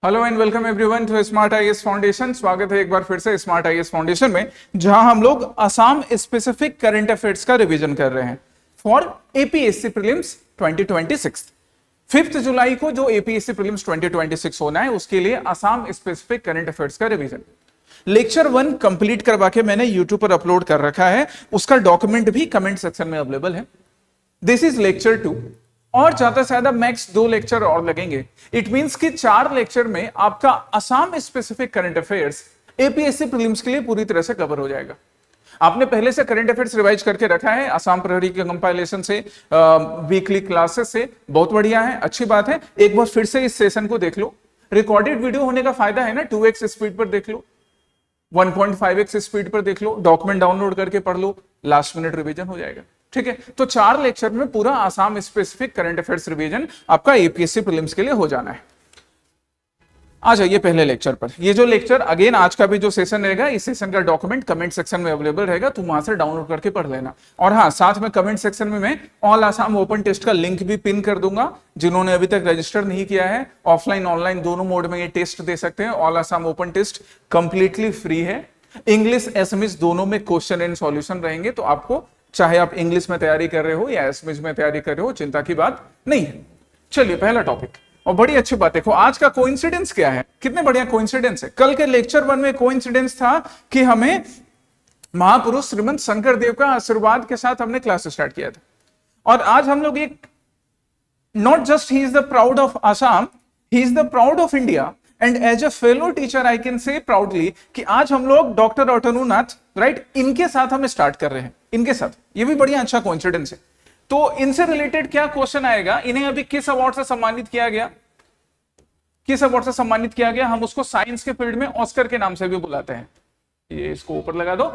Hello and welcome everyone to smart IAS foundation. स्वागत है एक बार फिर से स्मार्ट आईएएस फाउंडेशन में, जहां हम लोग असम स्पेसिफिक करंट अफेयर्स का रिवीजन कर रहे हैं फॉर एपीएससी प्रीलिम्स 2026। 5 जुलाई को जो एपीएससी प्रीलिम्स 2026 होना है उसके लिए असम स्पेसिफिक करंट अफेयर्स का रिवीजन लेक्चर 1 कंप्लीट करवा के मैंने यूट्यूब पर अपलोड कर रखा है। उसका डॉक्यूमेंट भी कमेंट सेक्शन में अवेलेबल है। दिस इज लेक्चर 2 और ज्यादा से ज्यादा मैक्स 2 लेक्चर और लगेंगे। इट मींस कि 4 लेक्चर में आपका Assam specific current affairs APSC prelims के लिए पूरी तरह से कवर हो जाएगा। आपने पहले से करंट अफेयर्स रिवाइज करके रखा है असम प्रहरी के कंपाइलेशन से, वीकली क्लासेस से, बहुत बढ़िया है, अच्छी बात है। एक बार फिर से इस सेशन को देख लो। रिकॉर्डेड वीडियो होने का फायदा है ना, 2x स्पीड पर देख लो, 1.5x स्पीड पर देख लो, डॉक्यूमेंट डाउनलोड करके पढ़ लो, लास्ट मिनट रिवीजन हो जाएगा। ठीक है, तो 4 लेक्चर में पूरा Assam specific current affairs revision आपका एपीएससी प्रीलिम्स के लिए हो जाना है। आ जाइए पहले लेक्चर पर। ये जो लेक्चर अगेन आज का भी जो सेशन रहेगा, इस सेशन का डॉक्यूमेंट कमेंट सेक्शन में अवेलेबल रहेगा, तुम वहां से डाउनलोड करके पढ़ लेना। और हाँ, साथ में कमेंट सेक्शन में मैं ऑल असम ओपन टेस्ट का लिंक भी पिन कर दूंगा। जिन्होंने अभी तक रजिस्टर नहीं किया है, ऑफलाइन ऑनलाइन दोनों मोड में ये टेस्ट दे सकते हैं। All Assam open test completely free है। इंग्लिश एसएमएस दोनों में क्वेश्चन एंड सॉल्यूशन रहेंगे, तो आपको चाहे आप इंग्लिश में तैयारी कर रहे हो या एसएमएस में तैयारी कर रहे हो, चिंता की बात नहीं है। चलिए पहला टॉपिक, और बड़ी अच्छी बात देखो आज का कोइंसिडेंस क्या है, कितने बढ़िया कोइंसिडेंस है। कल के लेक्चर 1 में कोइंसिडेंस था कि हमें महापुरुष श्रीमंत शंकर देव का आशीर्वाद के साथ हमने क्लास स्टार्ट किया था। और आज हम लोग एक, not just he is the proud of Assam, he is the proud of India and as a fellow teacher I can say proudly कि आज हम लोग डॉक्टर अतनु नाथ, राइट, इनके साथ हम स्टार्ट कर रहे हैं। इनके साथ ये भी बढ़िया अच्छा कोइंसिडेंस है। तो इनसे रिलेटेड क्या क्वेश्चन आएगा, इन्हें अभी किस अवार्ड से सम्मानित किया गया, किस अवार्ड से सम्मानित किया गया। हम उसको साइंस के फील्ड में ऑस्कर के नाम से भी बुलाते हैं। ये इसको ऊपर लगा दो।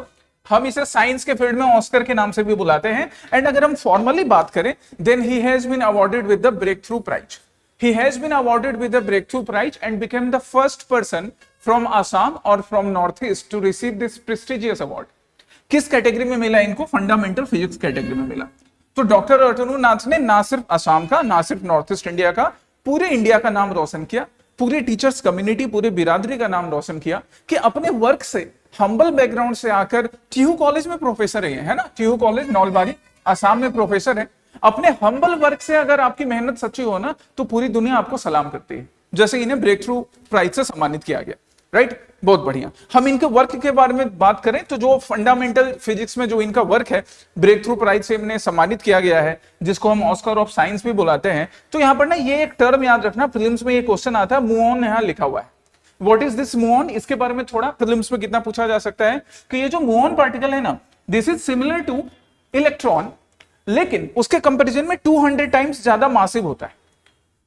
हम इसे साइंस के फील्ड में ऑस्कर के नाम से भी बुलाते हैं। एंड अगर हम फॉर्मली बात करें, then he has been awarded with the breakthrough prize. He has been awarded with the Breakthrough Prize and became the first person from Assam or from Northeast to receive this prestigious award. किस category में मिला इनको? Fundamental physics category में मिला। तो doctor अतनु नाथ ने ना सिर्फ असम का, ना सिर्फ नॉर्थ ईस्ट इंडिया का, पूरे इंडिया का नाम रोशन किया, पूरे टीचर्स कम्युनिटी, पूरे बिरादरी का नाम रोशन किया कि अपने वर्क से, हम्बल बैकग्राउंड से आकर टीयू कॉलेज में प्रोफेसर है ना, टीयू कॉलेज नौलबारी असम में प्रोफेसर है। अपने हम्बल वर्क से अगर आपकी मेहनत सच्ची हो ना, तो पूरी दुनिया आपको सलाम करती है। जैसे इन्हें ब्रेक थ्रू प्राइज से सम्मानित किया गया, राइट, बहुत बढ़िया। हम इनके वर्क के बारे में बात करें तो जो फंडामेंटल फिजिक्स में जो इनका वर्क है, ब्रेक थ्रू प्राइज से इन्हें सम्मानित किया गया है, जिसको हम ऑस्कर ऑफ साइंस भी बुलाते हैं। तो यहां पर ना ये एक टर्म याद रखना, प्रीलिम्स में ये क्वेश्चन आता है, मुऑन यहां लिखा हुआ है। What is this muon? इसके बारे में थोड़ा प्रीलिम्स में कितना पूछा जा सकता है कि ये जो मुऑन पार्टिकल है ना, this is similar to electron, लेकिन उसके कंपैरिजन में 200 टाइम्स ज्यादा मासिव होता है।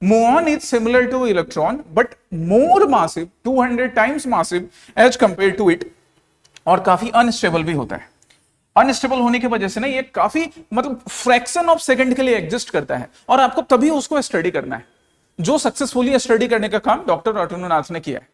Muon is similar to electron but more massive, 200 times massive as compare to it, और काफी अनस्टेबल भी होता है। अनस्टेबल होने की वजह से ना ये काफी, मतलब फ्रैक्शन ऑफ सेकंड के लिए एग्जिस्ट करता है, और आपको तभी उसको स्टडी करना है। जो सक्सेसफुली स्टडी करने का काम डॉक्टर अतनु नाथ ने किया है।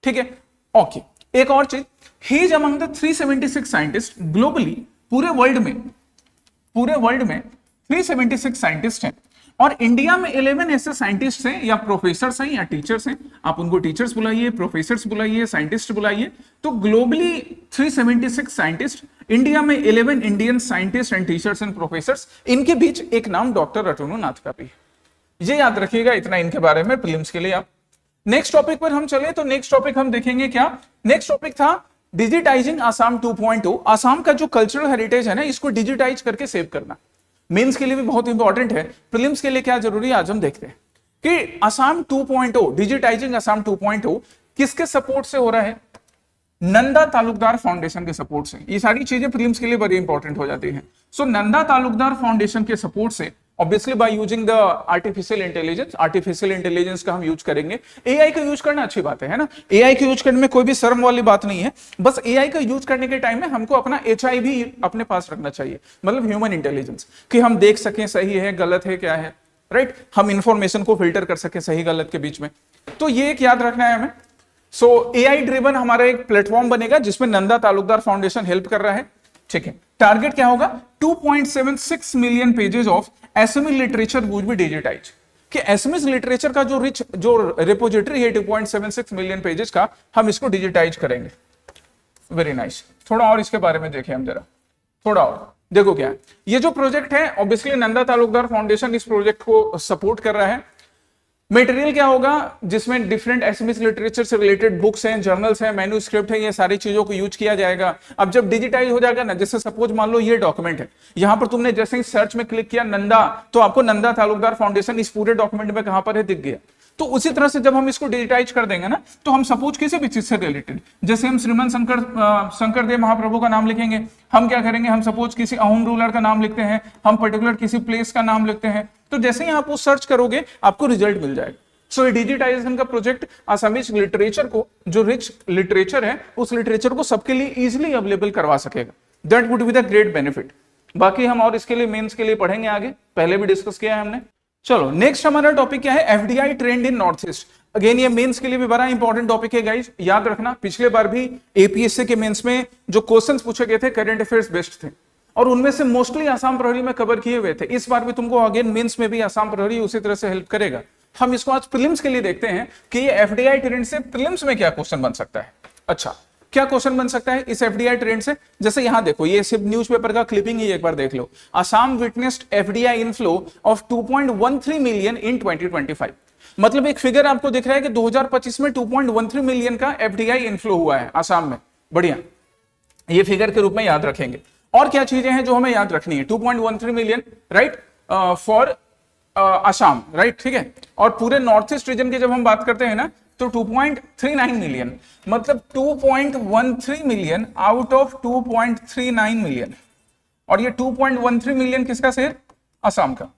ठीक है, ओके। एक और चीज, he is among the 376 scientist globally, पूरे वर्ल्ड में 376 साइंटिस्ट हैं, और इंडिया में 11 ऐसे साइंटिस्ट हैं या प्रोफेसर्स हैं या टीचर्स हैं। आप उनको टीचर्स बुलाइए, प्रोफेसर्स बुलाइए, साइंटिस्ट बुलाइए। तो ग्लोबली 376 साइंटिस्ट, इंडिया में 11 Indian scientist and teachers and professors, इनके बीच एक नाम डॉक्टर अतनु नाथ का भी है। ये याद रखिएगा, इतना इनके बारे में प्रीलिम्स के लिए। आप नेक्स्ट टॉपिक पर हम चले तो नेक्स्ट टॉपिक हम देखेंगे क्या, नेक्स्ट टॉपिक था डिजिटाइजिंग असम 2.0। असम का जो कल्चरल हेरिटेज है ना, इसको डिजिटाइज करके सेव करना मेंस के लिए भी बहुत इंपॉर्टेंट है। प्रीलिम्स के लिए क्या जरूरी है, आज हम देखते हैं कि असम 2.0, डिजिटाइजिंग असम 2.0 किसके सपोर्ट से हो रहा है? नंदा तालुकदार फाउंडेशन के सपोर्ट से। ये सारी चीजें प्रीलिम्स के लिए बड़ी इंपॉर्टेंट हो जाती हैं। सो नंदा तालुकदार फाउंडेशन के सपोर्ट से, obviously by using the artificial intelligence का हम यूज करेंगे। एआई का यूज करना अच्छी बात है ना, एआई का यूज करने में कोई भी शर्म वाली बात नहीं है। बस एआई का यूज करने के टाइम में हमको अपना एचआई भी अपने पास रखना चाहिए, मतलब ह्यूमन इंटेलिजेंस, कि हम देख सकें सही है गलत है क्या है, राइट, हम इंफॉर्मेशन को फिल्टर कर सकें सही गलत के बीच में। तो ये एक याद रखना है हमें। सो एआई ड्रिवन हमारा एक प्लेटफॉर्म बनेगा जिसमें नंदा तालुकदार फाउंडेशन हेल्प कर रहा है। ठीक है, टारगेट क्या होगा? 2.76 million pages of SME literature would be digitise, कि एसएमएस लिटरेचर का जो रिपोजिटरी है 2.76 मिलियन पेजेस का, हम इसको डिजिटाइज करेंगे। Very nice. थोड़ा और इसके बारे में देखें हम जरा, थोड़ा और देखो क्या है। ये जो प्रोजेक्ट है ऑब्वियसली नंदा तालुकदार फाउंडेशन इस प्रोजेक्ट को सपोर्ट कर रहा है। मटेरियल क्या होगा, जिसमें डिफरेंट एसएमएस लिटरेचर से रिलेटेड बुक्स हैं, जर्नल्स हैं, मैन्यूस्क्रिप्ट है, ये सारी चीजों को यूज किया जाएगा। अब जब डिजिटाइज हो जाएगा ना, जैसे सपोज मान लो ये डॉक्यूमेंट है, यहां पर तुमने जैसे ही सर्च में क्लिक किया नंदा, तो आपको नंदा तालुकदार फाउंडेशन इस पूरे डॉक्यूमेंट में कहां पर है दिख गया। तो उसी तरह से जब हम इसको डिजिटाइज कर देंगे ना, तो हम सपोज किसी भी चीज से रिलेटेड, जैसे हम श्रीमंत शंकरदेव महाप्रभु का नाम लिखेंगे, हम क्या करेंगे, हम सपोज किसी अहोम रूलर का नाम लिखते हैं, हम पर्टिकुलर किसी प्लेस का नाम लिखते हैं, तो जैसे ही आप वो सर्च करोगे आपको रिजल्ट मिल जाएगा। सो डिजिटाइजेशन का प्रोजेक्ट आसामीज लिटरेचर को, जो रिच लिटरेचर है, उस लिटरेचर को सबके लिए इजीली अवेलेबल करवा सकेगा। That would be the great benefit. बाकी हम और इसके लिए मेंस के लिए पढ़ेंगे आगे, पहले भी डिस्कस किया है हमने। चलो नेक्स्ट हमारा टॉपिक क्या है, एफडीआई ट्रेंड इन नॉर्थ ईस्ट। अगेन ये मेंस के लिए भी बड़ा इंपॉर्टेंट टॉपिक है गाइस, याद रखना। पिछले बार भी एपीएससी के मेंस में जो क्वेश्चंस पूछे गए थे करंट अफेयर्स बेस्ड थे, और उनमें से मोस्टली आसाम प्रहरी में कवर किए हुए थे। इस बार भी तुमको अगेन मेंस में भी आसाम प्रहरी उसी तरह से हेल्प करेगा। हम इसको आज प्रीलिम्स के लिए देखते हैं कि ये एफडीआई ट्रेंड से प्रीलिम्स में क्या क्वेश्चन बन सकता है। अच्छा, क्या क्वेश्चन बन सकता है इस एफडीआई ट्रेंड से? जैसे यहां देखो, ये सिर्फ न्यूज़पेपर का क्लिपिंग ही, एक बार देख लो। Assam witnessed FDI inflow of 2.13 million in 2025। मतलब एक फिगर आपको दिख रहा है कि 2025 में 2.13 मिलियन का एफडीआई इनफ्लो हुआ है असम में। बढ़िया, ये फिगर के रूप में याद रखेंगे। और क्या चीजें हैं जो हमें याद रखनी है? 2.13 million right for Assam, right, ठीक है। और पूरे नॉर्थ ईस्ट रीजन की जब हम बात करते हैं ना, तो 2.39 मिलियन, मतलब 2.13 मिलियन आउट ऑफ 2.39 मिलियन। और ये 2.13 मिलियन किसका शेयर? असम का,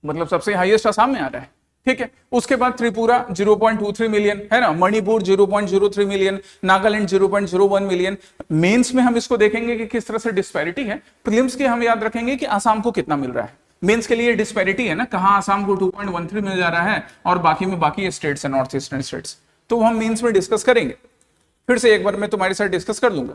मतलब सबसे हाईएस्ट असम में आ रहा है, ठीक है। उसके बाद त्रिपुरा 0.23 मिलियन है ना, Manipur 0.03 million, Nagaland 0.01 million. Mains में हम इसको देखेंगे कि किस तरह से डिस्पैरिटी है। प्रीलिम्स के हम याद रखेंगे कि असम को कितना मिल रहा है। मेंस के लिए डिस्पैरिटी है ना, कहां आसाम को 2.13 मिल जा रहा है और बाकी में बाकी स्टेट्स है, नॉर्थ ईस्टर्न स्टेट्स। तो हम मेंस में डिस्कस करेंगे, फिर से एक बार मैं तुम्हारे साथ डिस्कस कर लूंगा,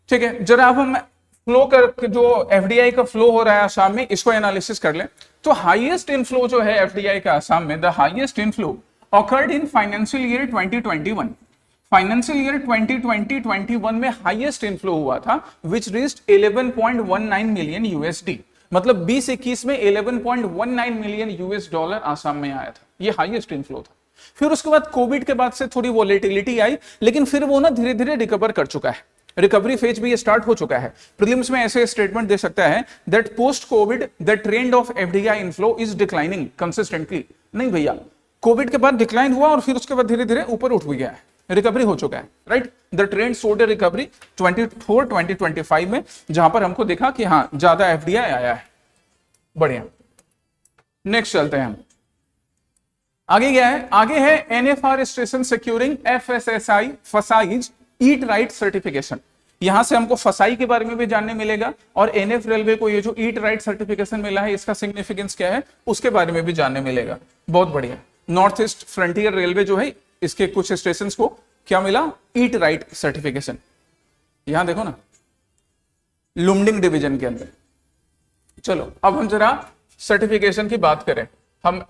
ठीक है। जरा अब हम फ्लो कर, जो एफडीआई का फ्लो हो रहा है आसाम में, इसको एनालिसिस कर लें। तो हाईएस्ट इनफ्लो जो है एफडीआई का आसाम में, the highest inflow occurred in financial year 2021। Financial year 2020-21 में हाईएस्ट इनफ्लो हुआ था, विच रीच्ड 11.19 मिलियन यूएसडी। मतलब 2021 में 11.19 मिलियन यूएस डॉलर आसाम में आया था, ये हाईएस्ट इनफ्लो था। फिर उसके बाद कोविड के बाद से थोड़ी वोलेटिलिटी आई, लेकिन फिर वो ना धीरे धीरे रिकवर कर चुका है, रिकवरी फेज भी ये स्टार्ट हो चुका है। प्रीलिम्स में ऐसे स्टेटमेंट दे सकता है that post Covid the trend of FDI inflow is declining consistently. नहीं भैया, कोविड के बाद डिक्लाइन हुआ और फिर उसके बाद धीरे धीरे ऊपर उठ भी गया है, रिकवरी हो चुका है, right. The trend showed A recovery 2024-2025 में, जहां पर हमको देखा कि हाँ ज्यादा एफडीआई आया है। बढ़िया, नेक्स्ट चलते हैं हम आगे। क्या है? आगे है एनएफआर स्टेशन सिक्योरिंग एफएसएसआई फसाइज ईट राइट सर्टिफिकेशन। यहां से हमको फसाई के बारे में भी जानने मिलेगा, और एनएफ रेलवे को ये जो ईट राइट सर्टिफिकेशन मिला है, इसका सिग्निफिकेंस क्या है उसके बारे में भी जानने मिलेगा। बहुत बढ़िया। नॉर्थ ईस्ट फ्रंटियर रेलवे जो है, इसके कुछ स्टेशन को क्या मिला? ईट राइट सर्टिफिकेशन। यहां देखो ना, लुमडिंग डिवीजन के अंदर। चलो अब हम जरा सर्टिफिकेशन की बात करें। हम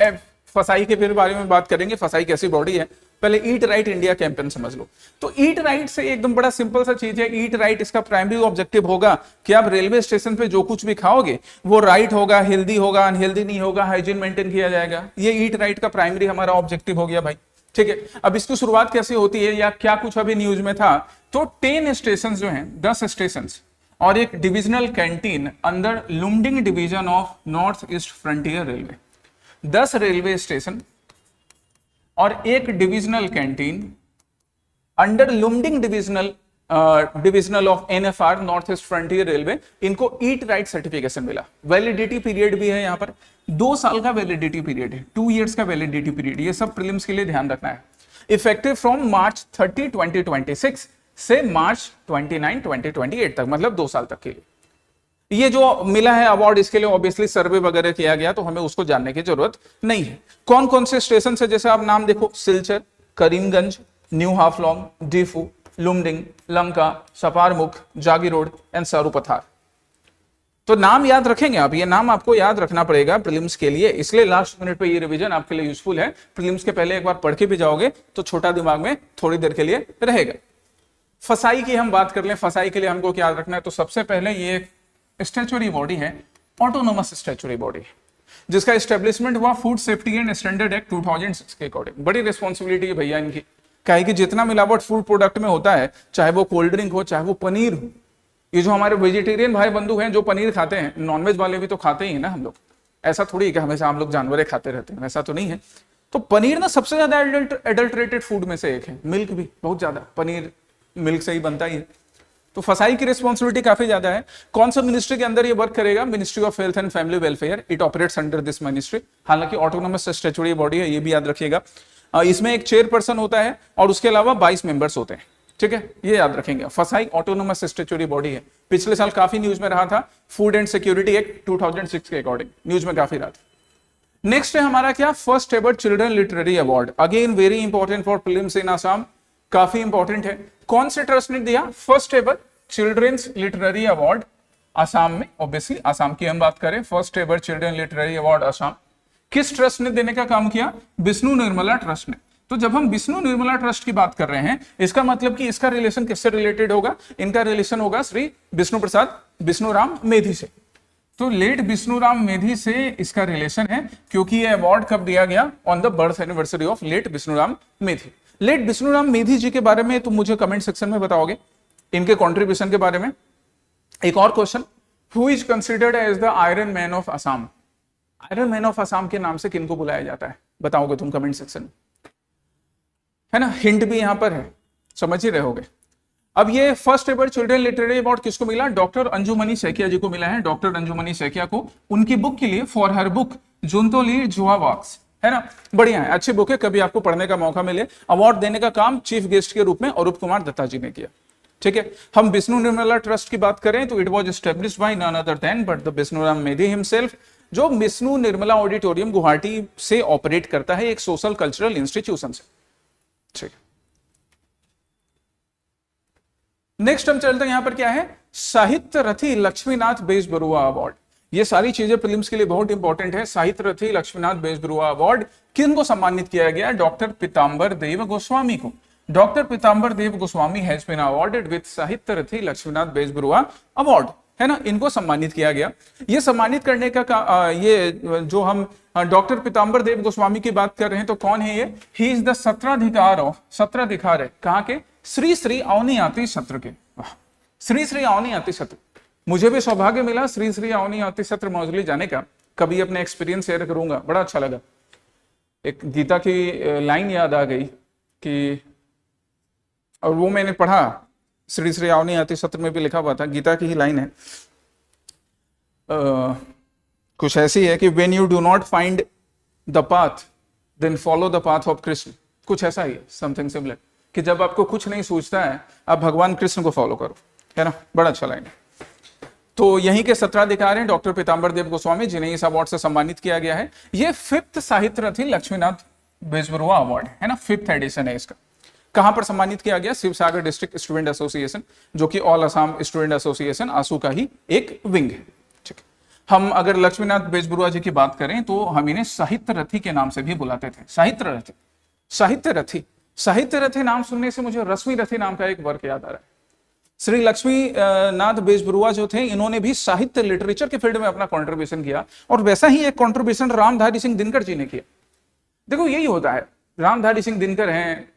फसाई के फिर बारे में बात करेंगे, फसाई कैसी बॉडी है। पहले ईट राइट इंडिया कैंपेन समझ लो। तो ईट राइट से एकदम बड़ा सिंपल सा चीज है। ईट राइट, इसका प्राइमरी ऑब्जेक्टिव होगा कि आप रेलवे स्टेशन पे जो कुछ भी खाओगे वो राइट होगा, हेल्दी होगा, अनहेल्दी नहीं होगा, हाइजीन मेंटेन किया जाएगा। ये ईट राइट का प्राइमरी हमारा ऑब्जेक्टिव हो गया भाई, ठीक है। अब इसकी शुरुआत कैसे होती है या क्या कुछ अभी न्यूज में था? तो 10 स्टेशन जो हैं, 10 स्टेशन और एक divisional canteen under Lumding division of north east frontier railway. 10 railway station और एक divisional canteen under Lumding divisional of NFR north east frontier railway, इनको ईट राइट सर्टिफिकेशन मिला। वैलिडिटी पीरियड भी है यहाँ पर, 2 साल का वैलिडिटी पीरियड है, 2 इयर्स का वैलिडिटी पीरियड। ये सब प्रीलिम्स के लिए ध्यान रखना है। इफेक्टिव फ्रॉम मार्च 30, 2026 से मार्च 29, 2028 तक, मतलब 2 साल तक के लिए। ये जो मिला है अवार्ड, इसके लिए ऑब्वियसली सर्वे वगैरह किया गया, तो हमें उसको जानने की जरूरत नहीं है। कौन कौन से स्टेशन से, जैसे आप नाम देखो, सिलचर, करीमगंज, न्यू हाफलोंग, डीफू, लुमडिंग, लंका, सपारमुख, जागीरोड एंड सारूपथार। तो नाम याद रखेंगे आप, ये नाम आपको याद रखना पड़ेगा प्रीलिम्स के लिए, इसलिए लास्ट मिनट पे ये रिवीजन आपके लिए यूजफुल है। प्रीलिम्स के पहले एक बार पढ़ के भी जाओगे तो छोटा दिमाग में थोड़ी देर के लिए रहेगा। फसाई की हम बात कर लें, फसाई के लिए हमको क्या याद रखना है, तो सबसे पहले ये स्टैच्यूटरी बॉडी है, ऑटोनोमस स्टैच्यूटरी बॉडी, जिसका एस्टेब्लिशमेंट हुआ food safety and standard act 2006 के अकॉर्डिंग। बड़ी रिस्पॉन्सिबिलिटी है भैया इनकी, क्या है कि जितना मिलावट फूड प्रोडक्ट में होता है, चाहे वो कोल्ड ड्रिंक हो, चाहे वो पनीर हो, ये जो हमारे वेजिटेरियन भाई बंधु हैं जो पनीर खाते हैं, नॉनवेज वाले भी तो खाते ही हैं ना हम लोग, ऐसा थोड़ी है कि हमेशा हम लोग जानवरें खाते रहते हैं, वैसा तो नहीं है। तो पनीर ना सबसे ज्यादा एडल्ट्रेटेड फूड में से एक है, मिल्क भी बहुत ज्यादा, पनीर मिल्क से ही बनता ही है। तो फसाई की रिस्पॉन्सिबिलिटी काफी ज्यादा है। कौन सा मिनिस्ट्री के अंदर ये वर्क करेगा, ministry of health and family welfare, it operates under this ministry. हालांकि ऑटोनोमस स्टैट्यूटरी बॉडी है, ये भी याद रखिएगा। इसमें एक चेयरपर्सन होता है और उसके अलावा 22 मेंबर्स होते हैं, ठीक है, ये याद रखेंगे। फसाई ऑटोनोमस स्टैट्यूटरी बॉडी है। पिछले साल काफी न्यूज में रहा था, फूड एंड सिक्योरिटी एक्ट 2006 के अकॉर्डिंग न्यूज में काफी रहा था। नेक्स्ट है हमारा क्या, first ever children literary award, again very important for prelims in Assam, काफी इंपॉर्टेंट है। कौन से ट्रस्ट ने दिया first ever children's literary award Assam में? ऑब्वियसली आसाम की हम बात करें, first ever children literary award Assam किस ट्रस्ट ने देने का काम किया? विष्णु निर्मला ट्रस्ट ने। तो जब हम विष्णु निर्मला ट्रस्ट की बात कर रहे हैं, इसका मतलब कि इसका रिलेशन किससे रिलेटेड होगा? इनका रिलेशन होगा श्री विष्णु प्रसाद विष्णुराम मेधी से। तो लेट विष्णुराम मेधी से इसका रिलेशन है, क्योंकि यह अवार्ड कब दिया गया? On the birth anniversary of late Bishnuram Medhi. Late Bishnuram Medhi ji के बारे में तो मुझे कमेंट सेक्शन में बताओगे, इनके कंट्रीब्यूशन के बारे में। एक और question, who is considered as the iron man of Assam? Iron man of Assam के नाम से किनको बुलाया जाता है, बताओगे तुम कमेंट सेक्शन में, है ना। हिंट भी यहां पर है, समझ ही रहे होगे। अब ये first ever children literary award किसको मिला? डॉक्टर अंजुमनी सैकिया जी को मिला है, डॉक्टर अंजुमनी सैकिया को, उनकी बुक के लिए, फॉर हर बुक जुनतोली जुआ वॉक्स, है ना। बढ़िया है, अच्छी बुक है, कभी आपको पढ़ने का मौका मिले। अवार्ड देने का काम चीफ गेस्ट के रूप में अरूप कुमार दत्ता जी ने किया, ठीक है। हम विष्णु निर्मला ट्रस्ट की बात करें तो it was established by none other than but the Bishnuram Medhi himself, जो विष्णु निर्मला ऑडिटोरियम गुवाहाटी से ऑपरेट करता है, एक सोशल कल्चरल इंस्टीट्यूशन से, ठीक। नेक्स्ट हम चलते हैं, यहां पर क्या है, साहित्य रथी लक्ष्मीनाथ बेजबरुआ अवार्ड। ये सारी चीजें प्रीलिम्स के लिए बहुत इंपॉर्टेंट है। साहित्य रथी लक्ष्मीनाथ बेजबरुआ अवार्ड किनको सम्मानित किया गया? डॉक्टर पीतांबर देव गोस्वामी को। Doctor Pitambar Deb Goswami has been awarded with Sahitya Rathi Laxminath Bezbaruah award, है ना, इनको सम्मानित किया गया। ये सम्मानित करने का ये जो हम डॉक्टर पीतांबर देव गोस्वामी की बात कर रहे हैं, तो कौन है ये? ही इज द सत्राधिकार है कहां के? श्री श्री अवनी आति सत्र के। श्री श्री अवनी आति सत्र, मुझे भी सौभाग्य मिला श्री श्री अवनी आति सत्र मौजूली जाने का, कभी अपने एक्सपीरियंस शेयर करूंगा, बड़ा अच्छा लगा। एक गीता की लाइन याद आ गई कि, और वो मैंने पढ़ा, श्री श्री अवनी आति सत्र में भी लिखा हुआ था, गीता की ही लाइन है, कुछ ऐसी है कि when you do not find the path then follow the path of Krishna, कुछ ऐसा ही है, समथिंग सिमिलर, कि जब आपको कुछ नहीं सूझता है आप भगवान कृष्ण को फॉलो करो, है ना। बड़ा अच्छा लाइन है। तो यहीं के सत्राधिकार हैं डॉक्टर पीतांबर देव गोस्वामी, जिन्हें इस अवार्ड से सम्मानित किया गया है। ये 5th साहित्य रथी लक्ष्मीनाथ बेजबरुआ अवार्ड है ना, 5th एडिशन है इसका। कहां पर सम्मानित किया गया? शिवसागर डिस्ट्रिक्ट स्टूडेंट एसोसिएशन, जो कि ऑल असम स्टूडेंट एसोसिएशन आसू का ही एक विंग है, ठीक है। हम अगर लक्ष्मीनाथ बेजबरुआ जी की बात करें तो हम इन्हें साहित्य रथी के नाम से भी बुलाते थे। साहित्य रथी, साहित्य रथी, साहित्य रथी नाम सुनने से मुझे रश्मि रथी नाम का एक वर्क याद आ रहा है। श्री लक्ष्मी नाथ बेजबरुआ जो थे, इन्होंने भी साहित्य लिटरेचर के फील्ड में अपना कंट्रीब्यूशन किया, और वैसा ही एक कंट्रीब्यूशन रामधारी सिंह दिनकर जी ने किया। देखो यही होता है, रामधारी सिंह दिनकर हैं,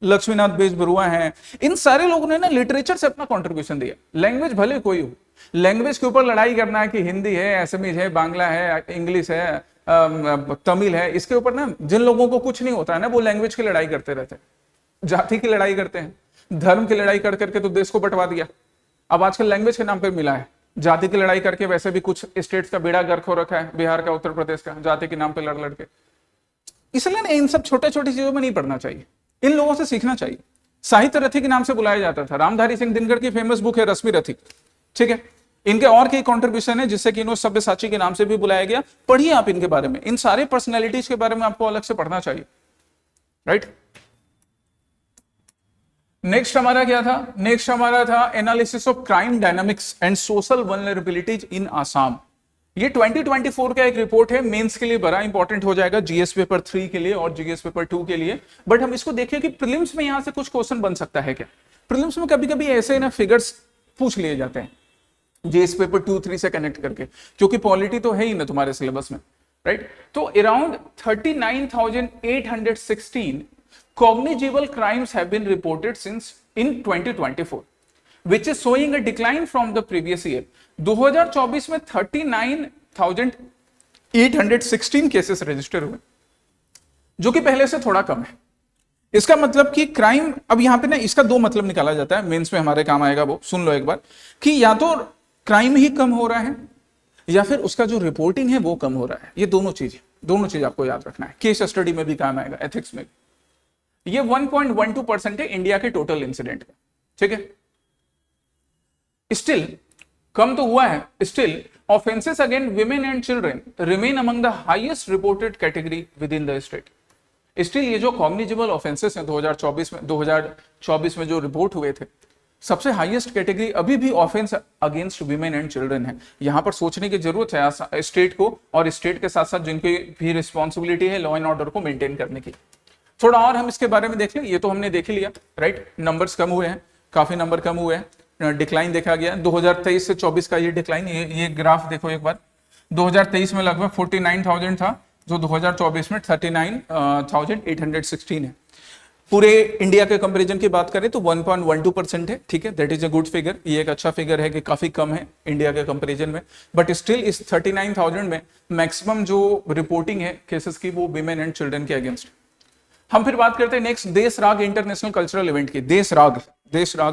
लक्ष्मीनाथ बेजबरुआ हैं, इन सारे लोगों ने ना लिटरेचर से अपना कंट्रीब्यूशन दिया। लैंग्वेज भले कोई हो, लैंग्वेज के ऊपर लड़ाई करना है कि हिंदी है, असमीज है, बांग्ला है, इंग्लिश है, तमिल है, इसके ऊपर ना जिन लोगों को कुछ नहीं होता है ना, वो लैंग्वेज की लड़ाई करते रहते हैं, जाति की लड़ाई करते हैं, धर्म की लड़ाई कर करके तो देश को बंटवा दिया। अब आजकल लैंग्वेज के नाम पे मिला है, जाति की लड़ाई करके वैसे भी कुछ स्टेट्स का बेड़ा गर्क हो रखा है, बिहार का, उत्तर प्रदेश का, जाति के नाम पे लड़ लड़के। इसलिए इन सब छोटे छोटी चीजों में नहीं पढ़ना चाहिए, इन लोगों से सीखना चाहिए। साहित्य रथी के नाम से बुलाया जाता था। रामधारी सिंह दिनकर की फेमस बुक है रश्मि रथी, ठीक है। इनके और कई कंट्रीब्यूशन है, जिससे कि इन्हें सब्यसाची के नाम से भी बुलाया गया। पढ़िए आप इनके बारे में, इन सारे पर्सनैलिटीज के बारे में आपको अलग से पढ़ना चाहिए, राइट। नेक्स्ट हमारा क्या था? नेक्स्ट हमारा था analysis of crime dynamics and social vulnerabilities in Assam. ये 2024 का एक रिपोर्ट है, मेंस के लिए बड़ा इंपॉर्टेंट हो जाएगा, जीएस पेपर 3 के लिए और जीएस पेपर 2 के लिए। बट हम इसको देखें कि प्रीलिम्स में यहां से कुछ क्वेश्चन बन सकता है क्या। प्रीलिम्स में कभी कभी ऐसे ना फिगर्स पूछ लिए जाते हैं जीएस पेपर 2, 3 से कनेक्ट करके, क्योंकि पॉलिटी तो है ही ना तुम्हारे सिलेबस में, राइट। तो around 39,816 cognizable crimes have been reported since in 2024, which is showing a decline from the previous year. 2024 में 39,816 केसेस रजिस्टर हुए, जो कि पहले से थोड़ा कम है। इसका मतलब कि क्राइम, अब यहां पे ना इसका दो मतलब निकाला जाता है, मेंस में हमारे काम आएगा, वो सुन लो एक बार, कि या तो क्राइम ही कम हो रहा है या फिर उसका जो रिपोर्टिंग है वो कम हो रहा है। ये दोनों चीज आपको याद रखना है, केस स्टडी में भी काम आएगा, एथिक्स में भी। ये 1.12% है इंडिया के टोटल इंसिडेंट का, ठीक है। स्टिल कम तो हुआ है, still offences against women and children remain among the highest reported category with in the state. Still ये जो कॉग्निजेबल ऑफेंसेस हैं 2024 में जो रिपोर्ट हुए थे, सबसे हाईएस्ट कैटेगरी अभी भी offence against women and children है। यहां पर सोचने की जरूरत है स्टेट को, और स्टेट के साथ साथ जिनकी भी रिस्पॉन्सिबिलिटी है लॉ एंड ऑर्डर को मेंटेन करने की। थोड़ा और हम इसके बारे में देख लें, ये तो हमने देख ही लिया, राइट। नंबर्स कम हुए हैं, काफी नंबर कम हुए हैं, डिक्लाइन देखा गया 2023 से 24 का ये डिक्लाइन। ये ग्राफ देखो एक बार, 2023 में लगभग 49,000 था, जो 2024 में 39,816 है। पूरे इंडिया के कंपैरिजन की बात करें तो 1.12% है, ठीक है, that is a good figure. ये एक अच्छा फिगर है कि काफी कम है इंडिया के कंपैरिजन में, बट स्टिल इस 39,000 में मैक्सिमम जो रिपोर्टिंग है केसेस की वो विमेन एंड चिल्ड्रन के अगेंस्ट। हम फिर बात करते हैं नेक्स्ट देश राग इंटरनेशनल कल्चरल इवेंट की। देश राग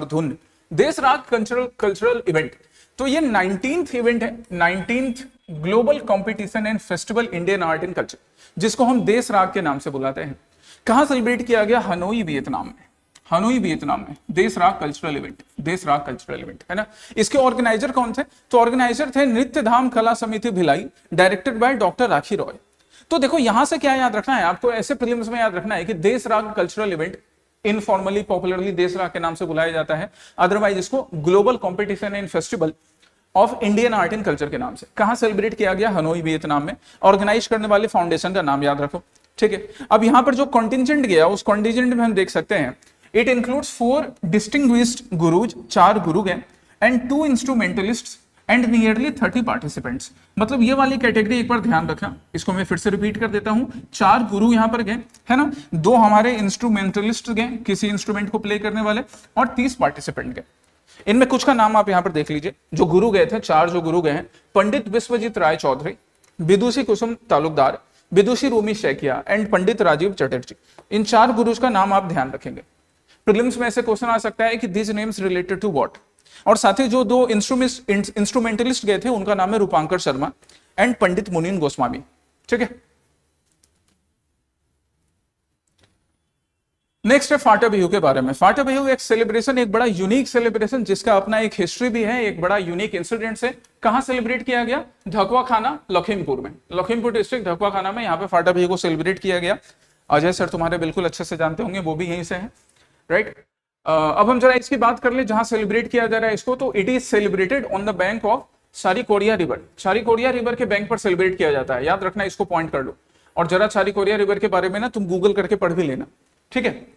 धुन, देश राग कल्चरल इवेंट, तो ये 19th इवेंट है, 19th global competition and festival Indian art and culture, जिसको हम देश राग के नाम से बुलाते हैं। कहां सेलिब्रेट किया गया? हनोई वियतनाम में देश राग कल्चरल इवेंट, है ना। इसके ऑर्गेनाइजर कौन थे? तो ऑर्गेनाइजर थे नृत्य धाम कला समिति भिलाई, डायरेक्टेड बाय डॉक्टर राखी रॉय। तो देखो यहां से क्या याद रखना है आपको, ऐसे प्रीलिम्स में याद रखना है कि देश राग कल्चरल इवेंट इनफॉर्मली पॉपुलरली देश राग के नाम से बुलाया जाता है, अदरवाइज इसको global competition and festival of Indian art and culture के नाम से। कहां सेलिब्रेट किया गया? हनोई वियतनाम में। ऑर्गेनाइज करने वाले फाउंडेशन का नाम याद रखो, ठीक है। अब यहां पर जो कॉन्टिजेंट गया, उस कॉन्टिजेंट में हम देख सकते हैं इट इंक्लूड्स 4 डिस्टिंग्विश्ड गुरुज, 4 गुरु गए, एंड 2 इंस्ट्रूमेंटलिस्ट्स एंड नियरली 30 पार्टिसिपेंट्स। मतलब ये वाली कैटेगरी एक बार ध्यान रखना, इसको मैं फिर से रिपीट कर देता हूं। 4 गुरु यहां पर गए, है ना, 2 हमारे इंस्ट्रूमेंटलिस्ट गए, किसी इंस्ट्रूमेंट को प्ले करने वाले, और 30 पार्टिसिपेंट गए। इनमें कुछ का नाम आप यहां पर देख लीजिए। जो गुरु गए थे, 4 जो गुरु गए हैं, पंडित विश्वजीत राय चौधरी, विदुषी कुसुम तालुकदार, विदुषी रूमी शैकिया एंड पंडित राजीव चटर्जी। इन 4 गुरुज का नाम आप ध्यान रखेंगे। प्रीलिम्स में ऐसे क्वेश्चन आ सकता है कि this names related to what. और साथ ही जो 2 इंस्ट्रूमेंटलिस्ट गए थे उनका नाम है रूपांकर शर्मा एंड पंडित मुनीन गोस्वामी, ठीक है। नेक्स्ट है फाटा बिहू के बारे में। फाटा बिहू एक सेलिब्रेशन, एक बड़ा यूनिक सेलिब्रेशन, जिसका अपना एक हिस्ट्री भी है, एक बड़ा यूनिक इंसिडेंट है। कहां सेलिब्रेट किया गया? धकवा खाना लखीमपुर में, लखीमपुर डिस्ट्रिक्ट धकवा खाना में, यहाँ पे फाटा बिहू को सेलिब्रेट किया गया। अजय सर तुम्हारे बिल्कुल अच्छे से जानते होंगे, वो भी यहीं से है, राइट। अब हम जरा इसकी बात कर ले जहां सेलिब्रेट किया जा रहा है इसको। तो it is celebrated on the bank of Sarikoria river. Sarikoria river के बैंक पर सेलिब्रेट किया जाता है, याद रखना, इसको पॉइंट कर लो। और जरा सारीकोरिया रिवर के बारे में ना तुम गूगल करके पढ़ भी लेना, ठीक है।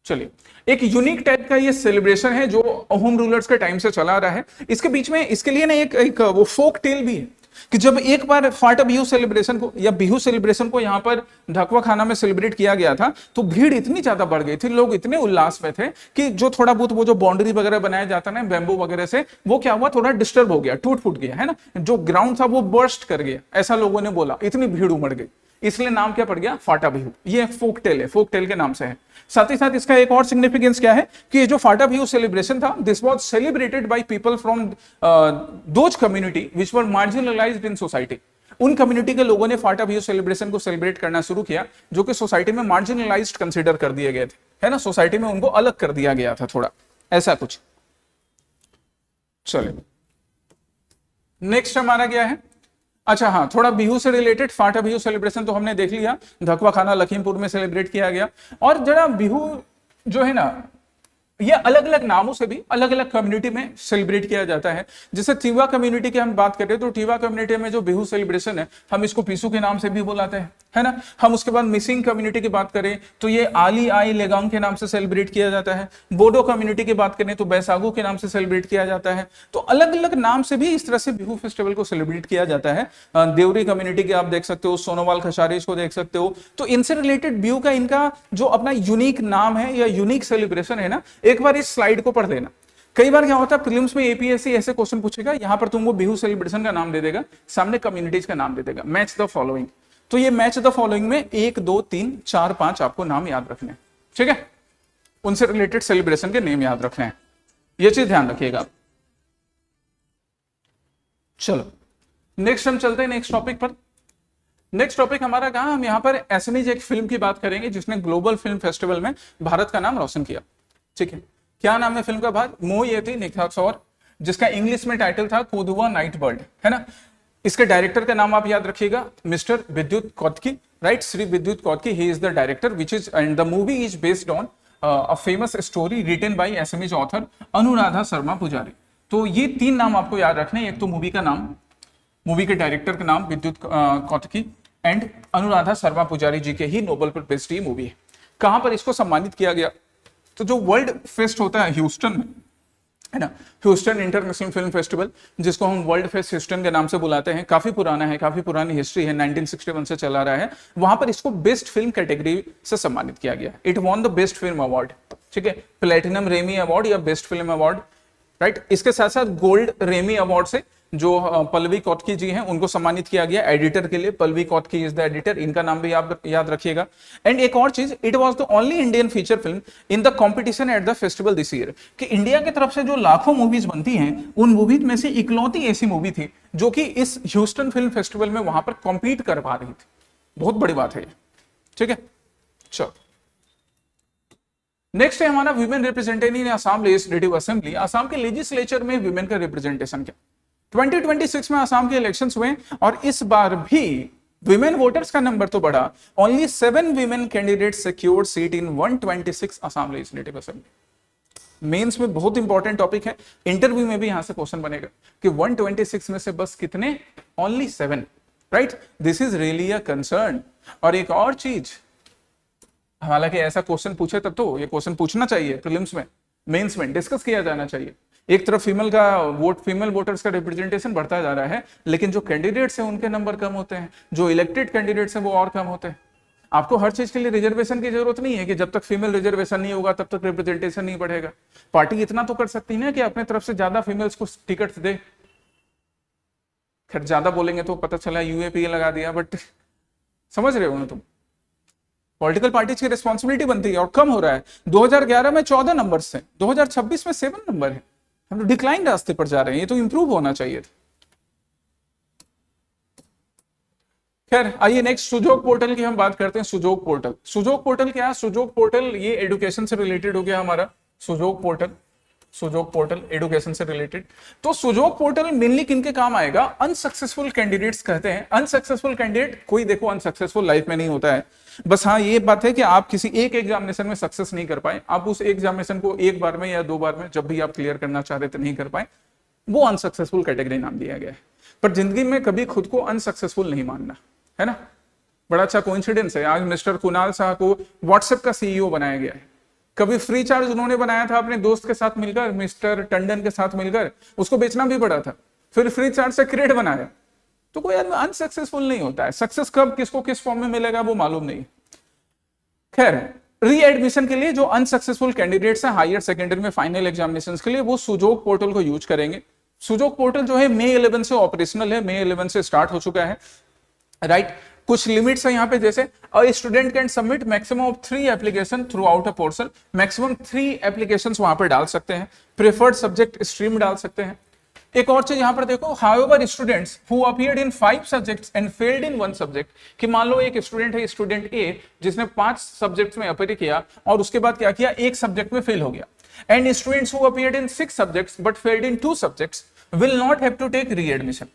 चलिए, एक यूनिक टाइप का ये सेलिब्रेशन है जो अहोम रूलर्स के टाइम से चला आ रहा है। इसके बीच में इसके लिए ना एक वो फोक टेल भी है कि जब एक बार फाटा बिहू सेलिब्रेशन को या बिहू सेलिब्रेशन को यहाँ पर ढकवा खाना में सेलिब्रेट किया गया था, तो भीड़ इतनी ज्यादा बढ़ गई थी, लोग इतने उल्लास में थे कि जो थोड़ा बहुत वो जो बाउंड्री वगैरह बनाया जाता है ना बैम्बू वगैरह से, वो क्या हुआ, थोड़ा डिस्टर्ब हो गया, टूट फूट गया, है ना। जो ग्राउंड था वो बर्स्ट कर गया, ऐसा लोगों ने बोला, इतनी भीड़ उमड़ गई, इसलिए नाम क्या पड़ गया? फाटा बिहू। ये फोक टेल है, फोक टेल के नाम से है। साथ ही साथ इसका एक और सिग्निफिकेंस क्या है कि ये जो फाटा बिहू सेलिब्रेशन था, this was celebrated by people from those community which were marginalised in society. उन कम्युनिटी के लोगों ने फाटा बिहू सेलिब्रेशन को सेलिब्रेट करना शुरू किया जो कि सोसाइटी में मार्जिनलाइज्ड कंसीडर कर दिए गए थे, है ना, सोसाइटी में उनको अलग कर दिया गया था थोड़ा, ऐसा कुछ। चलिए, नेक्स्ट हमारा क्या है? अच्छा हाँ, थोड़ा बिहू से रिलेटेड, फाटा बिहू सेलिब्रेशन तो हमने देख लिया, धकवा खाना लखीमपुर में सेलिब्रेट किया गया। और जरा बिहू जो है ना, ये अलग अलग नामों से भी अलग अलग कम्युनिटी में सेलिब्रेट किया जाता है। जैसे टीवा कम्युनिटी की हम बात करें तो टीवा कम्युनिटी में जो बिहू सेलिब्रेशन है हम इसको पिसू के नाम से भी बुलाते हैं, है ना। हम उसके बाद मिसिंग कम्युनिटी की बात करें तो ये आली आई लेगांग के नाम से सेलिब्रेट किया जाता है। बोडो कम्युनिटी की बात करें तो बैसागु के नाम से सेलिब्रेट किया जाता है। तो अलग अलग नाम से भी इस तरह से बिहू फेस्टिवल को सेलिब्रेट किया जाता है। देवरी कम्युनिटी के आप देख सकते हो, सोनोवाल खशारीज को देख सकते हो। तो इनसे रिलेटेड बिहू का इनका जो अपना यूनिक नाम है या यूनिक सेलिब्रेशन है ना, एक बार इस स्लाइड को पढ़ लेना। कई बार क्या होता है प्रीलिम्स में एपीएससी ऐसे क्वेश्चन पूछेगा, यहां पर तुमको बिहू सेलिब्रेशन का नाम दे देगा, सामने कम्युनिटीज का नाम दे देगा, मैच द फॉलोइंग। तो ये मैच द फॉलोइंग में 1 2 3 4 5 आपको नाम याद रखने हैं, ठीक है। उनसे रिलेटेड सेलिब्रेशन के नेम याद रखने हैं, ये चीज ध्यान रखिएगा। चलो नेक्स्ट हम चलते हैं नेक्स्ट टॉपिक पर। नेक्स्ट टॉपिक हमारा कहा, हम यहां पर एसएमईज एक फिल्म की बात करेंगे जिसने ग्लोबल फिल्म फेस्टिवल में भारत का नाम रोशन किया, ठीक है। क्या नाम है फिल्म का भाग? मोयेती निखासौर, जिसका इंग्लिश में टाइटल था कोदुआ नाइट बर्ड, है ना। इसके डायरेक्टर का नाम आप याद रखिएगा, मिस्टर विद्युत कोत्की, right, Shri Bidyut Kotoky, he is the director which is, and the movie is based on a famous story written by Assamese author Anuradha Sharma Pujari. तो ये 3 नाम आपको याद रखने, एक तो मूवी का नाम, मूवी के डायरेक्टर का नाम विद्युत कोत्की, एंड अनुराधा शर्मा पुजारी जी के ही नोबेल पर बेस्ड ये मूवी है। कहां पर इसको सम्मानित किया गया? तो जो वर्ल्ड फेस्ट होता है ह्यूस्टन में, है ना, ह्यूस्टन इंटरनेशनल फिल्म फेस्टिवल, जिसको हम वर्ल्ड फेस्ट ह्यूस्टन के नाम से बुलाते हैं, काफी पुराना है, काफी पुरानी हिस्ट्री है, 1961 से चला रहा है। वहां पर इसको बेस्ट फिल्म कैटेगरी से सम्मानित किया गया। It won the best film award, ठीक है, प्लेटिनम रेमी अवार्ड या बेस्ट फिल्म अवार्ड, राइट। इसके साथ साथ गोल्ड रेमी अवार्ड से जो पल्लवी कोत्की जी हैं उनको सम्मानित किया गया। एडिटर के लिए पल्लवी कोत्की इज द एडिटर, इनका नाम भी आप याद रखिएगा। एंड एक और चीज, it was the only Indian feature film in the competition at the festival this year, कि इंडिया की तरफ से जो लाखों मूवीज बनती हैं उन मूवीज में से इकलौती ऐसी मूवी थी जो कि इस ह्यूस्टन फिल्म फेस्टिवल में वहां पर कॉम्पीट कर पा रही थी। बहुत बड़ी बात है ये, ठीक है। चलो नेक्स्ट है हमारा विमेन रिप्रेजेंटेटिव इन असम लेजिस्लेटिव असेंबली। असम के लेजिस्लेचर में विमेन का रिप्रेजेंटेशन क्या? 2026 में असम के इलेक्शंस हुए और इस बार भी विमेन वोटर्स का नंबर तो बढ़ा। Only 7 women candidates secured seat in 126 Assam legislative assembly. Mains में बहुत इंपॉर्टेंट टॉपिक है, इंटरव्यू में भी यहां से क्वेश्चन बनेगा कि 126 में से बस कितने? Only 7, right. This is really a concern. और एक और चीज, हालांकि ऐसा क्वेश्चन पूछे तब तो ये क्वेश्चन पूछना चाहिए प्रीलिम्स में, मेंस में डिस्कस किया जाना चाहिए। एक तरफ फीमेल वोटर्स का रिप्रेजेंटेशन बढ़ता जा रहा है, लेकिन जो कैंडिडेट्स हैं उनके नंबर कम होते हैं, जो इलेक्टेड कैंडिडेट्स हैं वो और कम होते हैं। आपको हर चीज के लिए रिजर्वेशन की जरूरत नहीं है कि जब तक फीमेल रिजर्वेशन नहीं होगा तब तक रिप्रेजेंटेशन नहीं बढ़ेगा। पार्टी इतना तो कर सकती है ना कि अपने तरफ से ज्यादा फीमेल्स को टिकट दे। खैर ज्यादा बोलेंगे तो पता चला यूएपीए लगा दिया, बट समझ रहे हो ना तुम, पॉलिटिकल पार्टीज की रिस्पॉन्सिबिलिटी बनती है और कम हो रहा है। 2011 में 14 नंबर से 2026 में 7 नंबर है। हम तो डिक्लाइन रास्ते पर जा रहे हैं, ये तो इंप्रूव होना चाहिए था। खैर आइए नेक्स्ट सुजोग पोर्टल की हम बात करते हैं। सुजोग पोर्टल, सुजोग पोर्टल क्या है? सुजोग पोर्टल ये एजुकेशन से रिलेटेड हो गया हमारा। सुजोग पोर्टल एजुकेशन से रिलेटेड। तो सुजोग पोर्टल मेनली किनके काम आएगा? अनसक्सेसफुल कैंडिडेट्स कहते हैं। अनसक्सेसफुल कैंडिडेट कोई देखो अनसक्सेसफुल लाइफ में नहीं होता है, बस हाँ ये बात है कि आप किसी एक एग्जामिनेशन में सक्सेस नहीं कर पाए, आप उस एग्जामिनेशन को एक बार में या 2 बार में जब भी आप क्लियर करना चाह रहे थे नहीं कर पाए, वो अनसक्सेसफुल कैटेगरी नाम दिया गया है। पर जिंदगी में कभी खुद को अनसक्सेसफुल नहीं मानना, है ना। बड़ा अच्छा कोइंसिडेंस है, आज मिस्टर कुणाल शाह को व्हाट्सएप का सीईओ बनाया गया है। कभी फ्री चार्ज उन्होंने बनाया था अपने दोस्त के साथ मिलकर, मिस्टर टंडन के साथ मिलकर, उसको बेचना भी पड़ा था, फिर फ्री चार्ज से क्रेड बनाया। तो कोई आदमी अनसक्सेसफुल नहीं होता है, सक्सेस कब किसको किस फॉर्म में मिलेगा वो मालूम नहीं। खैर रीएडमिशन के लिए जो अनसक्सेसफुल कैंडिडेट्स हैं हायर सेकेंडरी में फाइनल एग्जामिनेशंस के लिए, वो सुजोग पोर्टल को यूज करेंगे। सुजोग पोर्टल जो है मई 11 से ऑपरेशनल है, मई 11 से स्टार्ट हो चुका है, राइट। कुछ लिमिट्स है यहाँ पे, जैसे a student can submit maximum of 3 application through out a portal. Maximum 3 applications वहां पर डाल सकते हैं, प्रेफर्ड सब्जेक्ट स्ट्रीम डाल सकते हैं। एक और चीज यहां पर देखो, however students who appeared in 5 subjects and failed in 1 subject, कि मान लो एक स्टूडेंट है, स्टूडेंट ए, जिसने 5 सब्जेक्ट्स में अपीयर किया और उसके बाद क्या किया, एक सब्जेक्ट में फेल हो गया। And students who appeared in 6 subjects but failed in 2 subjects will not have to take readmission,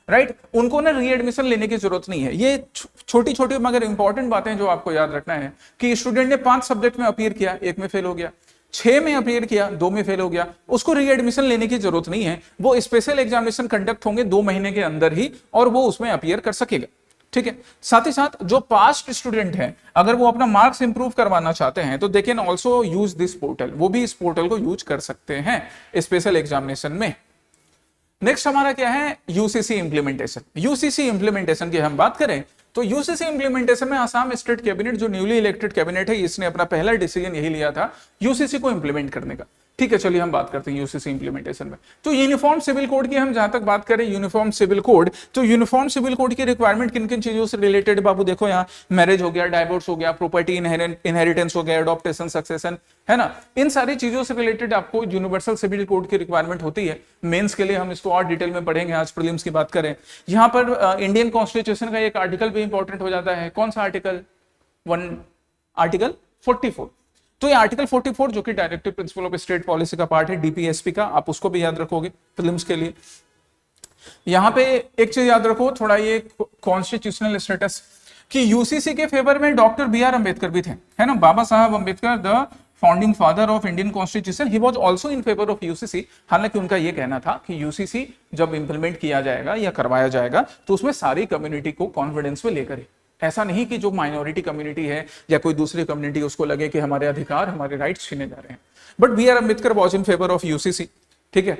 right. उनको ना रीएडमिशन लेने की जरूरत नहीं है। ये छोटी छोटी मगर इंपॉर्टेंट बातें जो आपको याद रखना है कि स्टूडेंट ने 5 सब्जेक्ट में अपीयर किया, एक में फेल हो गया, 6 में अपीयर किया, 2 में फेल हो गया, उसको रीएडमिशन लेने की जरूरत नहीं है, वो स्पेशल एग्जामिनेशन कंडक्ट होंगे 2 महीने के अंदर ही और वो उसमें अपीयर कर सकेगा। ठीक है, साथ ही साथ जो पास्ट स्टूडेंट हैं अगर वो अपना मार्क्स इंप्रूव करवाना चाहते हैं तो they can also use this portal, वो भी इस पोर्टल को यूज कर सकते हैं स्पेशल एग्जामिनेशन में। नेक्स्ट हमारा क्या है, यूसीसी इंप्लीमेंटेशन। यूसीसी इंप्लीमेंटेशन की हम बात करें तो यूसीसी इंप्लीमेंटेशन में आसाम स्टेट कैबिनेट जो न्यूली इलेक्टेड कैबिनेट है इसने अपना पहला डिसीजन यही लिया था यूसीसी को इंप्लीमेंट करने का। ठीक है, चलिए हम बात करते हैं यूसीसी इंप्लीमेंटेशन में। तो यूनिफॉर्म सिविल कोड की हम जहां तक बात करें, यूनिफॉर्म सिविल कोड, तो यूनिफॉर्म सिविल कोड की रिक्वायरमेंट किन किन चीजों से रिलेटेड बाबू देखो, यहाँ मैरिज हो गया, डाइवोर्स हो गया, प्रॉपर्टी इनहेरिटेंस हो गया, अडॉप्टेशन, सक्सेशन, है ना, इन सारी चीजों से रिलेटेड आपको यूनिवर्सल सिविल कोड की रिक्वायरमेंट होती है। मेंस के लिए हम इसको और डिटेल में पढ़ेंगे, आज प्रीलिम्स की बात करें। यहां पर इंडियन कॉन्स्टिट्यूशन का एक आर्टिकल भी इंपॉर्टेंट हो जाता है। कौन सा आर्टिकल? आर्टिकल 44। तो ये आर्टिकल 44 जो कि directive principle of state policy का पार्ट है डीपीएसपी का, आप उसको भी याद रखोगे प्रीलिम्स के लिए। यहां पे एक चीज याद रखो थोड़ा, ये कॉन्स्टिट्यूशनल स्टेटस कि यूसीसी के फेवर में डॉक्टर बी आर अंबेडकर भी थे, है ना, बाबा साहब Ambedkar the founding father of Indian constitution, he was also in favour of UCC. हालांकि उनका यह कहना था कि यूसीसी जब इंप्लीमेंट किया जाएगा या करवाया जाएगा तो उसमें सारी कम्युनिटी को कॉन्फिडेंस में लेकर, ऐसा नहीं कि जो माइनॉरिटी कम्युनिटी है या कोई दूसरी कम्युनिटी उसको लगे कि हमारे अधिकार, हमारे राइट्स छीने जा रहे हैं। But B R Ambedkar was in favour of UCC. ठीक है,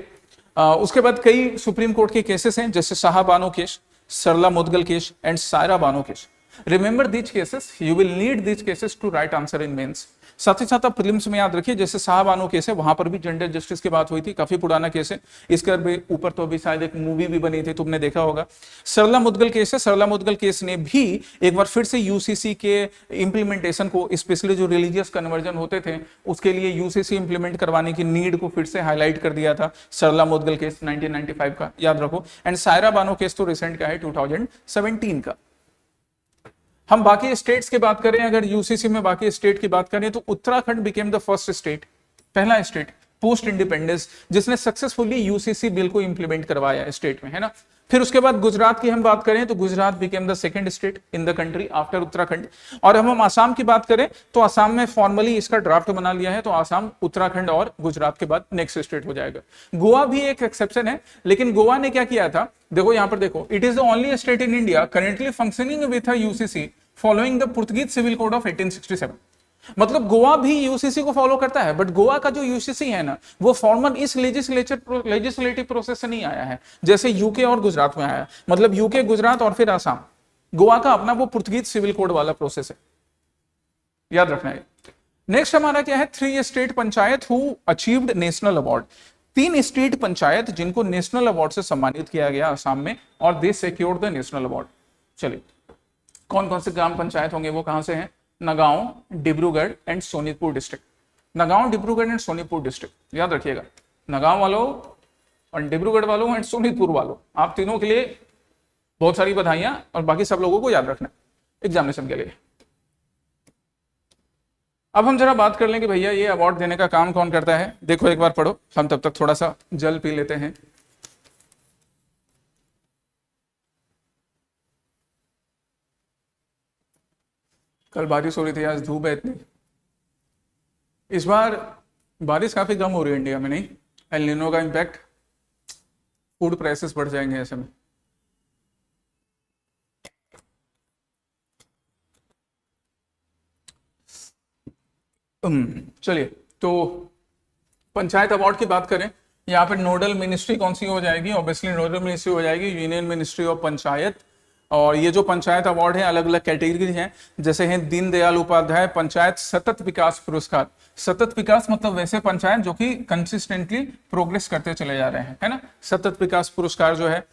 उसके बाद कई सुप्रीम कोर्ट के केसेस हैं जैसे Shah Bano case, Sarla Mudgal case and Saira Bano case. Remember these cases, you will need these cases to write answer in mains. साथ ही साथ आप प्रीलिम्स में याद रखिए, जैसे शाह बानो केस है वहां पर भी जेंडर जस्टिस की बात हुई थी, काफी पुराना केस है, इसके ऊपर तो अभी शायद एक मूवी भी बनी थी, तुमने देखा होगा। सरला मुदगल केस है, सरला मुदगल केस ने भी एक बार फिर से यूसीसी के इंप्लीमेंटेशन को, स्पेशली जो रिलीजियस कन्वर्जन होते थे उसके लिए यूसीसी इंप्लीमेंट करवाने की नीड को फिर से हाईलाइट कर दिया था। सरला मुदगल केस 1995 का, याद रखो। एंड सायरा बानो केस तो रिसेंट का है, 2017 का। हम बाकी स्टेट्स की बात करें, अगर यूसीसी में बाकी स्टेट की बात करें तो Uttarakhand became the first state, पहला स्टेट पोस्ट इंडिपेंडेंस जिसने सक्सेसफुली यूसीसी बिल को इंप्लीमेंट करवाया स्टेट में, है ना। फिर उसके बाद गुजरात की हम बात करें तो Gujarat became the second state in the country after Uttarakhand. और हम आसाम की बात करें तो आसाम में फॉर्मली इसका ड्राफ्ट बना लिया है, तो आसाम उत्तराखंड और गुजरात के बाद नेक्स्ट स्टेट हो जाएगा। गोवा भी एक एक्सेप्शन है, लेकिन गोवा ने क्या किया था, देखो यहां पर देखो, it is the only state in India currently functioning with a UCC following the Portuguese civil code of 1867। मतलब गोवा भी यूसीसी को फॉलो करता है, बट गोवा का जो यूसीसी है ना वो फॉर्मल इस लेजिस्लेटिव प्रोसेस से नहीं आया है जैसे यूके और गुजरात में आया। मतलब यूके, गुजरात और फिर आसाम, गोवा का अपना वो पुर्तगीज सिविल कोड वाला प्रोसेस है, याद रखना है। नेक्स्ट हमारा क्या है, 3 state panchayat who achieved national award. 3 state panchayat जिनको नेशनल अवार्ड से सम्मानित किया गया असम में, और दे सिक्योर्ड द नेशनल अवार्ड। चलिए कौन कौन से ग्राम पंचायत होंगे, वो कहां से हैं, Nagaon, Dibrugarh and Sonitpur district. Nagaon, Dibrugarh and Sonitpur district, याद रखिएगा, नगांव वालों और डिब्रूगढ़ वालों एंड सोनीतपुर वालों, आप तीनों के लिए बहुत सारी बधाइयां, और बाकी सब लोगों को याद रखना एग्जामिनेशन के लिए। अब हम जरा बात कर लें कि भैया ये अवार्ड देने का काम कौन करता है। देखो एक बार पढ़ो, हम तब तक थोड़ा सा जल पी लेते हैं। कल बारिश हो रही थी, आज धूप है इतनी। इस बार बारिश काफी कम हो रही है इंडिया में, नहीं? एल नीनो का इम्पैक्ट, फूड प्राइसेस बढ़ जाएंगे ऐसे में। चलिए, तो पंचायत अवार्ड की बात करें, यहाँ पर नोडल मिनिस्ट्री कौन सी हो जाएगी, ऑब्वियसली नोडल मिनिस्ट्री हो जाएगी यूनियन मिनिस्ट्री ऑफ पंचायत। और ये जो पंचायत अवार्ड है अलग अलग कैटेगरी हैं, जैसे हैं दीनदयाल उपाध्याय पंचायत सतत विकास पुरस्कार। सतत विकास मतलब वैसे पंचायत जो कि कंसिस्टेंटली प्रोग्रेस करते चले जा रहे हैं, है ना। सतत विकास पुरस्कार जो है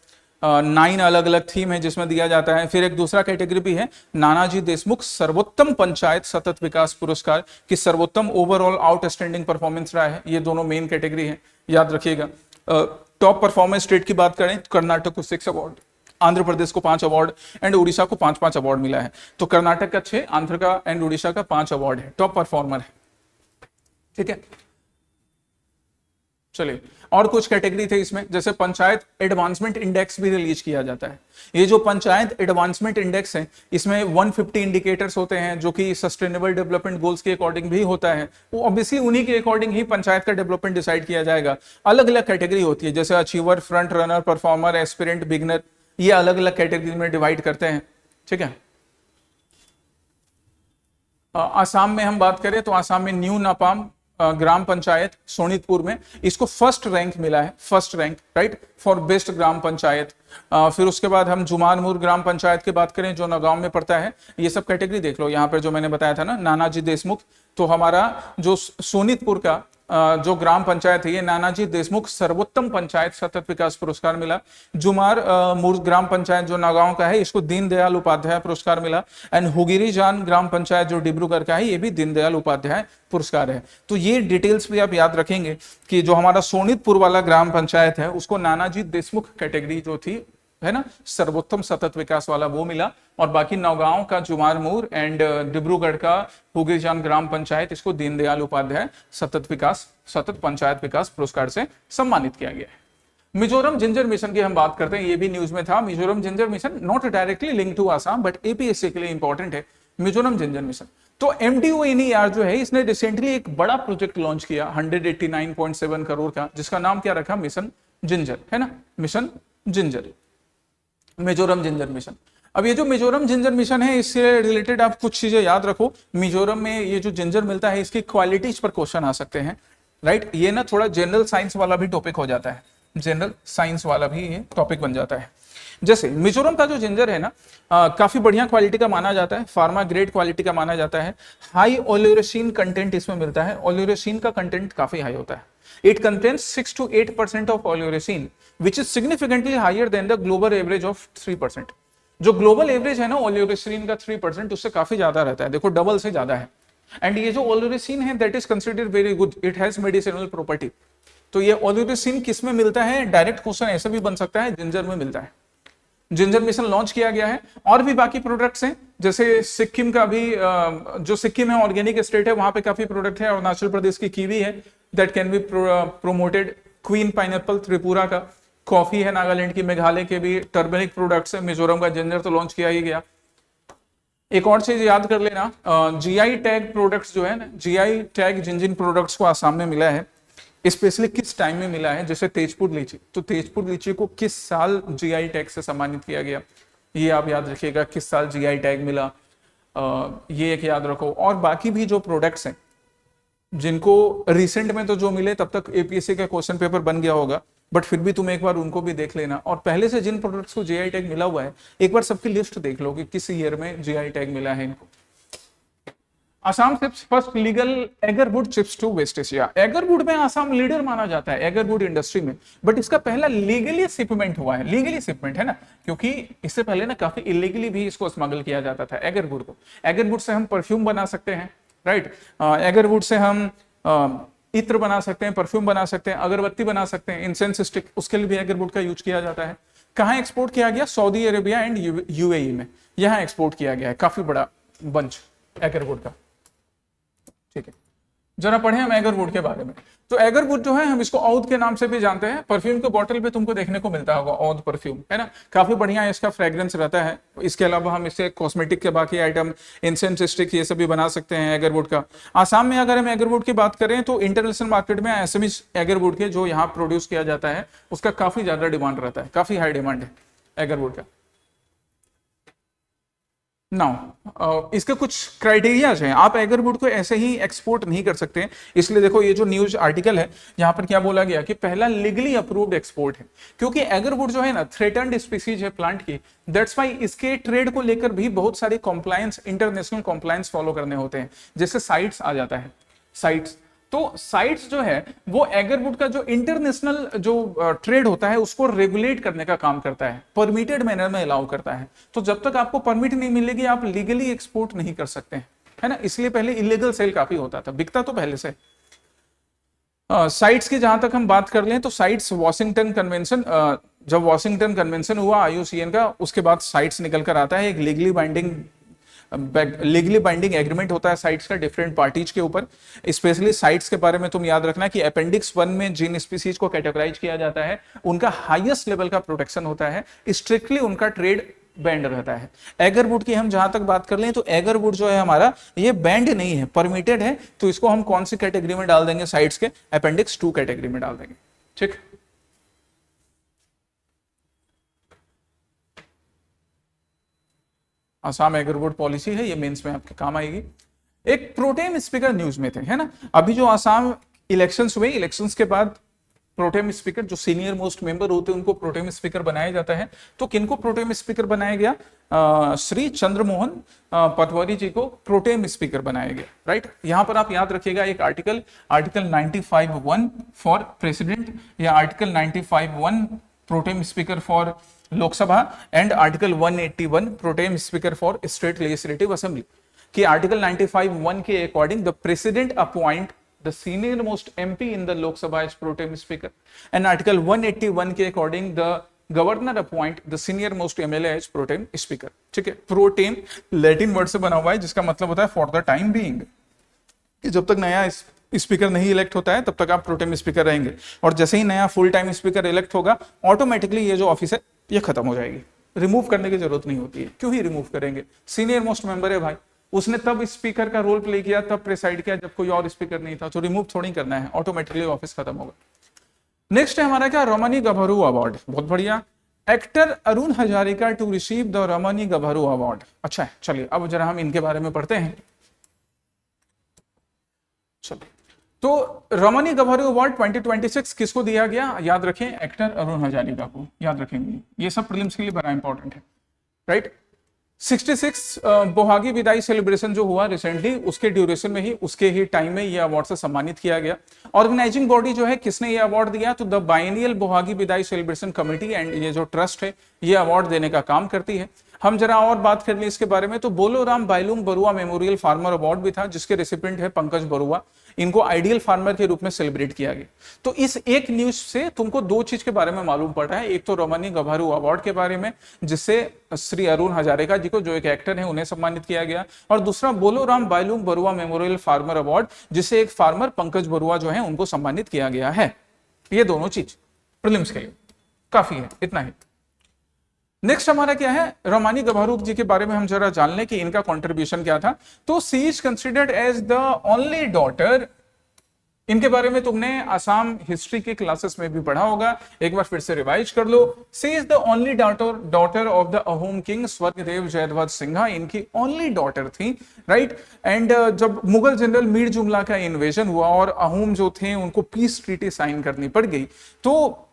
9 अलग अलग थीम है जिसमें दिया जाता है। फिर एक दूसरा कैटेगरी भी है नानाजी देशमुख सर्वोत्तम पंचायत सतत विकास पुरस्कार की सर्वोत्तम ओवरऑल आउटस्टैंडिंग परफॉर्मेंस रहा है। ये दोनों मेन कैटेगरी है, याद रखिएगा। टॉप परफॉर्मेंस स्टेट की बात करें, कर्नाटक को 6 अवार्ड, आंध्र प्रदेश को 5 अवार्ड एंड उड़ीसा को 5 अवार्ड मिला है। तो कर्नाटक का 6, आंध्र का एंड उड़ीसा का 5 अवार्ड है, टॉप परफॉर्मर है, ठीक है। चलिए, और कुछ कैटेगरी थे इसमें, जैसे पंचायत एडवांसमेंट इंडेक्स भी रिलीज किया जाता है। ये जो पंचायत एडवांसमेंट इंडेक्स है, इसमें 150 इंडिकेटर्स होते हैं जो कि सस्टेनेबल डेवलपमेंट गोल्स के अकॉर्डिंग भी होता है। वो ऑब्वियसली उन्हीं के अकॉर्डिंग ही पंचायत का डेवलपमेंट डिसाइड किया जाएगा। अलग अलग कैटेगरी होती है, जैसे achiever, front runner, performer, aspirant, beginner, ये अलग अलग कैटेगरी में डिवाइड करते हैं। ठीक है। आसाम में हम बात करें तो आसाम में न्यू नापाम ग्राम पंचायत सोनितपुर में, इसको फर्स्ट रैंक मिला है, first rank, right, for best gram panchayat. फिर उसके बाद हम जुमानपुर ग्राम पंचायत की बात करें जो नगांव में पड़ता है। ये सब कैटेगरी देख लो, यहाँ पर जो मैंने बताया था ना, नानाजी देशमुख, तो हमारा जो सोनितपुर का जो ग्राम पंचायत है, ये नानाजी देशमुख सर्वोत्तम पंचायत सतत विकास पुरस्कार मिला। जुमार ग्राम पंचायत जो नगांव का है, इसको दीनदयाल उपाध्याय पुरस्कार मिला। एंड हुगिरी जान ग्राम पंचायत जो डिब्रूगढ़ का है, ये भी दीनदयाल उपाध्याय पुरस्कार है। तो ये डिटेल्स भी आप याद रखेंगे कि जो हमारा सोनितपुर वाला ग्राम पंचायत है, उसको नानाजी देशमुख कैटेगरी जो थी, है ना, सर्वोत्तम सतत विकास वाला, वो मिला। और बाकी नौगांव का जुमारमूर एंड डिब्रूगढ़ का हुगिरजान ग्राम पंचायत, इसको दीनदयाल उपाध्याय सतत पंचायत विकास पुरस्कार से सम्मानित किया गया है। मिजोरम जिंजर मिशन की हम बात करते हैं, ये भी न्यूज में था। Mizoram ginger mission not directly link to Assam, but APSC के लिए इंपॉर्टेंट है मिजोरम जिंजर मिशन। तो MDONER जो है, इसने रिसेंटली एक बड़ा प्रोजेक्ट लॉन्च किया 189.7 करोड़ का, जिसका नाम क्या रखा, मिशन जिंजर, है ना, mission ginger, Mizoram ginger mission. अब ये जो मिजोरम जिंजर मिशन है, इससे रिलेटेड आप कुछ चीजें याद रखो। मिजोरम में ये जो जिंजर मिलता है, इसकी क्वालिटीज पर क्वेश्चन आ सकते हैं, राइट। ये ना थोड़ा जनरल साइंस वाला भी टॉपिक हो जाता है, जनरल साइंस वाला भी ये टॉपिक बन जाता है। जैसे मिजोरम का जो जिंजर है ना, काफी बढ़िया क्वालिटी का माना जाता है, फार्मा ग्रेड क्वालिटी का माना जाता है। हाई ओलियोरेसिन कंटेंट इसमें मिलता है, ओलियोरेसिन का कंटेंट काफी हाई होता है। It contains 6 to 8% of oleoresin, which is significantly higher than the global average of 3%. जो ग्लोबल एवरेज है ना ओलियोरेसिन का 3%, उससे काफी ज्यादा रहता है, देखो डबल से ज्यादा है। एंड ये जो ओलियोरेसिन है, that is considered very good, it has medicinal property. तो ये ओलियोरेसिन किस में मिलता है, डायरेक्ट क्वेश्चन ऐसे भी बन सकता है, जिंजर में मिलता है। जिंजर मिशन लॉन्च किया गया है। और भी बाकी प्रोडक्ट्स हैं, जैसे सिक्किम का भी, जो सिक्किम है ऑर्गेनिक स्टेट है, वहां पे काफी प्रोडक्ट है। अरुणाचल प्रदेश की कीवी है, that can be promoted. Queen pineapple Tripura का, कॉफी है नागालैंड की, मेघालय के भी टर्मरिक प्रोडक्ट्स है। मिजोरम का जिंजर तो लॉन्च किया ही गया। एक और चीज याद कर लेना, जीआई टैग प्रोडक्ट्स जो है ना, जीआई टैग जिन जिन प्रोडक्ट्स को आसाम में मिला है, स्पेशली किस टाइम में मिला है, जैसे तेजपुर लीची, तो तेजपुर लीची को किस साल जीआई टैग से सम्मानित किया गया, ये आप याद रखिएगा, किस साल जीआई टैग मिला, ये एक याद रखो। और बाकी भी जो प्रोडक्ट्स हैं जिनको रिसेंट में तो जो मिले, तब तक एपीएससी का क्वेश्चन पेपर बन गया होगा, बट फिर भी तुम एक बार उनको भी देख लेना। और पहले से जिन प्रोडक्ट्स को जीआई टैग मिला हुआ है, एक बार सबकी लिस्ट देख लो कि किस ईयर में जीआई टैग मिला है इनको। Assam ships first legal agarwood chips to west Asia. Agarwood में आसाम लीडर माना जाता है एगरवुड इंडस्ट्री में, बट इसका पहला लीगली शिपमेंट हुआ है, लीगली शिपमेंट है ना, क्योंकि इससे पहले ना काफी इलीगली भी इसको स्मगल किया जाता था एगरवुड को। एगरवुड से हम परफ्यूम बना सकते हैं, राइट, एगरवुड से हम इत्र बना सकते हैं, परफ्यूम बना सकते हैं, अगरबत्ती बना सकते हैं, इंसेंस स्टिक, उसके लिए भी एगरवुड का यूज किया जाता है। कहाँ एक्सपोर्ट किया गया, सऊदी अरेबिया एंड यूएई में, यहाँ एक्सपोर्ट किया गया है काफी बड़ा बंच एगरवुड का। ठीक है, जरा पढ़े हम एगरवुड के बारे में। तो एगरवुड जो है, हम इसको औद के नाम से भी जानते हैं। परफ्यूम के बॉटल पे तुमको देखने को मिलता होगा औद परफ्यूम, है ना, काफी बढ़िया इसका फ्रेग्रेंस रहता है। इसके अलावा हम इससे कॉस्मेटिक के बाकी आइटम, इंसेंस स्टिक, ये सब भी बना सकते हैं एगरवुड का। आसाम में अगर हम एगरवुड की बात करें तो इंटरनेशनल मार्केट में एसएमएस एगरवुड के जो यहाँ प्रोड्यूस किया जाता है, उसका काफी ज्यादा डिमांड रहता है, काफी हाई डिमांड है एगरवुड का। नाउ इसके कुछ क्राइटेरिया हैं, आप एगरवुड को ऐसे ही एक्सपोर्ट नहीं कर सकते, इसलिए देखो ये जो न्यूज आर्टिकल है, यहाँ पर क्या बोला गया कि पहला लीगली अप्रूव्ड एक्सपोर्ट है, क्योंकि एगरवुड जो है ना थ्रेटन्ड स्पीसीज है प्लांट की, दैट्स वाई इसके ट्रेड को लेकर भी बहुत सारे कॉम्प्लायंस, इंटरनेशनल कॉम्प्लायंस फॉलो करने होते हैं, जैसे साइट्स आ जाता है, साइट्स। तो साइट्स जो है वो एगरवुड का जो इंटरनेशनल जो ट्रेड होता है उसको रेगुलेट करने का काम करता है, परमिटेड मैनर में अलाउ करता है। तो जब तक आपको परमिट नहीं मिलेगी आप लीगली एक्सपोर्ट नहीं कर सकते हैं, है ना, इसलिए पहले इलीगल सेल काफी होता था, बिकता तो पहले से। साइट्स की जहां तक हम बात कर लें तो साइट्स वॉशिंगटन कन्वेंशन, जब वॉशिंगटन कन्वेंशन हुआ IUCN का, उसके बाद साइट्स निकल कर आता है एक legally binding legally binding agreement होता है साइट्स का डिफरेंट पार्टीज के ऊपर। स्पेशली साइट्स के बारे में तुम याद रखना कि अपेंडिक्स 1 में जिन स्पीसीज को कैटेगराइज किया जाता है उनका हाईएस्ट लेवल का प्रोटेक्शन होता है, स्ट्रिक्टली उनका ट्रेड बैंड रहता है। एगरवुड की हम जहां तक बात कर लें तो एगरवुड जो है हमारा ये बैंड नहीं है, परमिटेड है, तो इसको हम कौन सी कैटेगरी में डाल देंगे, साइट्स के अपेंडिक्स 2 कैटेगरी में डाल देंगे। ठीक, आसाम एगरवुड पॉलिसी है, ये मेंस में आपके काम आएगी। एक प्रोटेम स्पीकर न्यूज में थे, है ना, अभी जो आसाम इलेक्शंस हुए, इलेक्शंस के बाद प्रोटेम स्पीकर जो सीनियर मोस्ट मेंबर होते हैं उनको प्रोटेम स्पीकर बनाया जाता है। तो किनको प्रोटेम स्पीकर बनाया गया, श्री चंद्रमोहन पटवारी जी को प्रोटेम स्पीकर बनाया गया। राइट, यहां पर आप याद रखिएगा एक आर्टिकल 95(1) फॉर प्रेसिडेंट या article 95(1) pro tem speaker for Lok Sabha and article 181 pro tem speaker for state legislative assembly. कि आर्टिकल 95(1) के according the president appoint the senior most MP in the Lok Sabha as pro tem speaker, and article 181 के according the governor appoint the senior most MLA as pro tem speaker। ठीक है, pro tem Latin word से बना हुआ है जिसका मतलब होता है फॉर द टाइम बीइंग, कि जब तक नया स्पीकर नहीं इलेक्ट होता है तब तक आप प्रो टेम स्पीकर रहेंगे, और जैसे ही नया फुल टाइम स्पीकर इलेक्ट होगा ऑटोमेटिकली ये जो ऑफिस है ये खत्म हो जाएगी, रिमूव करने की जरूरत नहीं होती है। क्यों ही रिमूव करेंगे, सीनियर मोस्ट मेंबर है भाई, उसने तब स्पीकर का रोल प्ले किया, तब प्रेसाइड किया जब कोई और स्पीकर नहीं था, तो रिमूव थोड़ी करना है, ऑटोमेटिकली ऑफिस खत्म होगा। नेक्स्ट है हमारा क्या, रमनी गभरू अवार्ड, बहुत बढ़िया। Actor Arun Hazarika to receive the Ramani Gabharu award. अच्छा है, चलिए अब जरा हम इनके बारे में पढ़ते हैं। चलिए, तो रमनी गभरू अवार्ड 2026 किसको दिया गया, याद रखें एक्टर अरुण हजारिका को, याद रखेंगे, ये सब प्रीलिम्स के लिए बड़ा इंपॉर्टेंट है। राइट, 66 बोहागी विदाई सेलिब्रेशन जो हुआ रिसेंटली, उसके ड्यूरेशन में ही, उसके ही टाइम में ये अवार्ड से सम्मानित किया गया। ऑर्गेनाइजिंग बॉडी जो है किसने ये अवार्ड दिया, तो द बाइनियल बोहागी विदाई सेलिब्रेशन कमेटी एंड ये जो ट्रस्ट है ये अवार्ड देने का काम करती है। हम जरा और बात कर लें इसके बारे में, तो Boloram Bailung Baruah memorial farmer award भी था जिसके रेसिपिएंट है पंकज बरुआ। इनको आइडियल फार्मर के रूप में सेलिब्रेट किया गया। तो इस एक न्यूज से तुमको दो चीज के बारे में मालूम पड़ रहा है, एक तो रमनी गभरू अवार्ड के बारे में जिससे श्री अरुण हजारिका जी को जो एक एक्टर है उन्हें सम्मानित किया गया, और दूसरा Boloram Bailung Baruah memorial farmer award जिससे एक फार्मर पंकज बरुआ जो है उनको सम्मानित किया गया है। ये दोनों चीज प्रीलिम्स के लिए काफी है, इतना ही। नेक्स्ट हमारा क्या है, रमानी गभारू जी के बारे में हम जरा जान लें कि इनका कंट्रीब्यूशन क्या था। तो she is considered as the only daughter, इनके बारे में तुमने आसाम हिस्ट्री के क्लासेस में भी पढ़ा होगा, एक बार फिर से रिवाइज कर लो। She is the only daughter of the Ahom king Swargadeo Jayadhwaj Singha, इनकी ओनली डॉटर थी। राइट, एंड जब मुगल जनरल मीर जुमला का इन्वेजन हुआ और अहोम जो थे उनको पीस ट्रीटी साइन करनी पड़ गई, तो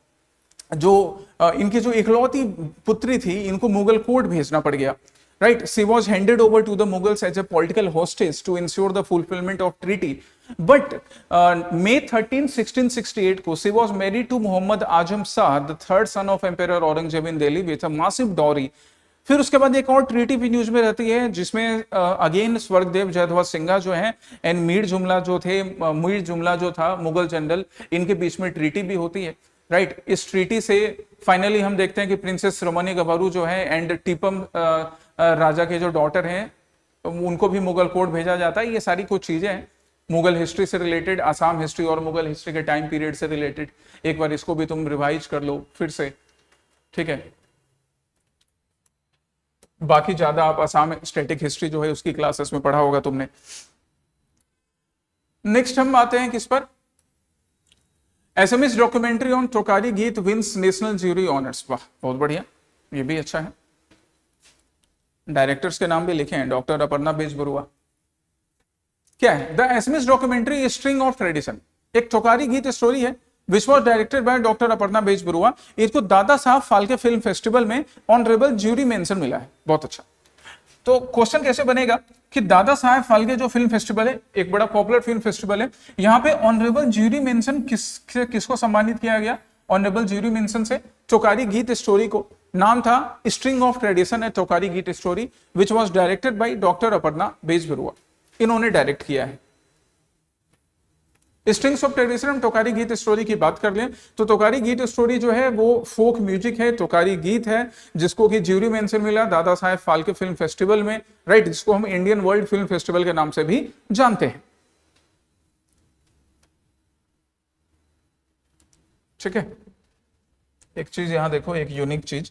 जो इनकी जो इकलौती पुत्री थी इनको मुगल कोर्ट भेजना पड़ गया। Right, she was handed over to the Mughals as a political hostage to ensure the fulfilment of treaty, but May 13, 1668 को she was married to Mohammad Azam Shah, the third son of emperor Aurangzeb in Delhi with a massive dowry. फिर उसके बाद एक और treaty भी news में रहती है जिसमें अगेन स्वर्गदेव जयध्वज सिंघा जो है एंड मीर जुमला जो थे, मीर जुमला जो था मुगल जनरल, इनके बीच में ट्रीटी भी होती है। राइट, इस ट्रीटी से फाइनली हम देखते हैं कि प्रिंसेस रमनी गभारू जो है एंड टीपम राजा के जो डॉटर हैं उनको भी मुगल कोर्ट भेजा जाता है। ये सारी कुछ चीजें हैं मुगल हिस्ट्री से रिलेटेड, आसाम हिस्ट्री और मुगल हिस्ट्री के टाइम पीरियड से रिलेटेड। एक बार इसको भी तुम रिवाइज कर लो फिर से, ठीक है। बाकी ज्यादा आप आसाम स्टैटिक हिस्ट्री जो है उसकी क्लासेस में पढ़ा होगा तुमने। नेक्स्ट हम आते हैं किस पर, एसएमएस डॉक्यूमेंट्री ऑन टोकारी गीत विंस नेशनल ज्यूरी ऑनर्स। वाह, बहुत बढ़िया, ये भी अच्छा है। डायरेक्टर्स के नाम भी लिखे हैं, डॉक्टर अपर्णा बेज बरुआ। क्या है the SMS documentary string of tradition, एक टोकारी गीत स्टोरी है which was directed by doctor Aparna Bez Barua. इसको दादा साहब फाल्के फिल्म फेस्टिवल में ऑनरेबल ज्यूरी मेंशन मिला है, बहुत अच्छा। तो क्वेश्चन कैसे बनेगा कि दादा साहब फाल्के जो फिल्म फेस्टिवल है, एक बड़ा पॉपुलर फिल्म फेस्टिवल है, यहाँ पे ऑनरेबल ज्यूरी मेंशन किसको सम्मानित किया गया, ऑनरेबल ज्यूरी मेंशन से टोकारी गीत स्टोरी को। नाम था स्ट्रिंग ऑफ ट्रेडिशन है Tokari Geet story which was directed by doctor Aparna Bez Barua, इन्होंने डायरेक्ट किया है। स्ट्रिंग्स ऑफ ट्रेडिशन, हम टोकारी गीत स्टोरी की बात कर लें तो टोकारी गीत स्टोरी जो है वो फोक म्यूजिक है, टोकारी गीत है, जिसको कि ज्यूरी मेंशन मिला दादा साहेब फाल्के फिल्म फेस्टिवल में, राइट, जिसको हम इंडियन वर्ल्ड फिल्म फेस्टिवल के नाम से भी जानते हैं। ठीक है, एक चीज यहां देखो, एक यूनिक चीज,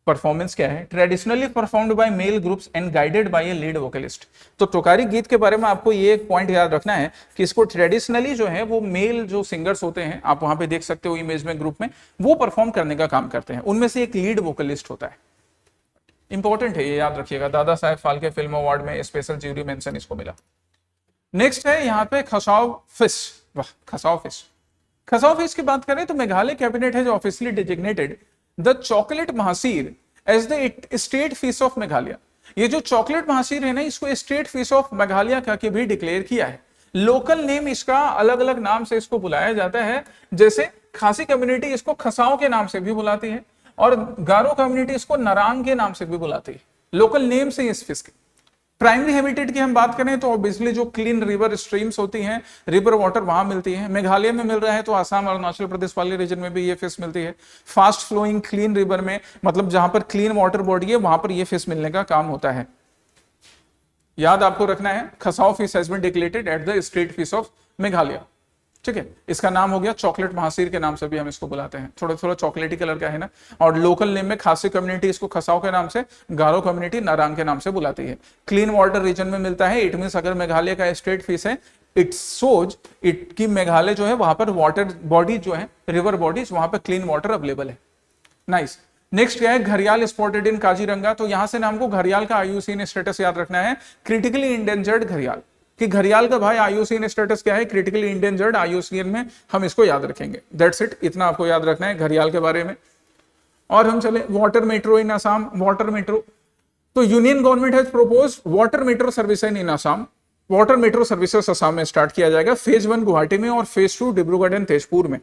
परफॉर्मेंस क्या है, traditionally performed by male groups and guided by a lead vocalist. तो टोकारी गीत के बारे में आपको ये एक पॉइंट याद रखना है कि इसको ट्रेडिशनली जो है वो मेल जो सिंगर्स होते हैं, आप वहां पे देख सकते हो इमेज में, ग्रुप में, वो परफॉर्म करने का काम करते हैं, उनमें से एक लीड वोकलिस्ट होता है। इंपॉर्टेंट है, ये याद रखिएगा, दादा साहेब फाल्के फिल्म अवार्ड में स्पेशल ज्यूरी मेंशन इसको मिला। नेक्स्ट है यहाँ पे खसाव फिश। वाह, खसाव फिश। खसाव फिश की बात करें तो मेघालय कैबिनेट है जो officially designated the chocolate mahseer as the state fish of Meghalaya. ये जो चॉकलेट महासीर है ना, इसको स्टेट फिश ऑफ मेघालय का के भी डिक्लेयर किया है। लोकल नेम इसका अलग अलग नाम से इसको बुलाया जाता है, जैसे खासी कम्युनिटी इसको खसाव के नाम से भी बुलाती है और गारो कम्युनिटी इसको नरांग के नाम से भी बुलाती है। लोकल नेम से इस फिश के। प्राइमरी हैबिटेट की हम बात करें तो ऑब्वियसली जो क्लीन रिवर स्ट्रीम्स होती हैं, रिवर वाटर वहां मिलती है। मेघालय में मिल रहा है तो आसाम और अरुणाचल प्रदेश वाले रीजन में भी ये फिश मिलती है। फास्ट फ्लोइंग क्लीन रिवर में, मतलब जहां पर क्लीन वाटर बॉडी है वहां पर ये फिश मिलने का काम होता है। याद आपको रखना है, खसाव fish has been declared at the state fish of Meghalaya. ठीक है, इसका नाम हो गया चॉकलेट महासीर के नाम से भी हम इसको बुलाते हैं, थोड़ा थोड़ा चॉकलेटी कलर का है ना। और लोकल नेम में खासी कम्युनिटी इसको खसाव के नाम से, गारो कम्युनिटी नारांग के नाम से बुलाती है। क्लीन वाटर रीजन में मिलता है, इट मींस अगर मेघालय का स्टेट फिश है, इट सोज इट की मेघालय जो है वहां पर वाटर बॉडी जो है, रिवर बॉडीज, वहां पर क्लीन वाटर अवेलेबल है। नाइस। नेक्स्ट क्या है, घड़ियाल स्पॉटेड इन काजीरंगा। तो यहां से नाम को घड़ियाल का आईयूसीएन स्टेटस याद रखना है, क्रिटिकली इंडेंजर्ड घड़ियाल, कि घड़ियाल का भाई आईयूसीएन स्टेटस क्या है, क्रिटिकली इंडेंजर्ड, आईयूसीएन में हम इसको याद रखेंगे। दैट्स इट, इतना आपको याद रखना है घड़ियाल के बारे में। और हम चले वाटर मेट्रो इन असम। वाटर मेट्रो, तो union government has proposed water metro service in Assam. Water metro services Assam में स्टार्ट किया जाएगा, फेज 1 गुवाहाटी में और फेज 2 डिब्रूगढ़ एंड तेजपुर में।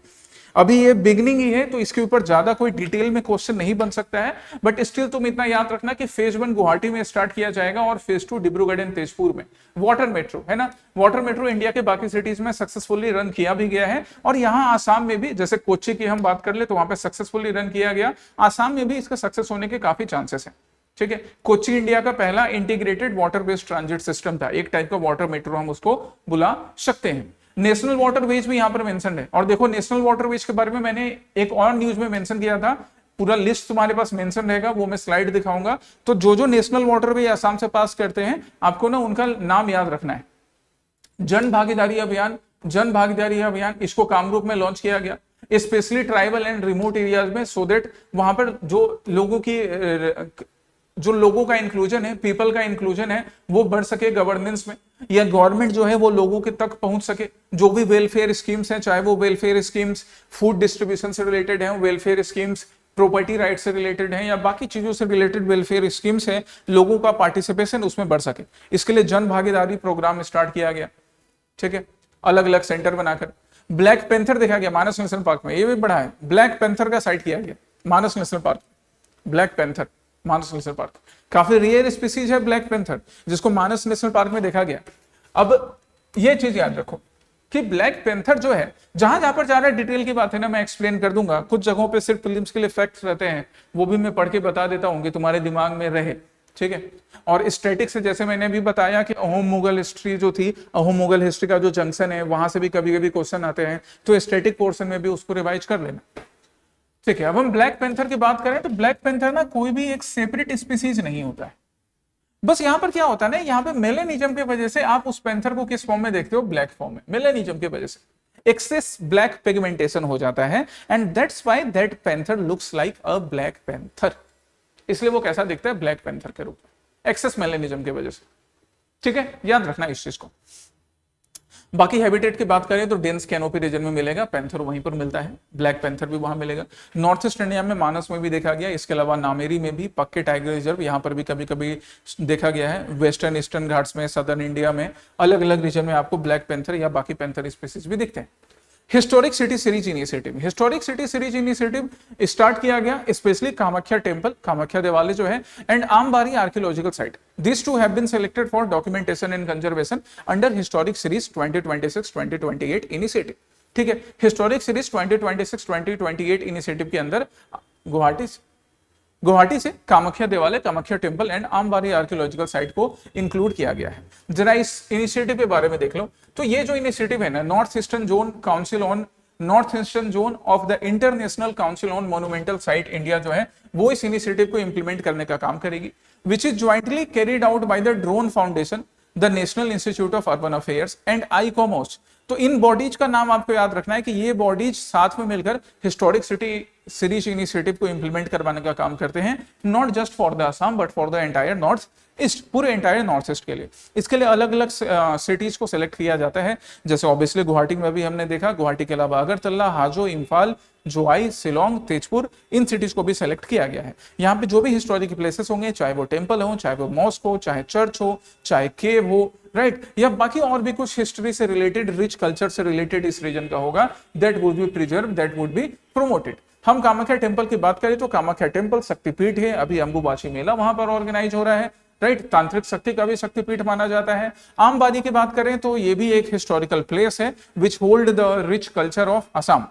अभी ये बिगनिंग ही है तो इसके ऊपर ज्यादा कोई डिटेल में क्वेश्चन नहीं बन सकता है, बट स्टिल तुम इतना याद रखना कि फेज 1 गुवाहाटी में स्टार्ट किया जाएगा और फेज 2 डिब्रूगढ़ एंड तेजपुर में। वाटर मेट्रो है ना, वाटर मेट्रो इंडिया के बाकी सिटीज में सक्सेसफुली रन किया भी गया है, और यहाँ आसाम में भी, जैसे कोच्चि की हम बात कर ले तो वहां पे सक्सेसफुली रन किया गया, आसाम में भी इसका सक्सेस होने के काफी चांसेस है। ठीक है, कोच्चि इंडिया का पहला integrated water based transit system था, एक टाइप का वाटर मेट्रो हम उसको बुला सकते हैं। नेशनल वाटर वेज भी यहां पर मेंशन है, और देखो नेशनल वाटर वेज के बारे में मैंने एक और न्यूज में मेंशन किया था, पूरा लिस्ट तुम्हारे पास मेंशन रहेगा, वो मैं स्लाइड दिखाऊंगा। तो जो जो नेशनल वाटर वे आसाम से पास करते हैं, आपको ना उनका नाम याद रखना है। जन भागीदारी अभियान, जन भागीदारी अभियान, इसको कामरूप में लॉन्च किया गया, specially tribal and remote areas में, सो दैट वहां पर जो लोगों का इंक्लूजन है, पीपल का इंक्लूजन है, वो बढ़ सके गवर्नेंस में, या गवर्नमेंट जो है वो लोगों के तक पहुंच सके। जो भी वेलफेयर स्कीम्स हैं, चाहे वो वेलफेयर स्कीम्स फूड डिस्ट्रीब्यूशन से रिलेटेड हैं, वेलफेयर स्कीम्स प्रॉपर्टी राइट से रिलेटेड हैं, या बाकी चीजों से रिलेटेड वेलफेयर स्कीम्स हैं, लोगों का पार्टिसिपेशन उसमें बढ़ सके, इसके लिए जन भागीदारी प्रोग्राम स्टार्ट किया गया। ठीक है, अलग अलग सेंटर बनाकर। ब्लैक पेंथर देखा गया मानस नेशनल पार्क में, ये भी बड़ा है, ब्लैक पेंथर का साइट किया गया मानस नेशनल पार्क। ब्लैक पेंथर मानस नेशनल पार्क, काफी रेयर स्पीसीज है ब्लैक पेंथर, जिसको मानस नेशनल पार्क में देखा गया। अब ये चीज याद रखो कि ब्लैक पेंथर जो है, जहां जहां पर ज्यादा डिटेल की बात है ना मैं एक्सप्लेन कर दूंगा, कुछ जगहों पे सिर्फ प्रीलिम्स के लिए फैक्ट्स रहते हैं, वो भी मैं पढ़ के बता देता हूं कि तुम्हारे दिमाग में रहे। ठीक है, और स्टैटिक से जैसे मैंने भी बताया कि अहोम मुगल हिस्ट्री जो थी, अहोम मुगल हिस्ट्री का जो जंक्शन है, वहां से भी कभी कभी क्वेश्चन आते हैं, तो स्टैटिक पोर्शन में भी उसको रिवाइज कर लेना। ठीक है, अब हम ब्लैक पेंथर की बात करें तो ब्लैक पेंथर ना कोई भी एक सेपरेट स्पीसीज नहीं होता है, बस यहां पर क्या होता है ना, यहां पे मेलेनिज्म की वजह से आप उस पेंथर को किस फॉर्म में देखते हो, ब्लैक फॉर्म में। मेलेनिज्म की वजह से एक्सेस ब्लैक पिगमेंटेशन हो जाता है, and that's why that panther looks like a black panther, इसलिए वो कैसा दिखता है, ब्लैक पेंथर के रूप में, एक्सेस मेलेनिज्म की वजह से। ठीक है, याद रखना इस चीज को। बाकी हैबिटेट की बात करें तो डेंस कैनोपी रीजन में मिलेगा, पेंथर वहीं पर मिलता है, ब्लैक पेंथर भी वहां मिलेगा। नॉर्थ ईस्ट इंडिया में मानस में भी देखा गया, इसके अलावा नामेरी में भी, पक्के टाइगर रिजर्व यहाँ पर भी कभी कभी देखा गया है, वेस्टर्न ईस्टर्न घाट्स में, सदर्न इंडिया में, अलग अलग रीजन में आपको ब्लैक पेंथर या बाकी पेंथर स्पीसीज भी दिखते हैं। Historic city series initiative, historic city series initiative start किया गया स्पेशली कामाख्या टेम्पल, कामाख्या देवालय जो है, and Ambari archaeological site. These two have been selected for documentation and conservation under historic series 2026-2028 initiative. ठीक है, हिस्टोरिक सीरीज 2026-2028 इनिशिएटिव के अंदर गुवाहाटी से कामाख्या देवालय, Kamakhya temple and Ambari archaeological site को इंक्लूड किया गया है. जरा इस इनिशिएटिव के बारे में देख लो. तो ये जो इनिशिएटिव है ना, north eastern zone council on north eastern zone of the international council on monumental site India जो है, वो इस इनिशिएटिव को इंप्लीमेंट करने का काम करेगी, which is jointly carried out by the drone foundation, the national institute of urban affairs and ICOMOS. तो इन बॉडीज का नाम आपको याद रखना है कि ये बॉडीज साथ में मिलकर हिस्टोरिक सिटी सीरीज इनिशिएटिव को इंप्लीमेंट करवाने का काम करते हैं, not just for the Assam but for the entire north east, पूरे एंटायर नॉर्थ ईस्ट के लिए. इसके लिए अलग अलग सिटीज को सिलेक्ट किया जाता है, जैसे ऑब्वियसली गुवाहाटी में भी हमने देखा, गुवाहाटी के अलावा अगरतला, हाजो, इम्फाल, जोवाई, शिलोंग, तेजपुर, इन सिटीज को भी सिलेक्ट किया गया है. यहाँ पे जो भी हिस्टोरिक प्लेसेस होंगे, चाहे वो टेम्पल हो, चाहे वो मॉस्क हो, चाहे चर्च हो, चाहे केव हो, राइट, या बाकी और भी कुछ हिस्ट्री से रिलेटेड, रिच कल्चर से रिलेटेड इस रीजन का होगा, that would be preserve, that would be promoted. हम कामाख्या टेम्पल की बात करें तो कामाख्या टेम्पल शक्तिपीठ है, अभी अंबुबाची मेला वहां पर ऑर्गेनाइज हो रहा है, राइट, तांत्रिक शक्ति का भी शक्तिपीठ माना जाता है. आमबारी की बात करें तो ये भी एक हिस्टोरिकल प्लेस है which hold the rich culture of Assam.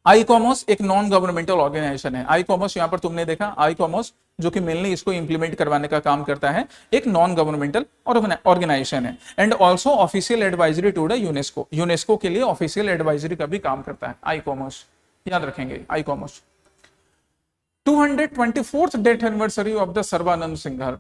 ICOMOS एक नॉन गवर्नमेंटल ऑर्गेनाइजेशन है. आईकॉमोस यहां पर तुमने देखा, आईकॉमोस जो कि मेनली इसको इंप्लीमेंट करवाने का काम करता है, एक नॉन गवर्नमेंटल ऑर्गेनाइजेशन है, and also official advisory to the UNESCO, UNESCO के लिए ऑफिशियल एडवाइजरी का भी काम करता है आईकॉमोस, याद रखेंगे आईकॉमोस. 224th death anniversary of the Sarbananda Singhal.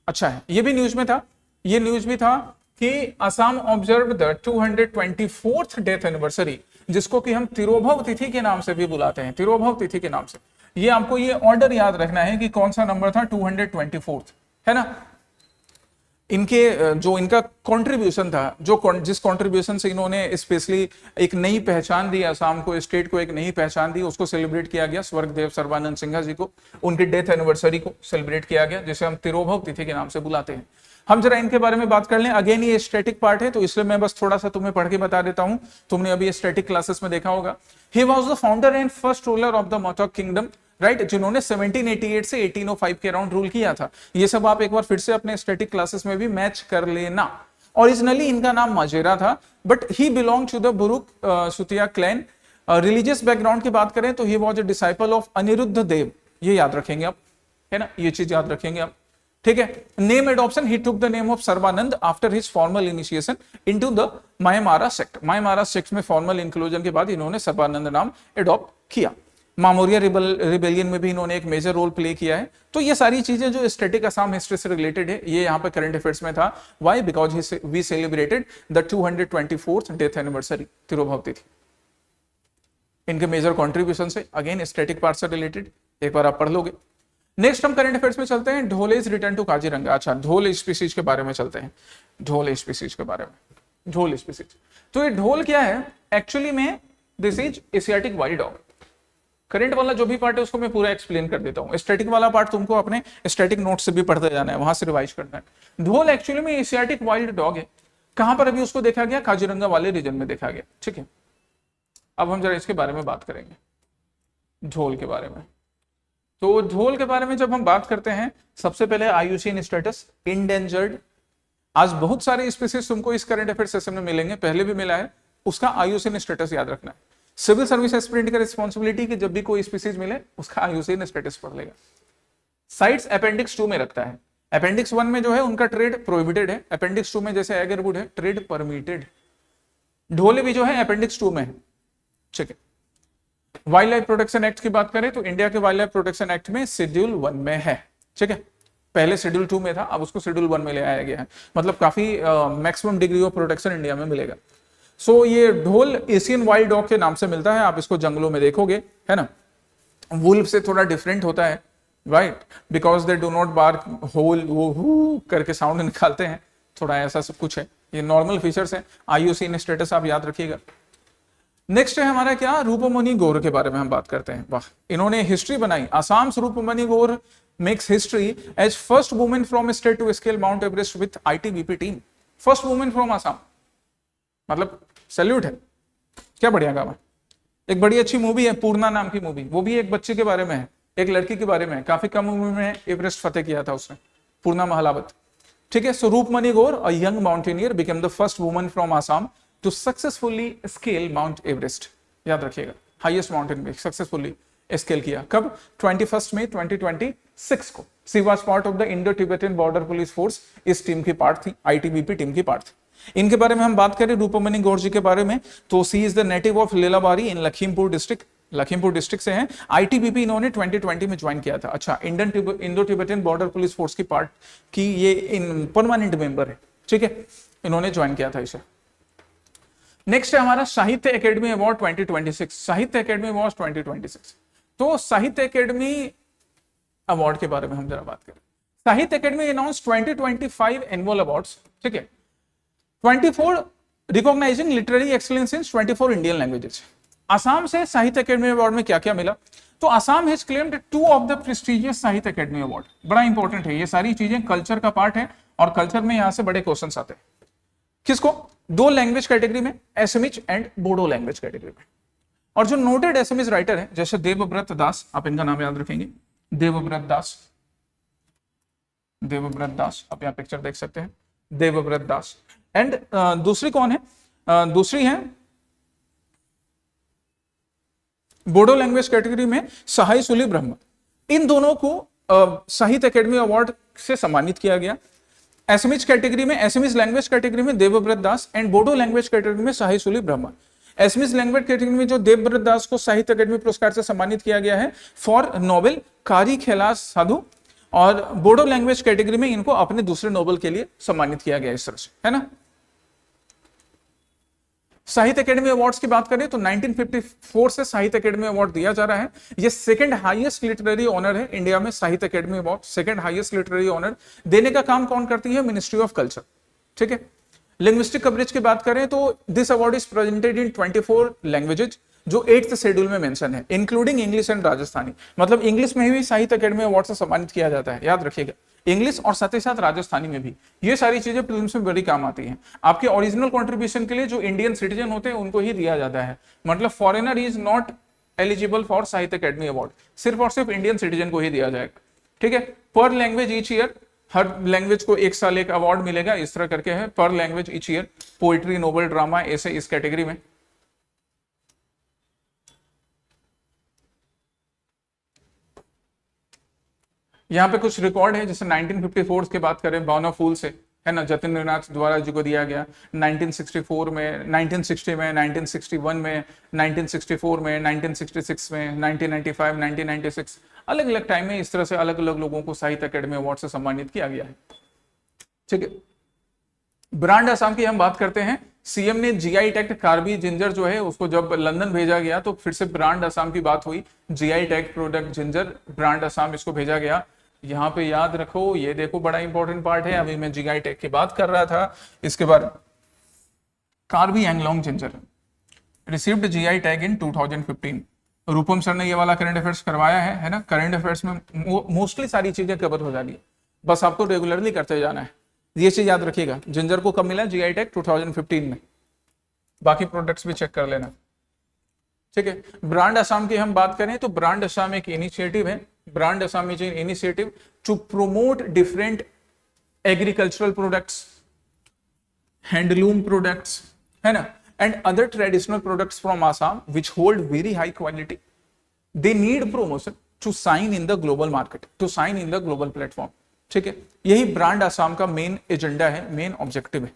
अच्छा है, ये भी न्यूज में था, ये न्यूज भी था कि Assam observe the 224th death anniversary, जिसको कि हम तिरोभव तिथि के नाम से भी बुलाते हैं, तिरोभव तिथि के नाम से. ये आपको ये ऑर्डर याद रखना है कि कौन सा नंबर था, 224th है ना. इनके जो इनका कंट्रीब्यूशन था, जो जिस कंट्रीब्यूशन से इन्होंने स्पेशली एक नई पहचान दी असम को, स्टेट को एक नई पहचान दी, उसको सेलिब्रेट किया गया. स्वर्गदेव सर्बानंद सिंघल जी को, उनकी डेथ एनिवर्सरी को सेलिब्रेट किया गया, जिसे हम तिरोभव तिथि के नाम से बुलाते हैं. हम जरा इनके बारे में बात कर लें. अगेन ये स्टैटिक पार्ट है, तो इसलिए मैं बस थोड़ा सा तुम्हें पढ़ के बता देता हूं. तुमने अभी स्टैटिक क्लासेस में देखा होगा. He was the founder and first ruler of the Mathura kingdom, right, जिन्होंने 1788 से 1805 के अराउंड रूल किया था. ये सब आप एक बार फिर से अपने स्टैटिक क्लासेस में भी मैच कर लेना. ओरिजिनली इनका नाम मजेरा था, but he belong to the Buruk Sutiya clan. Religious background की बात करें तो he was a disciple of Aniruddha Dev, ये याद रखेंगे आप, है ना, ये चीज याद रखेंगे आप. ठीक है. Name adoption, he took the name of Sarbananda after his formal initiation into the Mayamara sect. Mayamara sect में फॉर्मल इंक्लूजन के बाद इन्होंने सर्बानंद नाम एडॉप्ट किया. मामोरिया रिबेलियन में भी इन्होंने एक मेजर रोल प्ले किया है. तो ये सारी चीजें जो स्टैटिक असम हिस्ट्री से रिलेटेड है, ये यहाँ पे करंट अफेयर्स में था. Why? Because we celebrated the 224th death anniversary, तिरोभव तिथि. इनके मेजर कॉन्ट्रीब्यूशन से, अगेन स्टैटिक पार्ट से रिलेटेड, एक बार आप पढ़ लोगे. नेक्स्ट हम करंट अफेयर्स में चलते हैं. ढोल इज रिटर्न टू काजीरंगा. अच्छा, ढोल स्पीसीज के बारे में चलते हैं. ढोल स्पीसीज के बारे में, ढोल स्पीसीज. तो ये ढोल क्या है एक्चुअली में? This is Asiatic wild dog. Current वाला जो भी पार्ट है उसको मैं पूरा एक्सप्लेन कर देता हूं. स्टैटिक वाला पार्ट तुमको अपने स्टैटिक नोट से भी पढ़ते जाना है, वहां से रिवाइज करना है. ढोल एक्चुअली में एशियाटिक वाइल्ड डॉग है. कहां पर अभी उसको देखा गया? काजीरंगा वाले रीजन में देखा गया. ठीक है, अब हम जरा इसके बारे में बात करेंगे, ढोल के बारे में. तो ढोल के बारे में जब हम बात करते हैं, सबसे पहले IUCN स्टेटस इंडेंजर्ड. आज बहुत सारे स्पीसीज तुमको इस करंट अफेयर सेशन में मिलेंगे, पहले भी मिला है, उसका IUCN स्टेटस याद रखना है. सिविल सर्विस एस्पिरेंट का रिस्पॉन्सिबिलिटी कि जब भी कोई स्पीसीज मिले उसका IUCN स्टेटस पढ़ लेगा. साइट्स अपेंडिक्स 2 में रखता है. अपेंडिक्स 1 में जो है उनका ट्रेड प्रोहिबिटेड है. अपेंडिक्स 2 में जैसे एगरवुड है, ट्रेड परमिटेड. ढोले भी जो है अपेंडिक्स 2 में है. ठीक है. वाइल्ड लाइफ प्रोटेक्शन एक्ट की बात करें तो इंडिया के वाइल्ड लाइफ प्रोटेक्शन एक्ट में शेड्यूल 1 में है. ठीक है, पहले शेड्यूल 2 में था, अब उसको शेड्यूल 1 में ले आया गया है. मतलब काफी maximum degree of protection India में मिलेगा. सो ये ढोल एशियन वाइल्ड डॉग के नाम से मिलता है. आप इसको जंगलों में देखोगे, है ना. वुल्फ से थोड़ा डिफरेंट होता है, right, because they do not bark whole, वो हू करके साउंड निकालते हैं, थोड़ा ऐसा सब कुछ है. ये नॉर्मल फीचर्स है. IUCN स्टेटस आप याद रखिएगा. नेक्स्ट है हमारा क्या? रूपमणि गौर के बारे में हम बात करते हैं. वाह, इन्होंने हिस्ट्री बनाई. Assam Rupamani Gaur makes history as first women from state to scale mount Everest with ITBP team. First women from Assam, मतलब सैल्यूट है. क्या बढ़िया काम है। एक बड़ी अच्छी मूवी है पूर्णा नाम की मूवी, वो भी एक बच्चे के बारे में है, एक लड़की के बारे में है, काफी कम उम्र में एवरेस्ट फतेह किया था उसने, पूर्णा महालावत। ठीक है, so Rupamani Gaur a young mountaineer became the first woman from Assam to successfully scale mount Everest. याद रखिएगा, हाईएस्ट माउंटेन पे सक्सेसफुली स्केल किया। कब? 21 मई 2026 को। She was part of the Indo Tibetan border police force, इस टीम की पार्ट थी, आईटीबीपी टीम की पार्ट थी। इनके बारे में हम बात करें रूपमणि गौर जी के बारे में, तो she is the native of Lilabari in Lakhimpur district, Lakhimpur district से हैं। आईटीबीपी इन्होंने 2020 में ज्वाइन किया था। अच्छा, Indo Tibetan border police force की पार्ट की ये इन परमानेंट मेंबर है। ठीक है, इन्होंने ज्वाइन किया था इसे। नेक्स्ट है हमारा साहित्य एकेडमी अवार्ड 2026, साहित्य एकेडमी अवार्ड 2026। तो साहित्य एकेडमी अवार्ड के बारे में हम जरा बात करें। साहित्य एकेडमी अनाउंस 2025 एनुअल अवार्ड्स। ठीक है, 24 recognising literary excellence in 24 Indian languages. Assam से साहित्य एकेडमी अवार्ड में क्या क्या मिला? तो Assam has claimed 2 of the prestigious साहित्य एकेडमी अवार्ड। बड़ा इंपॉर्टेंट है, ये सारी चीजें कल्चर का पार्ट है और कल्चर में यहां से बड़े क्वेश्चंस आते हैं। किसको? 2 लैंग्वेज कैटेगरी में, SMH and Bodo language category में। और जो नोटेड एसएमएस राइटर है जैसे देवव्रत दास, आप इनका नाम याद रखेंगे, देवव्रत दास, देवव्रत दास, आप यहाँ पिक्चर देख सकते हैं, देवव्रत दास। एंड दूसरी कौन है? दूसरी है बोडो लैंग्वेज कैटेगरी में सहाय सुली ब्रह्म। इन दोनों को साहित्य एकेडमी अवार्ड से सम्मानित किया गया। एसएमएच कैटेगरी में, एसएमएस लैंग्वेज कैटेगरी में देवव्रत दास एंड बोडो लैंग्वेज कैटेगरी में सहाय सुली ब्रह्म। एसएमएस लैंग्वेज कैटेगरी में जो देवव्रत दास को साहित्य अकेडमी पुरस्कार से सम्मानित किया गया है फॉर नोबेल कारी खैलास साधु, और बोडो लैंग्वेज कैटेगरी में इनको अपने दूसरे नोबेल के लिए सम्मानित किया गया इस तरह से, है ना। साहित्य अकेडमी अवार्ड्स की बात करें तो 1954 से साहित्य अकेडमी अवार्ड दिया जा रहा है। ये सेकंड हाईएस्ट लिटरेरी ऑनर है इंडिया में, Sahitya Akademi award second highest literary honour. देने का काम कौन करती है? Ministry of culture. ठीक है, लिंग्विस्टिक कवरेज की बात करें तो this award is presented in 24 languages, जो 8th शेड्यूल में मेंशन है, इंक्लूडिंग इंग्लिश एंड राजस्थानी। मतलब इंग्लिश में भी साहित्य अकेडमी अवार्ड से सम्मानित किया जाता है, याद रखिएगा, इंग्लिश और साथ ही साथ राजस्थानी में भी। ये सारी चीजें प्रीलिम्स में बड़ी काम आती हैं। आपके ओरिजिनल कंट्रीब्यूशन के लिए जो इंडियन सिटीजन होते हैं उनको ही दिया जाता है, मतलब foreigner is not eligible for साहित्य अकेडमी अवार्ड, सिर्फ और सिर्फ इंडियन सिटीजन को ही दिया जाएगा। ठीक है, पर लैंग्वेज ईच ईयर, हर लैंग्वेज को एक साल एक अवार्ड मिलेगा, इस तरह करके है, पर language each year. Poetry, novel, drama, ऐसे इस कैटेगरी में। यहाँ पे कुछ रिकॉर्ड है, जैसे 1954 की बात करें बावना फूल से, है ना, जतिन्द्रनाथ द्वारा जी को दिया गया 1964 में, 1960 में, 1961 में, 1964 में, 1966 में, 1995, 1996, अलग अलग टाइम में इस तरह से अलग अलग लोगों को साहित्य अकेडमी अवार्ड से सम्मानित किया गया है। ठीक है, ब्रांड असम की हम बात करते हैं। सीएम ने जीआई टैग कार्बी जिंजर जो है उसको जब लंदन भेजा गया तो फिर से ब्रांड असम की बात हुई। GI tag product ginger, brand Assam, इसको भेजा गया। यहाँ पे याद रखो, ये देखो बड़ा इंपॉर्टेंट पार्ट है, अभी मैं जीआई टैग की बात कर रहा था, इसके बाद Karbi Anglong ginger received GI tag in 2015। Rupam sir ने ये वाला करंट अफेयर्स करवाया है ना। करंट अफेयर्स में मोस्टली सारी चीजें कवर हो जाती है, बस आपको रेगुलरली करते जाना है। ये चीज याद रखिएगा। जिंजर को कब मिला? जीआई टैग 2015 में। बाकी प्रोडक्ट्स भी चेक कर लेना। ठीक है, ब्रांड असम की हम बात करें तो ब्रांड असम एक इनिशिएटिव है। Brand Assam is an initiative to promote different agricultural products, handloom products, है ना, and other traditional products from Assam which hold very high quality. They need promotion to shine in the global market, to shine in the global platform. ठीक है, यही brand Assam का main agenda है, main objective है।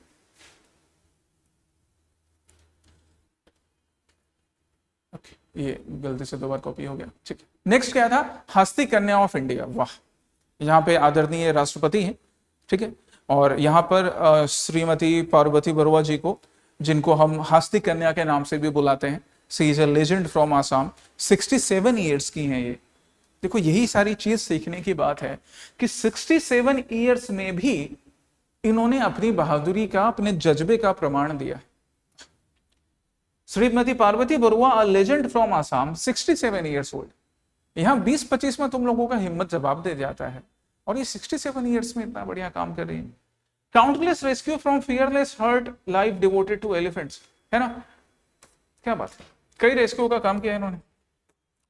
ये गलती से 2 बार copy हो गया। ठीक है, नेक्स्ट क्या था? हस्ती कन्या ऑफ इंडिया। वाह, यहाँ पे आदरणीय राष्ट्रपति हैं। ठीक है, और यहाँ पर श्रीमती पार्वती बरुआ जी को, जिनको हम हस्ती कन्या के नाम से भी बुलाते हैं, she is a legend from Assam, 67 years की हैं ये। देखो यही सारी चीज सीखने की बात है कि 67 ईयर्स में भी इन्होंने अपनी बहादुरी का, अपने जज्बे का प्रमाण दिया। श्रीमती पार्वती बरुआ, अ legend from Assam, 67 years old. यहां 20-25 में तुम लोगों का हिम्मत जवाब दे जाता है, और ये 67 ईयर्स में इतना बढ़िया काम कर रही है। Countless rescue from fearless heart life devoted to elephants, है ना। क्या बात है, कई रेस्क्यू का काम किया है इन्होंने,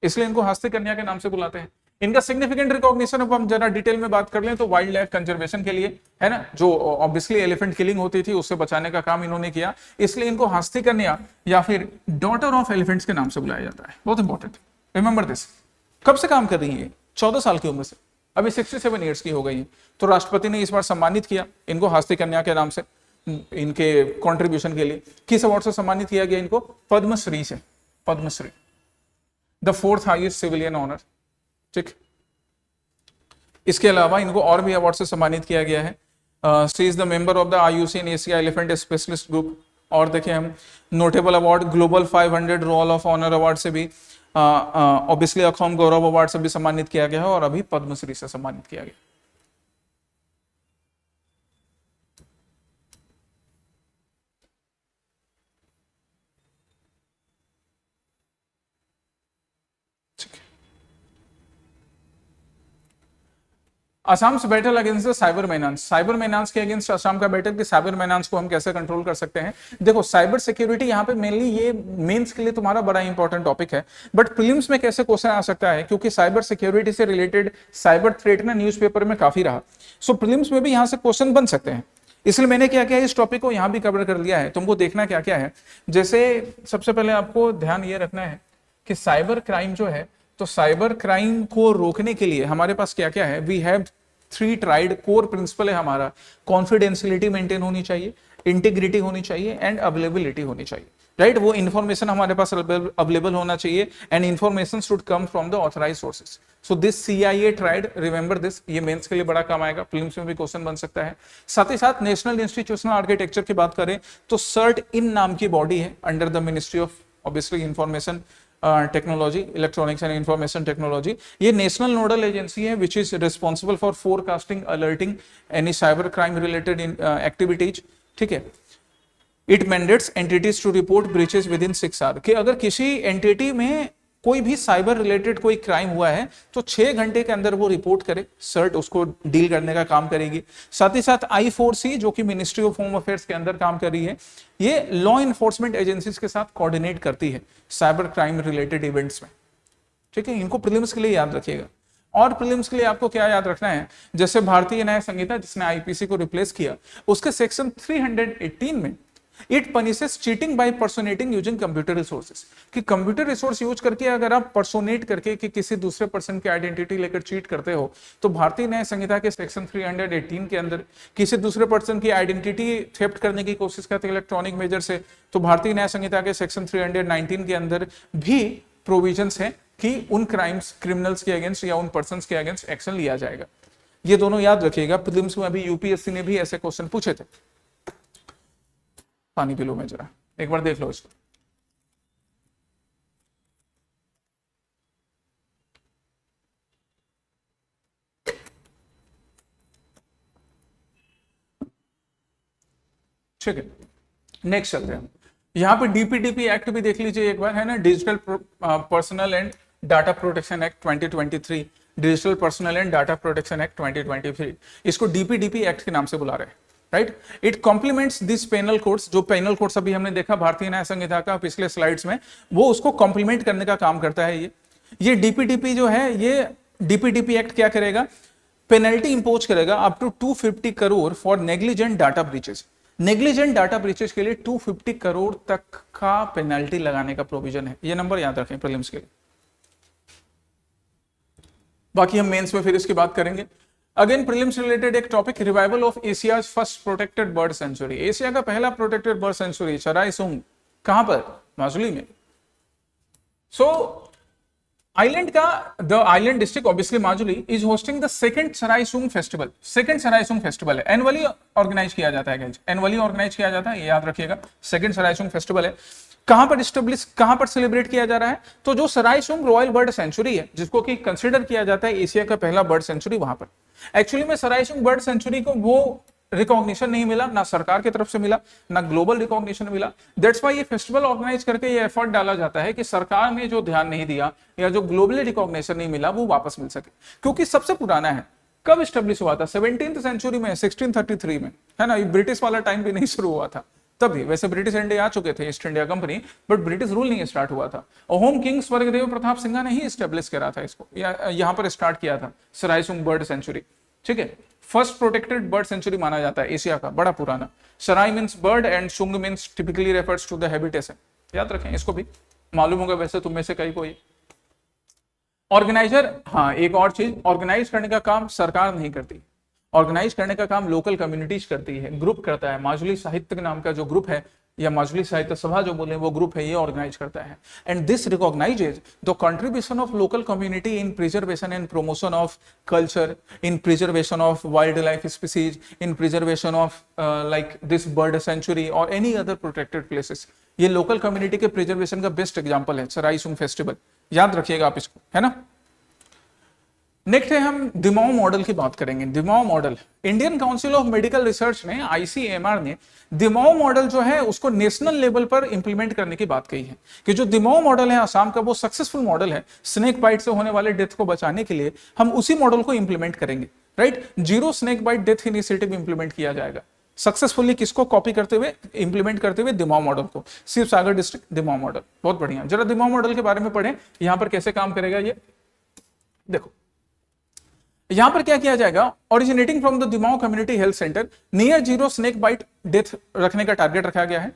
इसलिए इनको हस्ती कन्या के नाम से बुलाते हैं। इनका सिग्निफिकेंट रिकॉग्निशन अब हम जरा डिटेल में बात कर लें तो वाइल्ड लाइफ कंजर्वेशन के लिए है ना, जो ऑब्वियसली एलिफेंट किलिंग होती थी उससे बचाने का काम इन्होंने किया, इसलिए इनको हस्ती कन्या या फिर डॉटर ऑफ एलिफेंट्स के नाम से बुलाया जाता है। बहुत इंपॉर्टेंट, रिमेंबर दिस। कब से काम कर रही है? 14 साल की उम्र से, अभी 67 ईयर्स की हो गई है। तो राष्ट्रपति ने इस बार सम्मानित किया इनको हस्ती कन्या के नाम से, इनके कंट्रीब्यूशन के लिए। किस अवार्ड से सम्मानित किया गया इनको? पद्मश्री से, Padma Shri, the 4th highest civilian honour. ठीक, इसके अलावा इनको और भी अवार्ड से सम्मानित किया गया है। She is the member of the IUCN Asia elephant specialist group. और देखिए हम notable award global 500 roll of honour award से भी, ऑब्वियसली अखोम गौरव अवार्ड से भी सम्मानित किया गया है, और अभी पद्मश्री से सम्मानित किया गया। Assam battle against the cyber menace, cyber menace के अगेंस्ट असम का बैटल, कि साइबर मेनांस को हम कैसे कंट्रोल कर सकते हैं। देखो साइबर सिक्योरिटी यहाँ पे मेनली ये मेंस के लिए तुम्हारा बड़ा इंपॉर्टेंट टॉपिक है, बट प्रीलिम्स में कैसे क्वेश्चन आ सकता है, क्योंकि साइबर सिक्योरिटी से रिलेटेड साइबर थ्रेट ना न्यूज़पेपर में काफी रहा, सो प्रीलिम्स में भी यहाँ से क्वेश्चन बन सकते हैं। इसलिए मैंने क्या किया, इस टॉपिक को यहाँ भी कवर कर लिया है। तुमको देखना क्या क्या है, जैसे सबसे पहले आपको ध्यान ये रखना है कि साइबर क्राइम जो है, तो साइबर क्राइम को रोकने के लिए हमारे पास क्या क्या है, we have 3 triad core principle है हमारा। कॉन्फिडेंशियलिटी मेंटेन होनी चाहिए, इंटीग्रिटी होनी चाहिए, एंड अवेलेबिलिटी होनी चाहिए, राइट। वो इन्फॉर्मेशन हमारे पास अवेलेबल होना चाहिए, and information should come from the authorise sources. So this CIA triad, remember this, ये मेंस के लिए बड़ा काम आएगा, प्रीलिम्स में भी क्वेश्चन बन सकता है। साथ ही साथ नेशनल इंस्टीट्यूशनल आर्किटेक्चर की बात करें तो सर्ट इन नाम की बॉडी है under the ministry of obviously information technology, electronics and information technology. ये नेशनल नोडल एजेंसी है which is responsible for forecasting, alerting any cyber crime related activities. ठीक है, it mandates entities to report breaches within 6 hour, कि अगर किसी entity में कोई भी साइबर रिलेटेड कोई क्राइम हुआ है तो 6 घंटे के अंदर वो रिपोर्ट करे, सर्ट उसको डील करने का काम करेगी। साथ ही साथ I4C जो कि मिनिस्ट्री ऑफ होम अफेयर्स के अंदर काम कर रही है, ये लॉ इन्फोर्समेंट एजेंसीज के साथ कोऑर्डिनेट करती है साइबर क्राइम रिलेटेड इवेंट्स में। ठीक है, इनको प्रीलिम्स के लिए याद रखिएगा। और प्रीलिम्स के लिए आपको क्या याद रखना है, जैसे भारतीय न्याय संहिता जिसने IPC को रिप्लेस किया, उसके सेक्शन 318 में it punishes cheating by personating using computer resources, कि कंप्यूटर रिसोर्स यूज करके अगर आप पर्सोनेट करके कि किसी दूसरे पर्सन की आइडेंटिटी लेकर चीट करते हो, तो भारतीय न्याय संहिता के सेक्शन 318 के अंदर किसी दूसरे पर्सन की आइडेंटिटी थेफ्ट करने की कोशिश करते हैं इलेक्ट्रॉनिक मेजर से, तो भारतीय न्याय संहिता के सेक्शन 319 के अंदर भी प्रोविजंस है कि उन क्राइम्स, क्रिमिनल्स के अगेंस्ट या उन पर्सन के अगेंस्ट एक्शन लिया जाएगा। ये दोनों याद रखिएगा, प्रीलिम्स में अभी UPSC ने भी ऐसे क्वेश्चन पूछे थे। पानी पी लो, मैं जरा एक बार देख लो इसको। ठीक है, नेक्स्ट चलते हैं। यहां पे DPDP एक्ट भी देख लीजिए एक बार, है ना, digital personal and data protection act 2023, digital personal and data protection act 2023, इसको DPDP एक्ट के नाम से बुला रहे हैं, right. It complements this penal codes, जो पेनल कोड्स अभी हमने देखा भारतीय न्याय संहिता का पिछले स्लाइड्स में, वो उसको कॉम्प्लीमेंट करने का काम करता है। ये DPDP जो है, ये DPDP एक्ट क्या करेगा, पेनल्टी इंपोज करेगा up to 250 crore for negligent data breaches. Negligent data breaches के लिए 250 करोड़ तक का पेनल्टी लगाने का प्रोविजन है। ये नंबर याद रखें प्रीलिम्स के लिए, बाकी हम मेंस में फिर इसकी बात करेंगे। अगेन प्रीलिम्स रिलेटेड एक topic, revival of Asia's first protected bird sanctuary. Asia का पहला प्रोटेक्टेड बर्ड सेंचुरी चराई सुंग, कहां पर, माजुली में। सो आइलैंड का, the island district obviously Majuli is hosting the second चराई सुंग फेस्टिवल। सेकंड चराई सुंग फेस्टिवल है, एनुअली ऑर्गेनाइज किया जाता है, एनुअली ऑर्गेनाइज किया जाता है, ये याद रखिएगा। सेकंड चराई सुंग फेस्टिवल है, कहां पर एस्टेब्लिश, कहां पर सेलिब्रेट किया जा रहा है, तो जो सराय सुंग रॉयल बर्ड सेंचुरी है, जिसको कि कंसीडर किया जाता है एशिया का पहला बर्ड सेंचुरी, वहां पर एक्चुअली में सराय सुंग बर्ड सेंचुरी को वो रिकॉग्निशन नहीं मिला, ना सरकार की तरफ से मिला, ना ग्लोबल रिकॉग्निशन मिला। दैट्स व्हाई ये फेस्टिवल ऑर्गेनाइज करके ये एफर्ट डाला जाता है कि सरकार ने जो ध्यान नहीं दिया या जो ग्लोबली रिकॉग्निशन नहीं मिला वो वापस मिल सके, क्योंकि सबसे पुराना है। कब स्टेब्लिश हुआ था, 17th सेंचुरी में, 1633 में, है ना, ब्रिटिश वाला टाइम भी नहीं शुरू हुआ था, तभी, वैसे ब्रिटिश इंडिया आ चुके थे east India company, but British rule नहीं स्टार्ट हुआ था। और होम किंग स्वर्गदेव प्रताप सिंह ने ही स्टेब्लिश करा था इसको, यहाँ पर स्टार्ट किया था सरायसुंग बर्ड सेंचुरी। ठीक है, फर्स्ट प्रोटेक्टेड बर्ड सेंचुरी माना जाता है एशिया का, बड़ा पुराना। Sarai means bird and shung means typically refers to the habitation, याद रखें इसको भी, मालूम होगा वैसे तुम में से कई को ये। ऑर्गेनाइजर, हाँ एक और चीज, ऑर्गेनाइज करने का काम सरकार नहीं करती, ऑर्गेनाइज करने का काम लोकल कम्युनिटीज करती है, ग्रुप करता है। माजुली साहित्य नाम का जो ग्रुप है, या माजुली साहित्य सभा जो बोले वो ग्रुप है, ये ऑर्गेनाइज करता है। And this recognises the contribution of local community in preservation and promotion of culture, in preservation of wild life species, in preservation of like this bird sanctuary और एनी अदर प्रोटेक्टेड प्लेसेस। ये local community के preservation का best example है सरायसुंग festival, याद रखिएगा आप इसको, है ना। नेक्स्ट है, हम दिमाओ मॉडल की बात करेंगे। Dimao model, Indian council of medical research ने, आईसीएमआर ने दिमाओ मॉडल जो है उसको नेशनल लेवल पर इंप्लीमेंट करने की बात कही है कि जो दिमाओ मॉडल है आसाम का, वो सक्सेसफुल मॉडल है स्नेक बाइट से होने वाले डेथ को बचाने के लिए। हम उसी मॉडल को इंप्लीमेंट करेंगे, right. Zero snake bite death initiative implement किया जाएगा सक्सेसफुली, किसको कॉपी करते हुए, इंप्लीमेंट करते हुए, दिमाओ मॉडल को। शिव सागर डिस्ट्रिक्ट दिमाओ मॉडल, बहुत बढ़िया। जरा दिमाओ मॉडल के बारे में पढ़ें, यहां पर कैसे काम करेगा ये देखो। यहां पर क्या किया जाएगा, originating from the Dimao community health centre, near zero snake bite death रखने का टारगेट रखा गया है।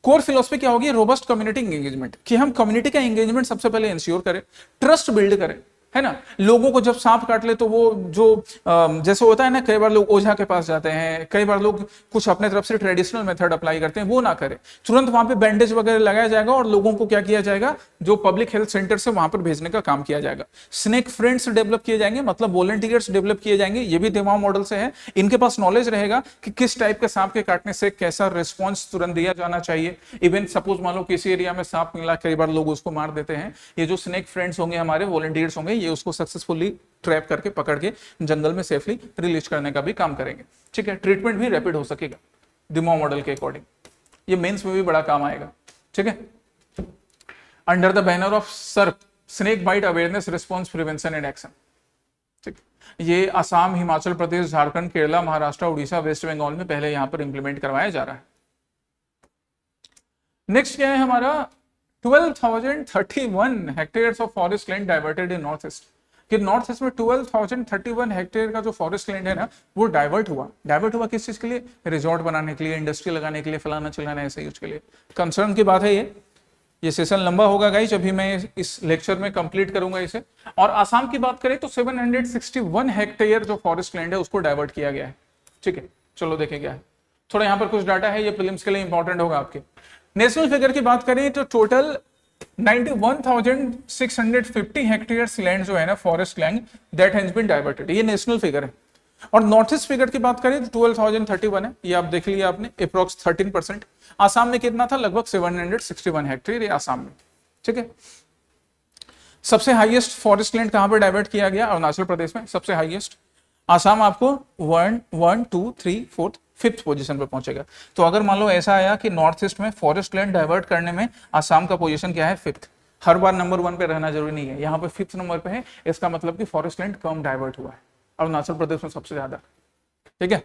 कोर फिलोसफी क्या होगी, रोबस्ट कम्युनिटी एंगेजमेंट, कि हम कम्युनिटी का एंगेजमेंट सबसे पहले इंश्योर करें, ट्रस्ट बिल्ड करें, है ना। लोगों को जब सांप काट ले तो वो जो जैसे होता है ना, कई बार लोग ओझा के पास जाते हैं, कई बार लोग कुछ अपने तरफ से ट्रेडिशनल मेथड अप्लाई करते हैं, वो ना करें। तुरंत वहां पे बैंडेज वगैरह लगाया जाएगा और लोगों को क्या किया जाएगा, जो पब्लिक हेल्थ सेंटर से वहां पर भेजने का काम किया जाएगा। स्नेक फ्रेंड्स डेवलप किए जाएंगे, मतलब वॉलंटियर्स डेवलप किए जाएंगे, ये भी दिमाग मॉडल से है। इनके पास नॉलेज रहेगा कि किस टाइप के सांप के काटने से कैसा रिस्पॉन्स तुरंत दिया जाना चाहिए। इवन सपोज मान लो किसी एरिया में सांप मिला, कई बार लोग उसको मार देते हैं, ये जो स्नेक फ्रेंड्स होंगे, हमारे वॉलंटियर्स होंगे, ये उसको सक्सेसफुली ट्रैप करके पकड़ के जंगल में सेफली रिलीज करने का भी काम करेंगे। ठीक है, ट्रीटमेंट भी रैपिड हो सकेगा दिमाओ मॉडल के अकॉर्डिंग, ये मेंस में भी बड़ा काम आएगा। ठीक है, under the banner of SARP, snake bite awareness response prevention and action. ठीक, ये असम, हिमाचल प्रदेश, झारखंड, केरला, महाराष्ट्र, उड़ीसा, वेस्ट बंगाल में पहले यहां पर इंप्लीमेंट करवाया जा रहा है। नेक्स्ट क्या है हमारा, 12,031 hectares of forest land diverted in north east, कि नॉर्थ ईस्ट में 12,031 हेक्टेयर का जो फॉरेस्ट लैंड है ना, वो डाइवर्ट हुआ किस चीज के लिए, रिजॉर्ट बनाने के लिए, इंडस्ट्री लगाने के लिए, फलाना चिलाना, ऐसे यूज के लिए। कंसर्न की बात है ये सेशन लंबा होगा गाइस, अभी मैं इस लेक्चर में कंप्लीट करूंगा इसे। और आसाम की बात करें तो 761 हेक्टेयर जो फॉरेस्ट लैंड है उसको डाइवर्ट किया गया है। ठीक है, चलो देखें क्या है, थोड़ा यहाँ पर कुछ डाटा है, ये प्रीलिम्स के लिए इंपॉर्टेंट होगा आपके। नेशनल फिगर की बात करें तो टोटल 91,650 हेक्टेयर्स लैंड जो है ना, forest land, that has been diverted, ये नेशनल फिगर है। और नॉर्थ ईस्ट फिगर की बात करें तो 12,031 है, ये आप देख लिया आपने, अप्रोक्स 13%। आसाम में कितना था, लगभग 761 हेक्टेयर, ये आसाम में। ठीक है, सबसे हाईएस्ट फॉरेस्ट लैंड कहां पर डाइवर्ट किया गया, अरुणाचल प्रदेश में सबसे हाईएस्ट। आसाम आपको 1, 2, 3, 4, 5th पोजीशन पर पहुंचेगा। तो अगर मान लो ऐसा आया कि नॉर्थ ईस्ट में फॉरेस्ट लैंड डाइवर्ट करने में आसाम का पोजीशन क्या है, 5th। हर बार नंबर 1 पे रहना जरूरी नहीं है, यहाँ पे 5th नंबर पे है, इसका मतलब कि फॉरेस्ट लैंड कम डाइवर्ट हुआ है, अरुणाचल प्रदेश में सबसे ज्यादा। ठीक है,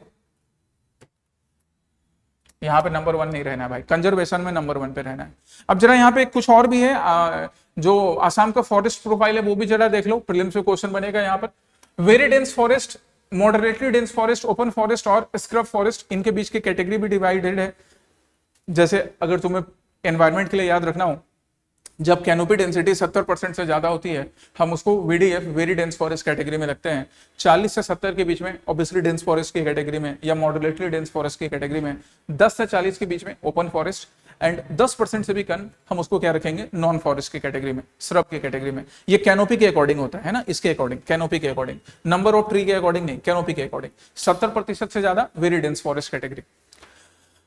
यहाँ पे नंबर 1 नहीं रहना है भाई, कंजर्वेशन में नंबर 1 पे रहना है। अब जरा यहाँ पे कुछ और भी है, जो आसाम का फॉरेस्ट प्रोफाइल है वो भी जरा देख लो, प्रीलिम्स में क्वेश्चन बनेगा यहाँ पर। Very dense forest, moderately dense forest, open forest और स्क्रब फॉरेस्ट, इनके बीच की कैटेगरी भी डिवाइडेड है। जैसे अगर तुम्हें एनवायरनमेंट के लिए याद रखना हो, जब कैनोपी डेंसिटी 70% से ज्यादा होती है, हम उसको VDF, very dense forest category में रखते हैं। 40 से 70 के बीच में ऑब्वियसली डेंस फॉरेस्ट की कैटेगरी में, या मॉडरेटली डेंस फॉरेस्ट की कैटेगरी में। 10 से 40 के बीच में ओपन फॉरेस्ट, एंड 10% से भी कम हम उसको क्या रखेंगे, नॉन फॉरेस्ट की कैटेगरी में, श्रब की कैटेगरी में। ये कैनोपी के अकॉर्डिंग होता है ना, इसके अकॉर्डिंग, कैनोपी के अकॉर्डिंग, नंबर ऑफ ट्री के अकॉर्डिंग नहीं, कैनोपी के अकॉर्डिंग। 70% से ज्यादा वेरी डेंस फॉरेस्ट कैटेगरी।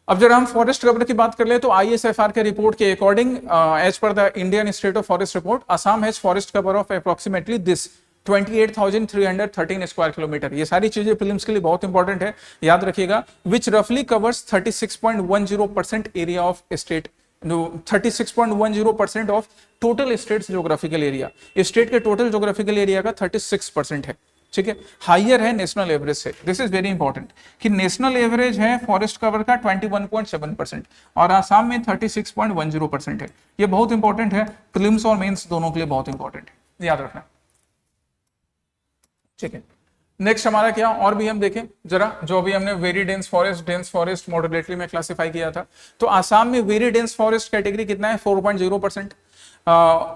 अब जब हम फॉरेस्ट कवर की बात कर ले तो ISFR के रिपोर्ट के according, as per the Indian state of forest report, Assam has forest cover of approximately this 28,313 square kilometre. ये सारी चीजें प्रीलिम्स के लिए बहुत इंपॉर्टेंट है, याद रखिएगा। विच रफली covers 36.10% area of state, 36.10% of total states geographical area. State के टोटल ज्योग्राफिकल एरिया का 36% है। ठीक है, हाइयर है नेशनल एवरेज से। दिस इज वेरी इंपॉर्टेंट कि नेशनल एवरेज है फॉरेस्ट कवर का 21.7% और आसाम में 36.10% है। ये बहुत इंपॉर्टेंट है, प्रीलिम्स और मेंस दोनों के लिए बहुत इंपॉर्टेंट है, याद रखना। ठीक है, नेक्स्ट हमारा क्या और भी हम देखें जरा, जो भी हमने वेरी डेंस फॉरेस्ट मॉडरेटली में क्लासिफाई किया था, तो आसाम में वेरी डेंस फॉरेस्ट कैटेगरी कितना है 4.0%।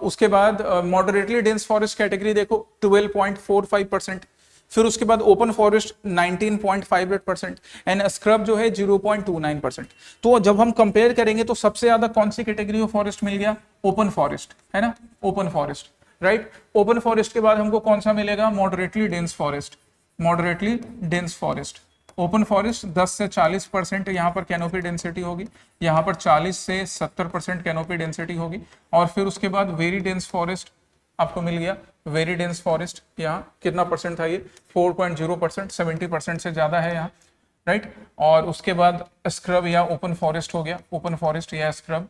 उसके बाद मॉडरेटली डेंस फॉरेस्ट कैटेगरी देखो 12.45%। फिर उसके बाद ओपन फॉरेस्ट 19.58% एंड स्क्रब जो है 0.29%। तो जब हम कंपेयर करेंगे तो सबसे ज्यादा कौन सी कैटेगरी ऑफ फॉरेस्ट मिल गया, ओपन फॉरेस्ट, है ना, open forest, right. Open forest के बाद हमको कौन सा मिलेगा, moderately dense forest, moderately dense forest. Open forest 10 से 40% यहाँ पर कैनोपी डेंसिटी होगी, यहाँ पर 40 से 70% कैनोपी डेंसिटी होगी। और फिर उसके बाद वेरी डेंस फॉरेस्ट आपको मिल गया, वेरी डेंस फॉरेस्ट यहाँ कितना परसेंट था, ये 4.0%, 70% से ज्यादा है यहाँ, राइट। और उसके बाद स्क्रब या ओपन फॉरेस्ट हो गया, ओपन फॉरेस्ट या स्क्रब,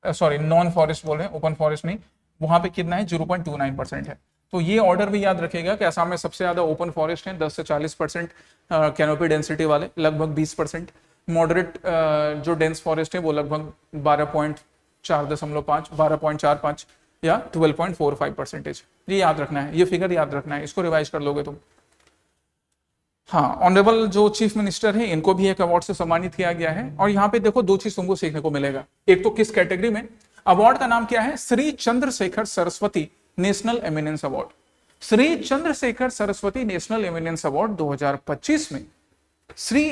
सॉरी नॉन फॉरेस्ट बोल रहे हैं, ओपन फॉरेस्ट नहीं, वहां पे कितना है 0.29% है। तो ये ऑर्डर भी याद रखेगा कि असम में सबसे ज्यादा ओपन फॉरेस्ट है 10 से 40% कैनोपी डेंसिटी वाले, लगभग 20%। मॉडरेट जो डेंस फॉरेस्ट है वो लगभग 12.45 12.45 या 12.45%। ये याद रखना है, ये फिगर याद रखना है, इसको रिवाइज कर लोगे तुम। हाँ, ऑनरेबल जो चीफ मिनिस्टर है इनको भी एक अवार्ड से सम्मानित किया गया है। और यहाँ पे देखो दो चीज तुमको सीखने को मिलेगा, एक तो किस कैटेगरी में, अवार्ड का नाम क्या है, Shri Chandrashekhar Saraswati national eminence award. Shri Chandrashekhar Saraswati national eminence award 2025 में Shri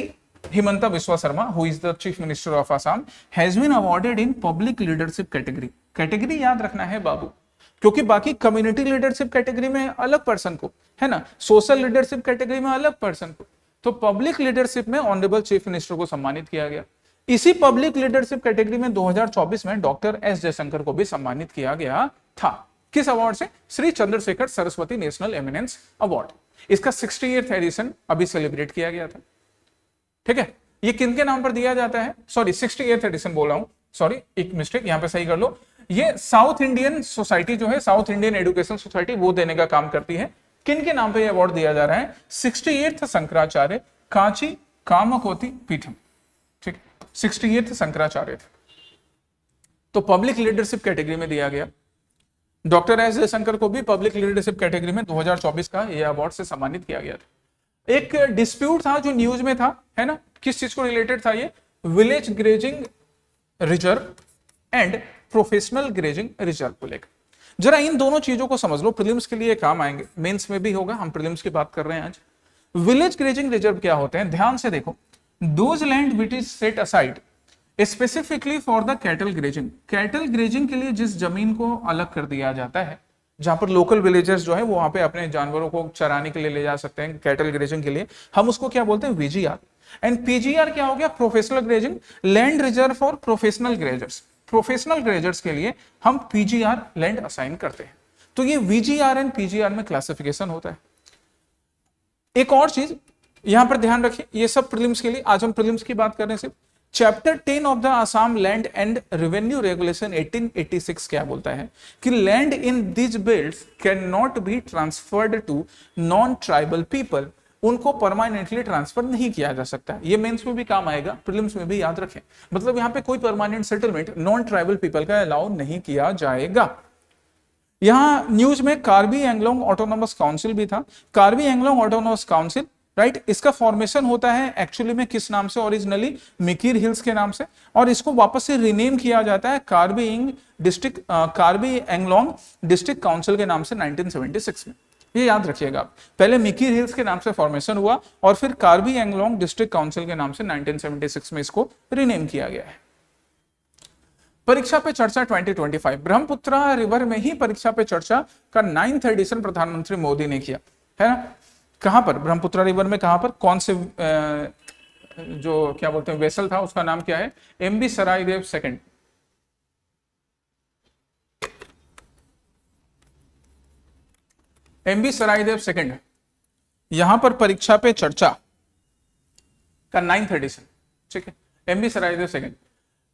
Himanta Biswa Sarma, who is the chief minister of Assam, has been awarded in public leadership category. Category याद रखना है बाबू, क्योंकि बाकी कम्युनिटी लीडरशिप कैटेगरी में अलग पर्सन को, है ना, सोशल लीडरशिप कैटेगरी में अलग पर्सन को, तो पब्लिक लीडरशिप में ऑनरेबल चीफ मिनिस्टर को सम्मानित किया गया। इसी पब्लिक लीडरशिप कैटेगरी में 2024 में डॉक्टर एस जयशंकर को भी सम्मानित किया गया था। किस अवार्ड से, Shri Chandrashekhar Saraswati national eminence award. इसका 68th एडिशन अभी सेलिब्रेट किया गया था। ठीक है, ये किन के नाम पर दिया जाता है, सॉरी 68th एडिशन बोल रहा हूं, सॉरी एक मिस्टेक यहां पे सही कर लो। ये साउथ इंडियन सोसाइटी जो है, साउथ इंडियन एजुकेशन सोसाइटी, वो देने का काम करती है। किन के नाम पे ये अवार्ड दिया जा रहा है, 68th शंकराचार्य कांची कामकोति पीठम। ठीक, 68th शंकराचार्य, तो पब्लिक लीडरशिप कैटेगरी में दिया गया। डॉक्टर एस जयशंकर को भी पब्लिक लीडरशिप कैटेगरी में 2024 का यह अवार्ड से सम्मानित किया गया था। एक डिस्प्यूट था जो न्यूज में था, है ना, किस चीज को रिलेटेड था ये, village grazing reserve and professional grazing reserve को लेकर। जरा इन दोनों चीजों को समझ लो, प्रीलिम्स के लिए काम आएंगे, मेंस में भी होगा, हम प्रीलिम्स की बात कर रहे हैं आज। विलेज ग्रेजिंग रिजर्व क्या होते हैं, ध्यान से देखो, those land which is set aside specifically for the cattle grazing. Cattle grazing के लिए जिस जमीन को अलग कर दिया जाता है, जहां पर लोकल विलेजर्स जो है वो वहां पे अपने जानवरों को चराने के लिए ले जा सकते हैं, कैटल ग्रेजिंग के लिए, हम उसको क्या बोलते हैं, वीजीआर। एंड पीजीआर क्या हो गया, professional grazing, land reserve for professional grazers. Professional grazers के लिए हम पीजीआर लैंड असाइन करते हैं। तो ये वीजीआर एंड पीजीआर में क्लासिफिकेशन होता है। एक और चीज यहां पर ध्यान रखिए, ये सब प्रीलिम्स के लिए, आज हम प्रीलिम्स की बात कर रहे हैं सिर्फ। Chapter 10 of the Assam land and revenue regulation 1886 क्या बोलता है कि land in this belts can not be transferred to non tribal people. उनको परमानेंटली ट्रांसफर नहीं किया जा सकता। ये मेंस में भी काम आएगा, प्रीलिम्स में भी याद रखें। मतलब यहाँ पे कोई permanent settlement non tribal people का अलाउ नहीं किया जाएगा। यहां न्यूज में कार्बी एंगलोंग ऑटोनोमस काउंसिल भी था। Karbi Anglong autonomous council, right, इसका फॉर्मेशन होता है एक्चुअली में किस नाम से, ओरिजिनली मिकीर हिल्स के नाम से, और इसको वापस से रिनेम किया जाता है कार्बी एंगलोंग डिस्ट्रिक्ट काउंसिल के नाम से 1976 में। ये याद रखिएगा आप, पहले मिकीर हिल्स के नाम से फॉर्मेशन हुआ और फिर कार्बी एंगलोंग डिस्ट्रिक्ट काउंसिल के नाम से 1976 में इसको रिनेम किया गया है। परीक्षा पे चर्चा 2025, ब्रह्मपुत्रा रिवर में ही परीक्षा पे चर्चा का 9th एडिशन प्रधानमंत्री मोदी ने किया, है ना। कहां पर, ब्रह्मपुत्रा रिवर में, कहां पर, कौन से जो क्या बोलते हैं वेसल था, उसका नाम क्या है, MB Charaideo second. MB Charaideo second, यहां पर परीक्षा पे चर्चा का 9th एडिशन। ठीक है, एमबी सरायदेव सेकंड।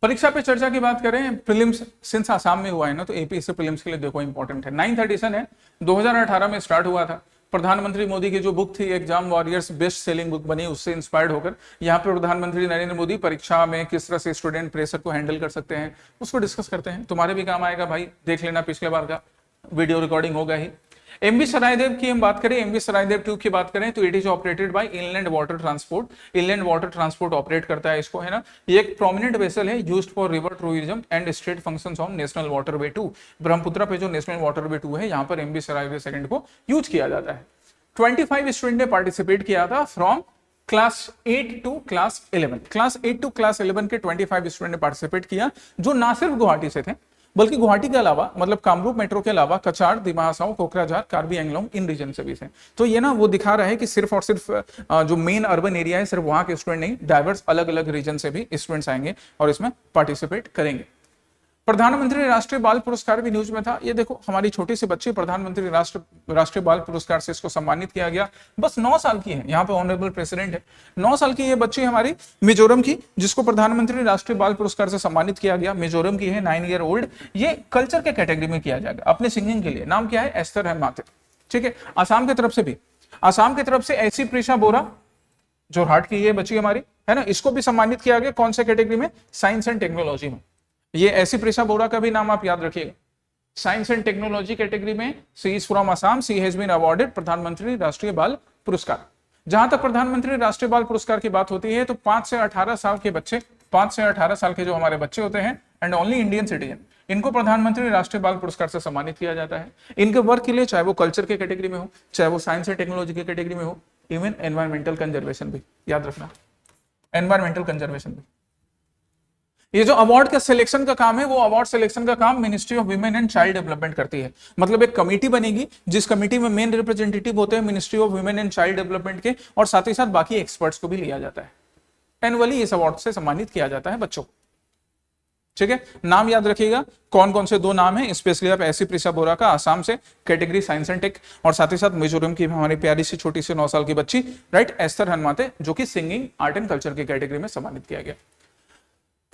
परीक्षा पे चर्चा की बात करें, प्रीलिम्स सिंस आसाम में हुआ है ना, तो एपीएससी प्रीलिम्स के लिए देखो इंपॉर्टेंट है। 9th एडिशन है, 2018 में स्टार्ट हुआ था। प्रधानमंत्री मोदी की जो बुक थी exam warriors best selling book बनी, उससे इंस्पायर्ड होकर यहाँ पे प्रधानमंत्री नरेंद्र मोदी परीक्षा में किस तरह से स्टूडेंट प्रेशर को हैंडल कर सकते हैं उसको डिस्कस करते हैं। तुम्हारे भी काम आएगा भाई, देख लेना, पिछले बार का वीडियो रिकॉर्डिंग होगा ही। एमवी सरायदेव की हम बात करें, एमवी सरायदेव 2 की बात करें तो it is operated by inland water transport. Inland water transport operate करता है इसको, है ना। ये एक प्रोमिनेंट वेसल है used for river tourism and state functions on national waterway 2। Brahmaputra पे जो नेशनल वाटरवे 2 है, यहाँ पर एमवी सरायदेव सेकंड को यूज किया जाता है। 25 स्टूडेंट ने पार्टिसिपेट किया था from class 8 to class 11। Class 8 to class 11 के 25 स्टूडेंट ने पार्टिसिपेट किया, जो ना सिर्फ गुवाहाटी से थे बल्कि गुवाहाटी के अलावा, मतलब कामरूप मेट्रो के अलावा कचार, दिमा हसाओ, कोकराझार, कार्बी एंगलोंग, इन रीजन से भी थे। तो ये ना वो दिखा रहा है कि सिर्फ और सिर्फ जो मेन अर्बन एरिया है सिर्फ वहां के स्टूडेंट नहीं, डाइवर्स अलग अलग रीजन से भी स्टूडेंट्स आएंगे और इसमें पार्टिसिपेट करेंगे। प्रधानमंत्री राष्ट्रीय बाल पुरस्कार भी न्यूज में था। ये देखो हमारी छोटी सी बच्ची प्रधानमंत्री राष्ट्रीय बाल पुरस्कार से इसको सम्मानित किया गया। बस 9 साल की है, यहाँ पे ऑनरेबल प्रेसिडेंट है। 9 साल की ये बच्ची हमारी मिजोरम की, जिसको प्रधानमंत्री राष्ट्रीय बाल पुरस्कार से सम्मानित किया गया। मिजोरम की है, 9 ईयर ओल्ड। ये कल्चर के कैटेगरी में किया जाएगा अपने सिंगिंग के लिए। नाम क्या है? एस्थर रहमाते। ठीक है। आसाम की तरफ से भी, आसाम की तरफ से ऐसी प्रीशा बोरा, जोरहाट की ये बच्ची हमारी, है ना, इसको भी सम्मानित किया गया। कौन से कैटेगरी में? साइंस एंड टेक्नोलॉजी में। ये ऐसी प्रीशा बोरा का भी नाम आप याद रखिएगा, साइंस एंड टेक्नोलॉजी कैटेगरी में। She is from Assam, she has been awarded Pradhan Mantri Rashtriya बाल पुरस्कार। जहां तक प्रधानमंत्री राष्ट्रीय बाल पुरस्कार की बात होती है तो 5 से 18 साल के बच्चे, 5 से 18 साल के जो हमारे बच्चे होते हैं एंड ओनली इंडियन सिटीजन, इनको प्रधानमंत्री राष्ट्रीय बाल पुरस्कार से सम्मानित किया जाता है। इनके वर्क के लिए, चाहे वो कल्चर के कैटेगरी में हो, चाहे वो साइंस एंड टेक्नोलॉजी की कैटेगरी में हो, इवन एनवायरमेंटल कंजर्वेशन भी, याद रखना, एनवायरमेंटल कंजर्वेशन भी। ये जो अवार्ड का सिलेक्शन का काम है, वो अवार्ड सिलेक्शन का काम ministry of women and child development करती है। मतलब एक कमेटी बनेगी जिस कमेटी में मेन रिप्रेजेंटेटिव होते हैं ministry of women and child development के, और साथ ही साथ बाकी एक्सपर्ट्स को भी लिया जाता है। एनुअली इस अवार्ड से सम्मानित किया जाता है बच्चों को। ठीक है, नाम याद रखिएगा कौन कौन से 2 नाम है, स्पेशली आप ऐसी प्रीशा बोरा का आसाम से, कैटेगरी साइंस एंड टेक, और साथ ही साथ मिजोरम की हमारी प्यारी सी छोटी सी 9 साल की बच्ची, राइट, एस्थर रहमाते, जो कि सिंगिंग, आर्ट एंड कल्चर की कैटेगरी में सम्मानित किया गया।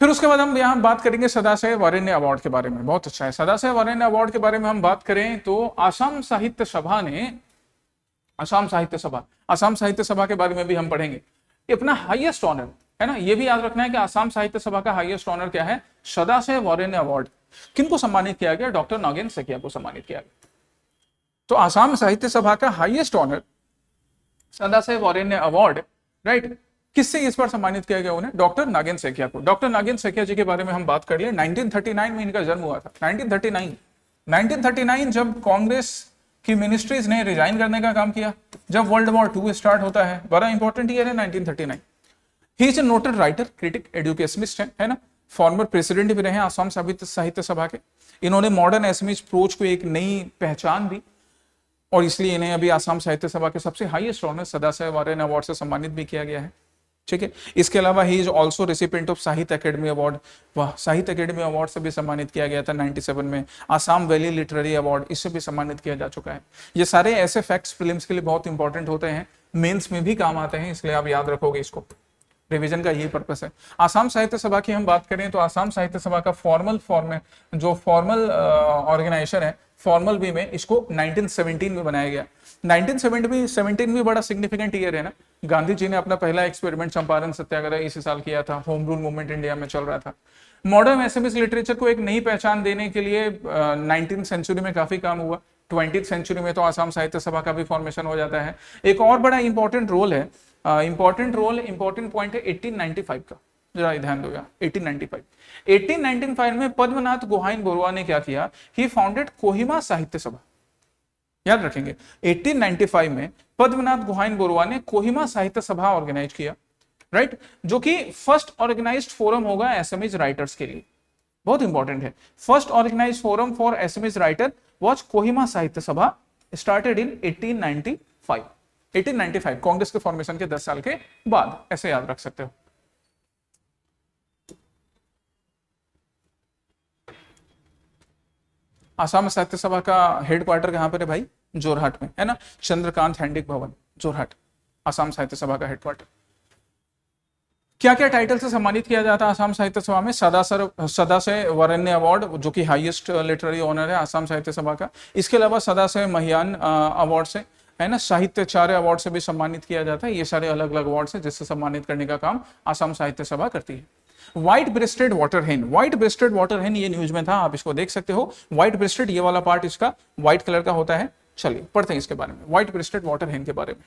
फिर उसके बाद हम यहाँ बात करेंगे सदाशय वरेण्य अवार्ड के बारे में। बहुत अच्छा है। सदाशय वरेण्य अवार्ड के बारे में हम बात करें तो आसाम साहित्य सभा ने, आसाम साहित्य सभा के बारे में भी हम पढ़ेंगे। अपना हाईएस्ट ऑनर है ना, ये भी याद रखना है कि आसाम साहित्य सभा का हाईएस्ट ऑनर क्या है? सदाशय वरेण्य अवार्ड। किनको सम्मानित किया गया? डॉक्टर नागेंद्र सैकिया को सम्मानित किया गया। तो आसाम साहित्य सभा का हाईएस्ट ऑनर सदाशय वरेण्य अवार्ड, राइट, किससे इस बार सम्मानित किया गया? उन्हें डॉक्टर नागेंद्र सैकिया को। डॉक्टर नागेंद्र सैकिया जी के बारे में हम बात कर लिए। 1939 में इनका जन्म हुआ था। 1939 जब कांग्रेस की मिनिस्ट्रीज ने रिजाइन करने का काम किया, जब वर्ल्ड वॉर 2 स्टार्ट होता है, बड़ा इंपॉर्टेंट ईयर है 1939। He is a noted writer, critic, educationist है ना, फॉर्मर प्रेसिडेंट भी रहे आसाम साहित्य सभा के। इन्होंने मॉडर्न एसएमईज अप्रोच को एक नई पहचान दी और इसलिए इन्हें अभी आसाम साहित्य सभा के सबसे हाईएस्ट ऑनर सदाशय वरेण्य अवार्ड से सम्मानित भी किया गया है। ठीक है। इसके अलावा he is also recipient of साहित्य अकेडमी अवार्ड। वह साहित्य अकेडमी अवार्ड से भी सम्मानित किया गया था 97 में। आसाम वैली लिटरेरी अवार्ड, इससे भी सम्मानित किया जा चुका है। ये सारे ऐसे फैक्ट्स प्रीलिम्स के लिए बहुत इंपॉर्टेंट होते हैं, मेंस में भी काम आते हैं, इसलिए आप याद रखोगे इसको। रिवीजन का यही पर्पस है। आसाम साहित्य सभा की हम बात करें तो आसाम साहित्य सभा का जो फॉर्मल ऑर्गेनाइजेशन है, फॉर्मल वे में इसको 1917 में बनाया गया। 1917 भी बड़ा सिग्निफिकेंट ईयर है ना। गांधी जी ने अपना पहला एक्सपेरिमेंट चंपारण सत्याग्रह इसी साल किया था। होम रूल मूवमेंट इंडिया में चल रहा था। मॉडर्न एसएमएस लिटरेचर को एक नई पहचान देने के लिए 19th सेंचुरी में काफी काम हुआ। 20th सेंचुरी में तो आसाम साहित्य सभा का भी फॉर्मेशन हो जाता है। एक और बड़ा इंपॉर्टेंट रोल है, इंपॉर्टेंट पॉइंट है 1895 का, जरा ध्यान दो यार। 1895 में पद्मनाथ गोहाइन बरुआ ने क्या किया? ही फाउंडेड कोहिमा साहित्य सभा। याद रखेंगे 1895 में पद्मनाथ गोहाइन बरुआ ने कोहिमा साहित्य सभा ऑर्गेनाइज किया, राइट, जो कि फर्स्ट ऑर्गेनाइज्ड फोरम होगा एसएमएस राइटर्स के लिए। बहुत इंपॉर्टेंट है। First organised forum for SMS writer was Kohima Sahitya Sabha, started in 1895 Congress के फॉर्मेशन के 10 साल के बाद, ऐसे याद रख सकते हो। आसाम साहित्य सभा का हेडक्वार्टर कहां पर है भाई? जोरहाट में, है ना। चंद्रकांत हैंडिक भवन, जोरहाट, आसाम साहित्य सभा का हेडक्वार्टर। क्या क्या टाइटल से सम्मानित किया जाता है आसाम साहित्य सभा में? सदाशय वरेण्य अवार्ड, जो कि हाईएस्ट लिटरेरी ऑनर है आसाम साहित्य सभा का। इसके अलावा सदाशय महियान अवार्ड से, है ना, साहित्याचार्य अवार्ड से भी सम्मानित किया जाता है। ये सारे अलग अलग अवार्ड हैं जिससे सम्मानित करने का काम आसाम साहित्य सभा करती है। व्हाइट ब्रेस्टेड वाटर हेन, व्हाइट ब्रेस्टेड वाटर हेन ये न्यूज में था, आप इसको देख सकते हो। व्हाइट ब्रेस्टेड, ये वाला पार्ट इसका व्हाइट कलर का होता है। चलिए पढ़ते हैं इसके बारे में, व्हाइट ब्रेस्टेड वाटर हेन के बारे में।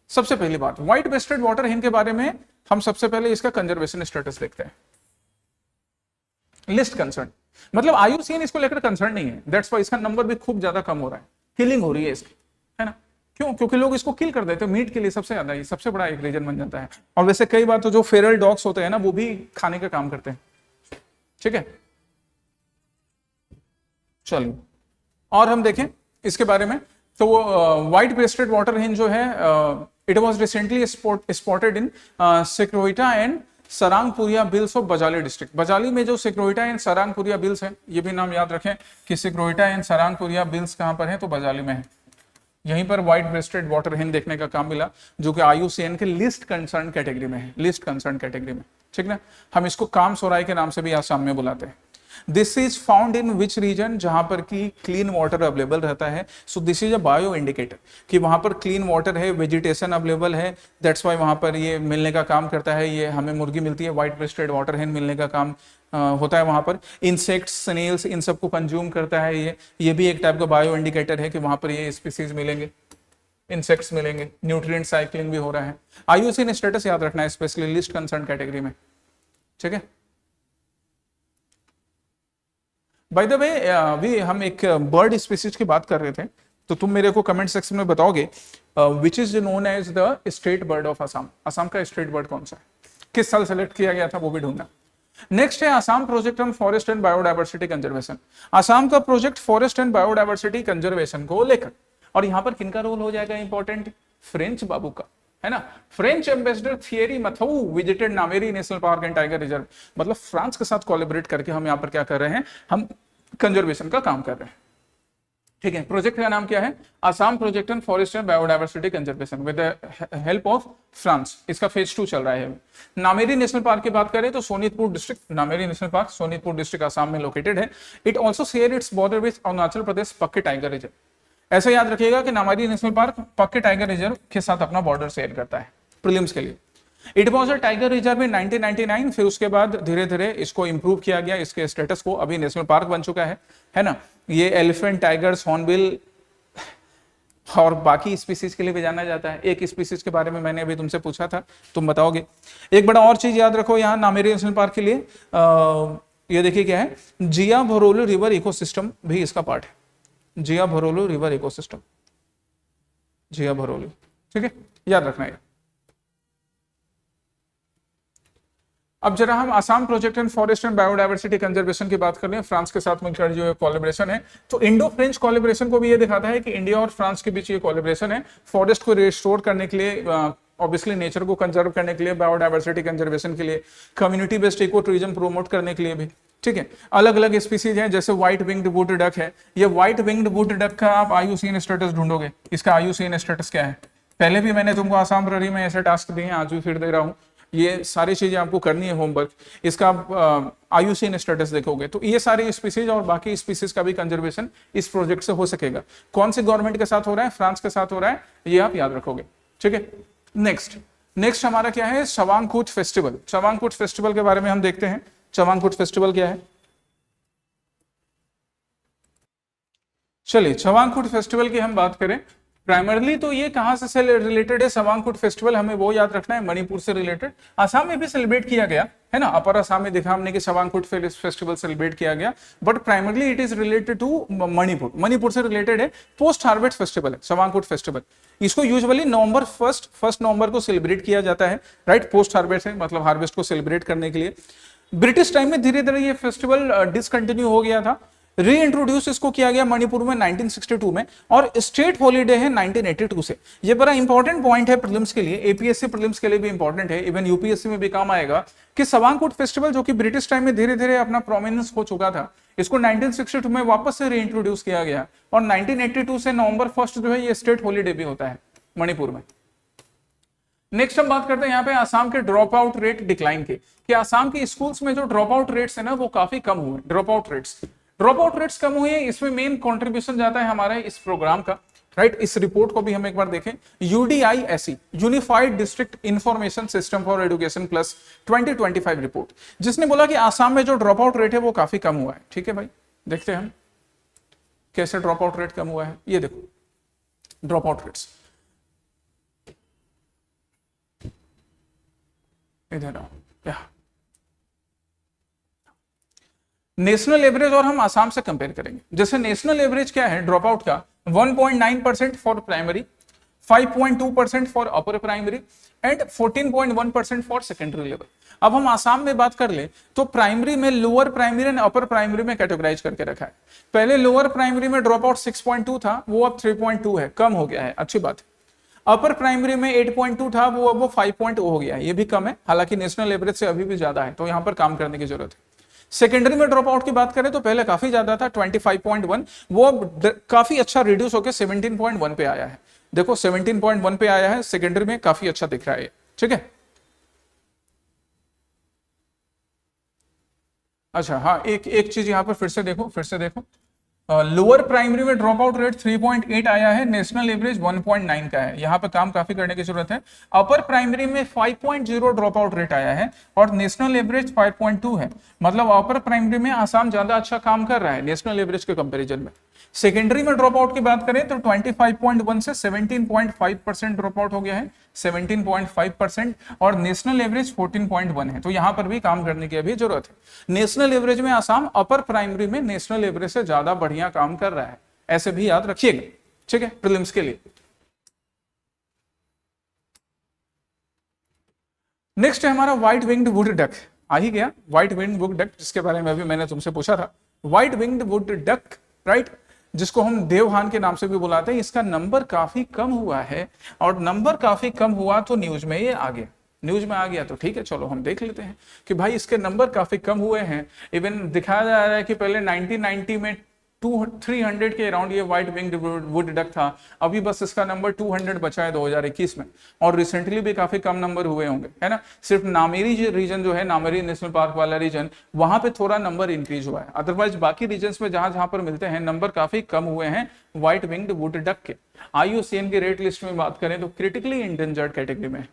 सबसे पहली बात, व्हाइट ब्रेस्टेड वाटर हेन के बारे में हम सबसे पहले इसका कंजर्वेशन स्टेटस देखते हैं। लिस्ट कंसर्न, मतलब IUCN इसको लेकर कंसर्न नहीं है, दैट्स व्हाई इसका नंबर भी खूब ज्यादा कम हो रहा है। किलिंग हो रही है इसकी, है ना, क्यों? क्योंकि लोग इसको किल कर देते हैं मीट के लिए, सबसे ज्यादा ये सबसे बड़ा एक रीजन बन जाता है। और वैसे कई बार तो जो फेरल डॉग्स होते हैं ना, वो भी खाने का काम करते हैं। ठीक है, चलिए और हम देखें इसके बारे में। तो व्हाइट ब्रेस्टेड वाटर हेन जो है, it was recently spotted in Sikroita and Sarangpuria beels of Bajali district. Bajali में जो सिक्रोइटा एंड सरांगपुरिया बिल्स है, ये भी नाम याद रखें कि सिक्रोइटा एंड सरांगपुरिया बिल्स कहां पर है, तो बजाली में है। यहीं पर व्हाइट ब्रेस्टेड वाटर हेन देखने का काम मिला, जो कि IUCN के लिस्ट कंसर्न कैटेगरी में है, लिस्ट कंसर्न कैटेगरी में। ठीक ना, हम इसको काम सोराई के नाम से भी आसाम में बुलाते हैं। This is found in which region, जहां पर की क्लीन वाटर अवेलेबल रहता है। So this is a bio indicator कि वहां पर क्लीन वाटर है, वेजिटेशन अवेलेबल है, दैट्स वाई वहां पर ये मिलने का काम करता है। ये हमें मुर्गी मिलती है, व्हाइट ब्रेस्टेड वाटर हेन मिलने का काम होता है वहां पर। इंसेक्ट्स, स्नेल्स, इन सबको कंज्यूम करता है ये भी एक टाइप का बायो इंडिकेटर है कि वहां पर ये स्पीसीज मिलेंगे, इंसेक्ट्स मिलेंगे, न्यूट्रिएंट साइक्लिंग भी हो रहा है। IUCN स्टेटस याद रखना है, स्पेशली लिस्ट कंसर्न कैटेगरी में। ठीक है, बाय द वे अभी हम एक बर्ड स्पीसीज की बात कर रहे थे, तो तुम मेरे को कमेंट सेक्शन में बताओगे which is known as the state bird of Assam. Assam का स्टेट बर्ड कौन सा है, किस साल सेलेक्ट किया गया था, वो भी ढूंढना। नेक्स्ट है Assam project on forest and biodiversity conservation. Assam का project forest and biodiversity conservation को लेकर, और यहां पर किनका रोल हो जाएगा इंपॉर्टेंट, फ्रेंच बाबू का, है ना। French ambassador Thierry Mathou visited Nameri national park and tiger reserve. मतलब फ्रांस के साथ कोलैबोरेट करके हम यहाँ पर क्या कर रहे हैं, हम कंजर्वेशन का काम कर रहे हैं। ठीक है, प्रोजेक्ट का नाम क्या है, Assam project on forest and biodiversity conservation with the help of France. इसका फेज 2 चल रहा है। नामेरी नेशनल पार्क की बात करें तो Sonitpur district, Nameri national park Sonitpur district Assam में लोकेटेड है। It also share its border with Arunachal Pradesh Pakke tiger reserve. ऐसा याद रखिएगा कि Nameri national park Pakke tiger reserve के साथ अपना बॉर्डर शेयर करता है प्रीलिम्स के लिए। It was a tiger reserve in 1999, फिर उसके बाद धीरे धीरे इसको इंप्रूव किया गया, इसके स्टेटस को, अभी नेशनल पार्क बन चुका है ना। ये एलिफेंट, टाइगर्स, हॉर्नबिल और बाकी स्पीसीज के लिए भी जाना जाता है। एक स्पीसीज के बारे में मैंने अभी तुमसे पूछा था, तुम बताओगे। एक बड़ा और चीज याद रखो यहाँ नामेरी नेशनल पार्क के लिए, ये देखिए क्या है, जिया भरोलू रिवर इकोसिस्टम भी इसका पार्ट है। जिया भरोलू रिवर इकोसिस्टम, जिया भरोलू, ठीक है, याद रखना है। अब जरा हम Assam project and forest and biodiversity conservation की बात कर रहे हैं, फ्रांस के साथ मिलकर जो कोलैबोरेशन है, तो इंडो फ्रेंच कोलैबोरेशन को भी ये दिखाता है कि इंडिया और फ्रांस के बीच ये कोलैबोरेशन है, फॉरेस्ट को रिस्टोर करने के लिए, ऑब्वियसली नेचर को कंजर्व करने के लिए, बायोडायवर्सिटी कंजर्वेशन के लिए, community based eco tourism promote करने के लिए भी। ठीक है, अलग अलग स्पीसीज हैं, जैसे व्हाइट विंग्ड वुड डक है। ये व्हाइट विंग्ड वुड डक का आप IUCN स्टेटस ढूंढोगे, इसका IUCN स्टेटस क्या है। पहले भी मैंने तुमको आसाम प्रहरी में ऐसे टास्क दिए हैं, आज भी फिर दे रहा हूं। ये सारी चीजें आपको करनी है होमवर्क, इसका IUCN स्टेटस देखोगे तो ये सारी स्पीसीज और बाकी स्पीसीज का भी कंजर्वेशन इस प्रोजेक्ट से हो सकेगा। कौन से गवर्नमेंट के साथ हो रहा है, फ्रांस के साथ हो रहा है, ये आप याद रखोगे। ठीक है, नेक्स्ट हमारा क्या है, चवांगकुच फेस्टिवल। चवांगकुच फेस्टिवल के बारे में हम देखते हैं। चवांगकुच फेस्टिवल क्या है, चलिए चवांगकुच फेस्टिवल की हम बात करें। प्राइमरली तो ये कहां से रिलेटेड है चवांगकुच फेस्टिवल, हमें वो याद रखना है, मणिपुर से रिलेटेड। आसाम में भी सेलिब्रेट किया गया है ना, अपर आसाम में देखा हमने कि चवांगकुच फेस्टिवल सेलिब्रेट किया गया, but primarily it is related to Manipur से रिलेटेड है। पोस्ट हार्वेस्ट फेस्टिवल है चवांगकुच फेस्टिवल। इसको यूजुअली नवंबर फर्स्ट नवंबर को सेलिब्रेट किया जाता है, राइट। पोस्ट हार्वेस्ट है, मतलब हार्वेस्ट को सेलिब्रेट करने के लिए। ब्रिटिश टाइम में धीरे धीरे ये फेस्टिवल डिसकंटिन्यू हो गया था, री इंट्रोड्यूस इसको किया गया मणिपुर में 1962 में, और स्टेट हॉलीडे है 1982 से। ये बड़ा इंपॉर्टेंट पॉइंट है प्रीलिम्स के लिए, APSC प्रीलिम्स के लिए भी इंपॉर्टेंट है, इवन UPSC में भी काम आएगा कि चवांगकुच फेस्टिवल जो कि ब्रिटिश टाइम में धीरे धीरे अपना प्रोमिनेंस हो चुका था, इसको 1962 में वापस से री इंट्रोड्यूस किया गया, और 1982 से नवंबर 1 जो है ये स्टेट हॉलीडे भी होता है मणिपुर में। नेक्स्ट हम बात करते हैं यहाँ पे आसाम के ड्रॉप आउट रेट डिक्लाइन के, कि आसाम के स्कूल्स में जो ड्रॉप आउट रेट्स है ना वो काफी कम हुए। ड्रॉप आउट रेट्स कम हुए, इसमें मेन कंट्रीब्यूशन जाता है हमारा इस प्रोग्राम का। राइट। इस रिपोर्ट को भी हम एक बार देखें, UDISE unified district information system for education plus 2025 report, जिसने बोला कि आसाम में जो ड्रॉप आउट रेट है वो काफी कम हुआ है। ठीक है भाई, देखते हैं हम कैसे ड्रॉप आउट रेट कम हुआ है। ये देखो ड्रॉप आउट रेट्स इधर आओ, नेशनल एवरेज और हम आसाम से कंपेयर करेंगे। जैसे नेशनल एवरेज क्या है ड्रॉप आउट का, 1.9% for primary, 5.2% for upper primary and 14.1% for secondary level. अब हम आसाम में बात कर ले तो प्राइमरी में lower primary and upper primary में कैटेगराइज करके रखा है। पहले लोअर प्राइमरी में ड्रॉप आउट 6.2 था, वो अब 3.2 है, कम हो गया है, अच्छी बात है। अपर प्राइमरी में 8.2 था, वो अब 5.0 हो गया है, ये भी कम है, हालांकि नेशनल एवरेज से अभी भी ज्यादा है, तो यहां पर काम करने की जरूरत है। सेकेंडरी में ड्रॉप आउट की बात करें तो पहले काफी ज्यादा था, 25.1, वो अब काफी अच्छा रिड्यूस होकर 17.1 पे आया है। देखो 17.1 पे आया है, सेकेंडरी में काफी अच्छा दिख रहा है, ठीक है। अच्छा हाँ, एक चीज यहां पर फिर से देखो, लोअर प्राइमरी में ड्रॉप आउट रेट 3.8 आया है, नेशनल एवरेज 1.9 का है, यहां पर काम काफी करने की जरूरत है। अपर प्राइमरी में 5.0 ड्रॉप आउट रेट आया है और नेशनल एवरेज 5.2 है, मतलब अपर प्राइमरी में आसाम ज्यादा अच्छा काम कर रहा है नेशनल एवरेज के कंपैरिजन में। सेकेंडरी में ड्रॉप आउट की बात करें तो 25.1 से 17.5% ड्रॉप आउट हो गया है, 17.5%, और नेशनल एवरेज 14.1 है, तो यहां पर भी काम करने की अभी जरूरत है। नेशनल एवरेज में आसाम अपर प्राइमरी में नेशनल एवरेज से ज्यादा बढ़िया काम कर रहा है, ऐसे भी याद रखिएगा, ठीक है, प्रीलिम्स के लिए। नेक्स्ट है हमारा व्हाइट विंग्ड वुड डक, आ ही गया व्हाइट विंग्ड वुड डक, जिसके बारे में अभी मैंने तुमसे पूछा था। White winged wood duck, right, जिसको हम देवहान के नाम से भी बुलाते हैं, इसका नंबर काफी कम हुआ है, और नंबर काफी कम हुआ तो न्यूज में ये आ गया, न्यूज में आ गया तो ठीक है, चलो हम देख लेते हैं कि भाई इसके नंबर काफी कम हुए हैं। इवन दिखाया जा रहा है कि पहले 1990 में 300 के अराउंड ये व्हाइट विंग्ड वुड डक था, अभी बस इसका नंबर 200 बचा है 2021 में, और रिसेंटली भी काफी कम नंबर हुए होंगे, है ना। सिर्फ नामेरी रीजन जो है, नामेरी नेशनल पार्क वाला रीजन, वहां पे थोड़ा नंबर इंक्रीज हुआ है, अदरवाइज बाकी रीजन में जहां जहां पर मिलते हैं नंबर काफी कम हुए हैं व्हाइट विंग्ड वुड डक के। IUCN की रेट लिस्ट में बात करें तो क्रिटिकली इंडेंजर्ड कैटेगरी में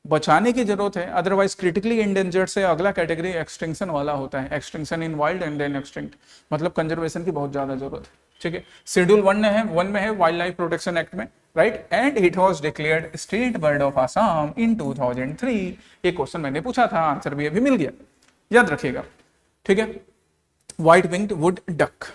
बचाने की जरूरत है, अदरवाइज क्रिटिकली इंडेंजर्ड से अगला कैटेगरी एक्सटिंक्शन वाला होता है, extinction in wild and then extinct, मतलब कंजर्वेशन की बहुत ज्यादा जरूरत है, ठीक है। शेड्यूल 1 में है वाइल्ड लाइफ प्रोटेक्शन एक्ट में, right, and it was declared state bird of Assam in 2003। ये क्वेश्चन मैंने पूछा था, आंसर भी अभी मिल गया, याद रखिएगा, ठीक है, व्हाइट विंग्ड वुड डक।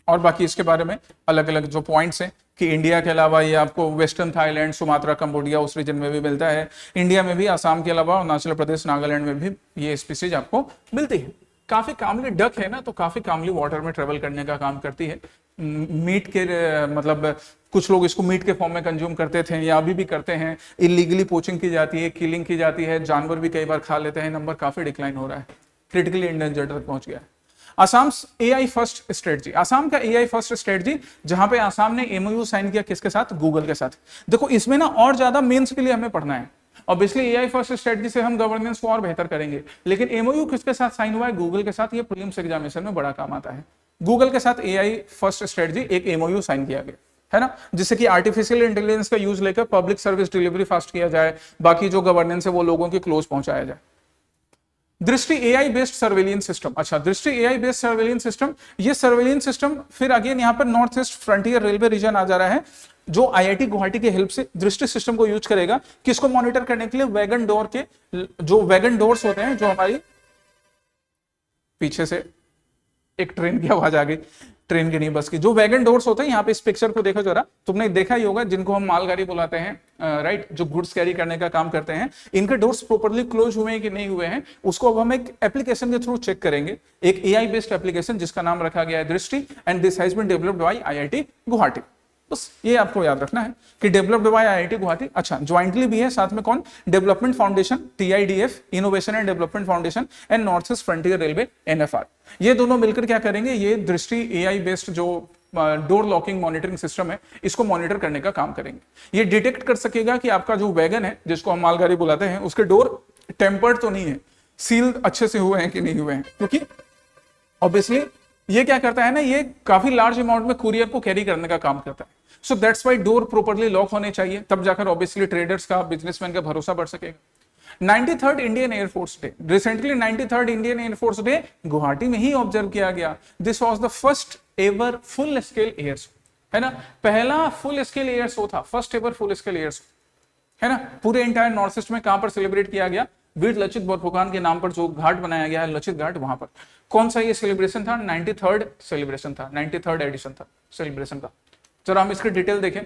और बाकी इसके बारे में अलग अलग जो पॉइंट्स हैं कि इंडिया के अलावा ये आपको वेस्टर्न थाईलैंड, सुमात्रा, कंबोडिया उस रीजन में भी मिलता है, इंडिया में भी आसाम के अलावा अरुणाचल प्रदेश, नागालैंड में भी ये स्पीसीज आपको मिलती है। काफी कामली डक है ना, तो काफी कामली वाटर में ट्रेवल करने का काम करती है। मीट के मतलब कुछ लोग इसको मीट के फॉर्म में कंज्यूम करते थे या अभी भी करते हैं, इलीगली पोचिंग की जाती है, किलिंग की जाती है, जानवर भी कई बार खा लेते हैं, नंबर काफी डिक्लाइन हो रहा है, क्रिटिकली इंडेंजर्ड तक पहुंच गया है। Assam AI first strategy, Assam का AI फर्स्ट स्ट्रेटजी, जहां पे आसाम ने MOU साइन किया किसके साथ, गूगल के साथ। देखो इसमें ना और ज्यादा मेंस के लिए हमें पढ़ना है, ऑब्वियसली AI फर्स्ट स्ट्रेटजी से हम गवर्नेंस को और बेहतर करेंगे, लेकिन MOU किसके साथ साइन हुआ है, गूगल के साथ, ये प्रीलिम्स एग्जामिनेशन में बड़ा काम आता है। गूगल के साथ AI फर्स्ट स्ट्रेटजी एक MOU साइन किया गया है ना, जिससे कि आर्टिफिशियल इंटेलिजेंस का यूज लेकर पब्लिक सर्विस डिलीवरी फास्ट किया जाए, बाकी जो गवर्नेंस है वो लोगों के क्लोज पहुंचाया जाए। दृष्टि AI बेस्ड सर्वेलियंस सिस्टम, अच्छा Drishti AI based surveillance system, ये सर्वेलियंस सिस्टम फिर अगेन यहाँ पर north east frontier railway region आ जा रहा है, जो IIT गुवाहाटी के हेल्प से दृष्टि सिस्टम को यूज करेगा, किसको मॉनिटर करने के लिए, वैगन डोर के, जो वैगन डोर्स होते हैं, जो हमारी पीछे से एक ट्रेन की आवाज आ गई, ट्रेन की नहीं बस की, जो वैगन डोर्स होते हैं, यहाँ पे इस पिक्चर को देखो जरा, तुमने देखा ही होगा, जिनको हम मालगाड़ी बुलाते हैं, राइट, जो गुड्स कैरी करने का काम करते हैं, इनके डोर्स प्रॉपर्ली क्लोज हुए हैं कि नहीं हुए हैं, उसको अब हम एक एप्लीकेशन के थ्रू चेक करेंगे, एक AI बेस्ड एप्लीकेशन जिसका नाम रखा गया है Drishti, and this has been developed by IIT Guwahati. बस ये आपको याद रखना है कि डेवलप्ड बाय IIT गुवाहाटी। अच्छा ज्वाइंटली भी है साथ में कौन, development foundation TIDF, innovation and development foundation, and north east frontier railway NFR, ये दोनों मिलकर क्या करेंगे, ये दृष्टि AI बेस्ड जो डोर लॉकिंग मॉनिटरिंग सिस्टम है, इसको मॉनिटर करने का काम करेंगे। ये डिटेक्ट कर सकेगा कि आपका जो वैगन है, जिसको हम मालगाड़ी बुलाते हैं, उसके डोर टेम्पर्ड तो नहीं है, सील अच्छे से हुए हैं कि नहीं हुए हैं, क्योंकि ऑब्वियसली ये क्या करता है ना, ये काफी लार्ज अमाउंट में कुरियर को कैरी करने का काम करता है। So that's why door properly lock होने चाहिए, तब जाकर ऑब्वियसली ट्रेडर्स का, बिजनेसमैन का भरोसा बढ़ सकेगा। 93rd Indian air force day, recently 93rd Indian air force day Guwahati में ही ऑब्जर्व किया गया। This was the first ever full scale air show, है ना, पहला फुल स्केल एयर शो था, first ever full scale air show, है ना। पूरे इंटायर नॉर्थ ईस्ट में कहां पर सेलिब्रेट किया गया, वीर लचित बोरफुकान के नाम पर जो घाट बनाया गया है, लचित घाट, वहां पर। कौन सा ये सेलिब्रेशन था, 93rd सेलिब्रेशन था, 93rd एडिशन था सेलिब्रेशन का। जरा हम इसकी डिटेल देखें,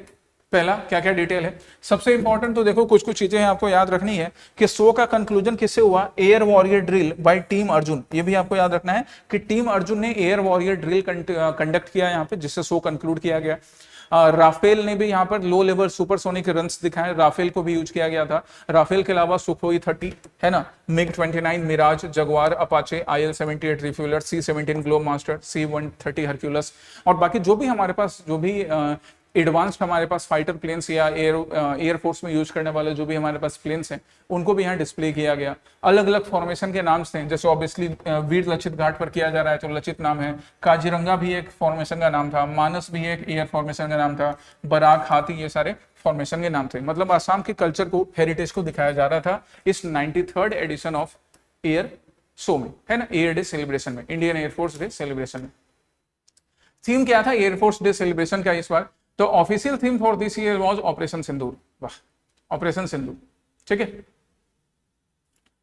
पहला क्या क्या डिटेल है। सबसे इंपॉर्टेंट तो देखो कुछ कुछ चीजें आपको याद रखनी है कि शो का कंक्लूजन किससे हुआ, air warrior drill bye team Arjun. ये भी आपको याद रखना है कि टीम अर्जुन ने एयर वॉरियर ड्रिल कंडक्ट किया यहाँ पे, जिससे शो कंक्लूड किया गया। राफेल ने भी यहाँ पर लो लेवल सुपरसोनिक रन्स दिखाए, राफेल को भी यूज किया गया था। राफेल के अलावा सुखोई 30, है ना, MiG 29, Mirage, Jaguar, Apache, IL-78 refueller, C-17 Globemaster, C-130 Hercules, और बाकी जो भी हमारे पास जो भी एडवांस्ड हमारे पास फाइटर प्लेन्स या एयरफोर्स में यूज करने वाले जो भी हमारे पास प्लेन्स हैं, उनको भी यहाँ डिस्प्ले किया गया। अलग अलग फॉर्मेशन के नाम थे, जैसे ऑब्वियसली वीर लचित घाट पर किया जा रहा है तो लचित नाम है, काजीरंगा भी एक फॉर्मेशन का नाम था, मानस भी एक एयर फॉर्मेशन का नाम था, बराक, हाथी, ये सारे फॉर्मेशन के नाम थे। मतलब आसाम के कल्चर को, हेरिटेज को दिखाया जा रहा था इस 93rd addition of air show में, है ना, एयर डे सेलिब्रेशन में, इंडियन एयरफोर्स डे सेलिब्रेशन में। थीम क्या था एयरफोर्स डे सेलिब्रेशन का इस बार, तो official theme for this year was operation Sindoor. वाह, ऑपरेशन सिंदूर, ठीक है।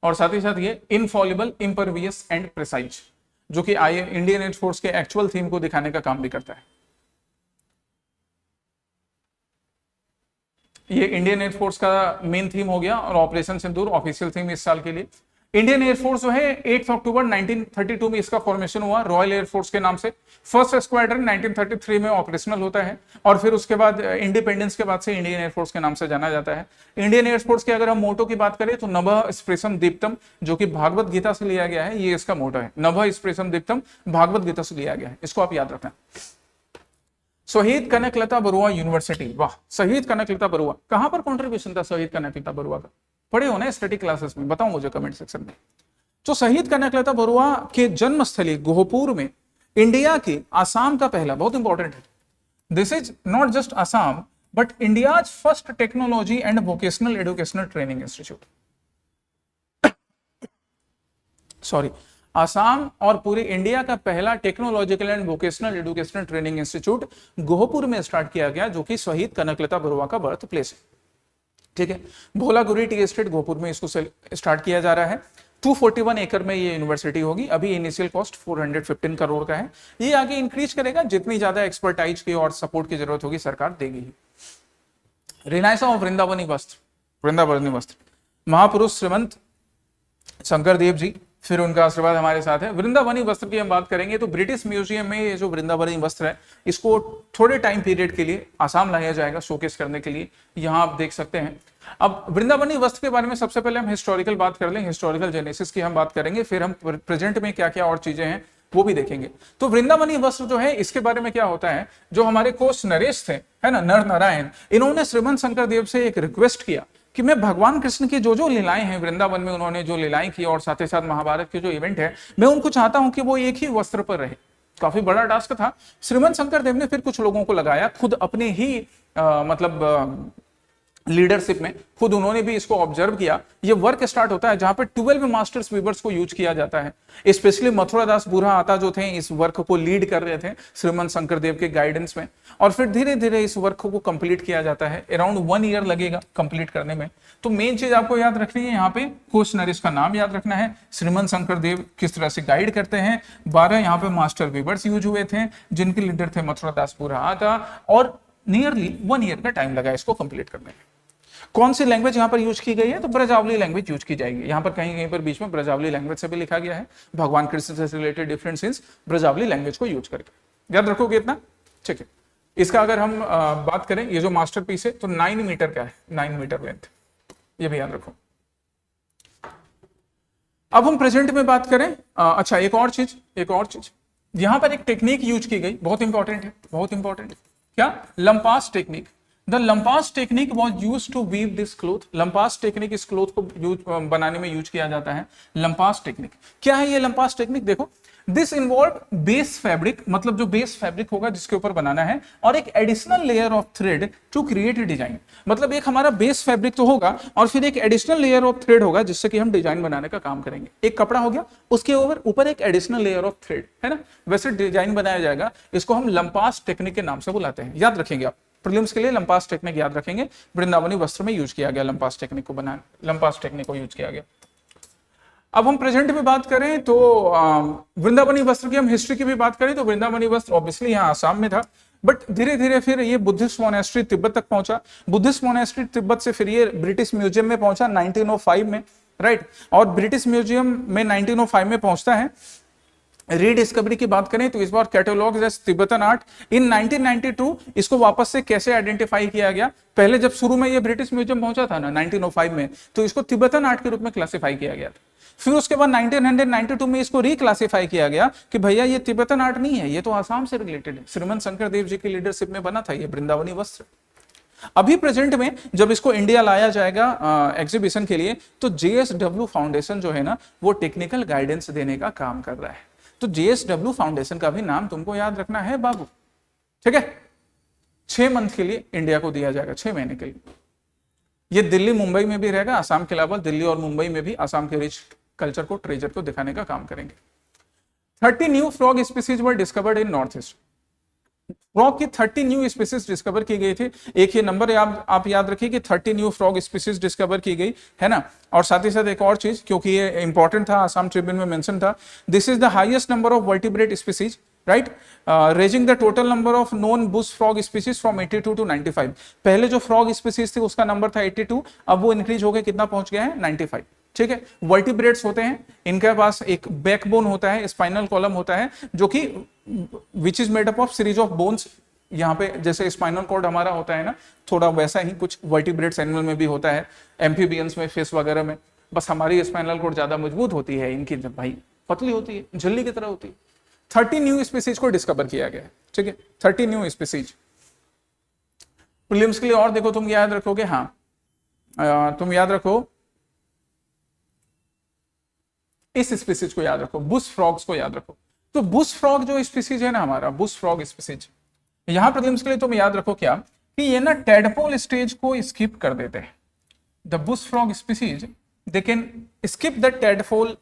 और साथ ही साथ ये इनफॉलिबल, इम्परवियस एंड प्रिसाइज, जो कि इंडियन एयरफोर्स के एक्चुअल थीम को दिखाने का काम भी करता है। ये इंडियन एयरफोर्स का मेन थीम हो गया, और ऑपरेशन सिंदूर ऑफिशियल थीम इस साल के लिए। इंडियन एयरफोर्स जो है 8 अक्टूबर 1932 में इसका फॉर्मेशन हुआ रॉयल एयरफोर्स के नाम से। फर्स्ट स्क्वाड्रन 1933 में ऑपरेशनल होता है, और फिर उसके बाद इंडिपेंडेंस के बाद से इंडियन एयरफोर्स के नाम से जाना जाता है। इंडियन एयरफोर्स के अगर हम मोटो की बात करें तो नभः स्पृशम दीप्तम, जो कि भागवत गीता से लिया गया है, ये इसका मोटो है, नभः स्पृशम दीप्तम, भागवत गीता से लिया गया है, इसको आप याद रखना। शहीद कनकलता बरुआ यूनिवर्सिटी, वाह, शहीद कनकलता बरुआ, कहां पर कॉन्ट्रीब्यूशन था शहीद कनकलता बरुआ का, पढ़े हो ना स्टडी क्लासेस में, बताओ मुझे कमेंट सेक्शन में। तो शहीद कनकलता बरुआ के जन्मस्थली गोहपुर में इंडिया की आसाम का पहला, बहुत इंपॉर्टेंट है, this is not just Assam but India first technology and vocational educational training institute. Sorry, Assam और पूरे इंडिया का पहला technological and vocational educational training institute Gohpur में स्टार्ट किया गया, जो कि शहीद कनकलता बरुआ का बर्थ प्लेस है, ठीक है। भोलागुरी टी एस्टेट गोहपुर में इसको स्टार्ट किया जा रहा है। 241 एकड़ में ये यूनिवर्सिटी होगी। अभी इनिशियल कॉस्ट 415 करोड़ का है, ये आगे इंक्रीज करेगा जितनी ज्यादा एक्सपर्टाइज की और सपोर्ट की जरूरत होगी सरकार देगी ही। रिनाइसा ऑफ वृंदावनी वस्त्र, वृंदावनी वस्त्र, महापुरुष श्रीमंत शंकर देव जी, फिर उनका आशीर्वाद हमारे साथ है। वृंदावनी वस्त्र की हम बात करेंगे तो ब्रिटिश म्यूजियम में ये जो वृंदावनी वस्त्र है, इसको थोड़े टाइम पीरियड के लिए आसाम लाया जाएगा शोकेस करने के लिए, यहाँ आप देख सकते हैं। अब वृंदावनी वस्त्र के बारे में सबसे पहले हम हिस्टोरिकल बात कर लें, हिस्टोरिकल जेनेसिस की हम बात करेंगे, फिर हम प्रेजेंट में क्या क्या और चीजें हैं वो भी देखेंगे। तो वृंदावनी वस्त्र जो है, इसके बारे में क्या होता है, जो हमारे कोच नरेश थे, है ना, नर नारायण, इन्होंने श्रीमंत शंकर देव से एक रिक्वेस्ट किया कि मैं भगवान कृष्ण की जो जो लीलाएं हैं वृंदावन में, उन्होंने जो लीलाएं की और साथ ही साथ महाभारत के जो इवेंट है, मैं उनको चाहता हूं कि वो एक ही वस्त्र पर रहे। काफी बड़ा टास्क था। श्रीमंत शंकर देव ने फिर कुछ लोगों को लगाया, खुद अपने ही मतलब लीडरशिप में खुद उन्होंने भी इसको ऑब्जर्व किया। ये वर्क स्टार्ट होता है जहां पे 12 मास्टर्स वीवर्स को यूज किया जाता है। स्पेशली मथुरा दास बुरा आता जो थे इस वर्क को लीड कर रहे थे श्रीमंत शंकर देव के गाइडेंस में, और फिर धीरे धीरे इस वर्क को कंप्लीट किया जाता है। अराउंड 1 ईयर लगेगा कंप्लीट करने में। तो मेन चीज आपको याद रखनी है, यहाँ पे कोच नरेश का नाम याद रखना है, श्रीमंत शंकर देव किस तरह से गाइड करते हैं। 12 यहाँ पे मास्टर वीवर्स यूज हुए थे जिनके लीडर थे मथुरा दास बुरा आता, और नियरली 1 ईयर का टाइम लगा इसको कंप्लीट करने में। कौन सी लैंग्वेज यहाँ पर यूज की गई है, तो ब्रजावली लैंग्वेज यूज की जाएगी। यहाँ पर कहीं कहीं पर बीच में ब्रजावली लैंग्वेज से भी लिखा गया है, भगवान कृष्ण से related different scenes Brajavali language को यूज करके। याद रखोगे इतना, ठीक है। इसका अगर हम बात करें, ये जो मास्टरपीस है तो 9 मीटर का है, 9 मीटर लेंथ, ये भी याद रखो। अब हम प्रेजेंट में बात करें, अच्छा एक और चीज यहाँ पर एक टेक्निक यूज की गई, बहुत इंपॉर्टेंट है, बहुत इंपॉर्टेंट। क्या? Lampas technique. The lampas technique was use to weave this cloth. Lampas technique इस क्लोथ को बनाने में यूज किया जाता है। लंपास टेक्निक क्या है? ये लंपास टेक्निक देखो, दिस इन्वॉल्व बेस फैब्रिक, मतलब जो बेस फैब्रिक होगा जिसके ऊपर बनाना है, और एक additional layer of thread to create design. मतलब एक हमारा बेस फैब्रिक तो होगा और फिर एक एडिशनल लेयर ऑफ थ्रेड होगा जिससे कि हम डिजाइन बनाने का काम करेंगे। एक कपड़ा हो गया, उसके ऊपर एक एडिशनल लेयर ऑफ थ्रेड, है ना, वैसे डिजाइन बनाया जाएगा। इसको हम लंपास टेक्निक के नाम से बुलाते हैं, याद रखेंगे आप। प्रीलिम्स के लिए लंपास टेक्निक याद रखेंगे, वृंदावनी वस्त्र में यूज किया गया लंपास टेक्निक को बनाने, लंपास टेक्निक को यूज किया गया। अब हम प्रेजेंट में बात करें तो वृंदावनी वस्त्र की हम हिस्ट्री की भी बात करें तो वृंदावनी वस्त्र ऑब्वियसली यहाँ आसाम में था, बट धीरे धीरे फिर ये बुद्धिस्ट मोनेस्ट्री तिब्बत तक पहुंचा। बुद्धिस्ट मोनेस्ट्री तिब्बत से फिर ये ब्रिटिश म्यूजियम में पहुंचा 1905 में, राइट। और ब्रिटिश म्यूजियम में 1905 में पहुंचता है। रीडिस्कवरी की बात करें तो इस बार catalogue as Tibetan art in 1992 इसको वापस से कैसे आइडेंटिफाई किया गया। पहले जब शुरू में ये ब्रिटिश म्यूजियम पहुंचा था ना 1905 में, तो इसको तिब्बतन आर्ट के रूप में क्लासिफाई किया गया था। फिर उसके बाद 1992 में इसको रिक्लासिफाई किया गया कि भैया ये तिब्बतन आर्ट नहीं है, ये तो आसाम से रिलेटेड है। श्रीमंत शंकर देव जी की लीडरशिप में बना था ये वृंदावनी वस्त्र। अभी प्रेजेंट में जब इसको इंडिया लाया जाएगा एग्जीबिशन के लिए, तो जेएसडब्ल्यू फाउंडेशन जो है ना वो टेक्निकल गाइडेंस देने का काम कर रहा है। तो जेएसडब्ल्यू फाउंडेशन का भी नाम तुमको याद रखना है बाबू, ठीक है। 6 मंथ के लिए इंडिया को दिया जाएगा, 6 महीने के लिए। ये दिल्ली मुंबई में भी रहेगा, आसाम के अलावा दिल्ली और मुंबई में भी आसाम के रिच कल्चर को, ट्रेजर को दिखाने का काम करेंगे। 30 new frog species were discovered in north east. Frog की 30 न्यू स्पीसीज डिस्कवर की गई थी। एक ये नंबर आप याद रखिए कि 30 न्यू फ्रॉग स्पीसीज डिस्कवर की गई है ना। और साथ ही साथ एक और चीज, क्योंकि ये इंपॉर्टेंट था, आसाम ट्रिब्यून में मेंशन था, this is the highest number of vertebrate species, right, raising the total number of known bush frog species from 82 to 95। पहले जो फ्रॉग स्पीसीज थी उसका नंबर था 82, अब वो इंक्रीज होकर कितना पहुंच गया है 95, ठीक है। वर्टिब्रेट्स होते हैं, इनके पास एक बैकबोन होता है, स्पाइनल कॉलम होता है, जो कि which is made up of series of bones. यहाँ पे जैसे स्पाइनल कॉर्ड हमारा होता है ना, थोड़ा वैसा ही कुछ वर्टिब्रेट्स एनिमल में भी होता है, एम्फीबियंस में, फिश वगैरह में। बस हमारी स्पाइनल कॉर्ड ज्यादा मजबूत होती है, इनकी भाई पतली होती है, झिल्ली की तरह होती है। 30 न्यू स्पीसीज को डिस्कवर किया गया है, ठीक है, 30 न्यू स्पीसीज। प्रीलिम्स के लिए और देखो, तुम याद रखोगे, हाँ तुम याद रखो इस स्पीसीज को याद रखो, बुश फ्रॉग्स को याद रखो। तो बुश फ्रॉग जो स्पीसीज है ना हमारा, बुश फ्रॉग स्पीसीज, यहां प्रीलिम्स के लिए तुम याद रखो क्या कि ये ना टेडपोल स्टेज को स्किप कर देते हैं। The Bush frog species they can skip the tadpole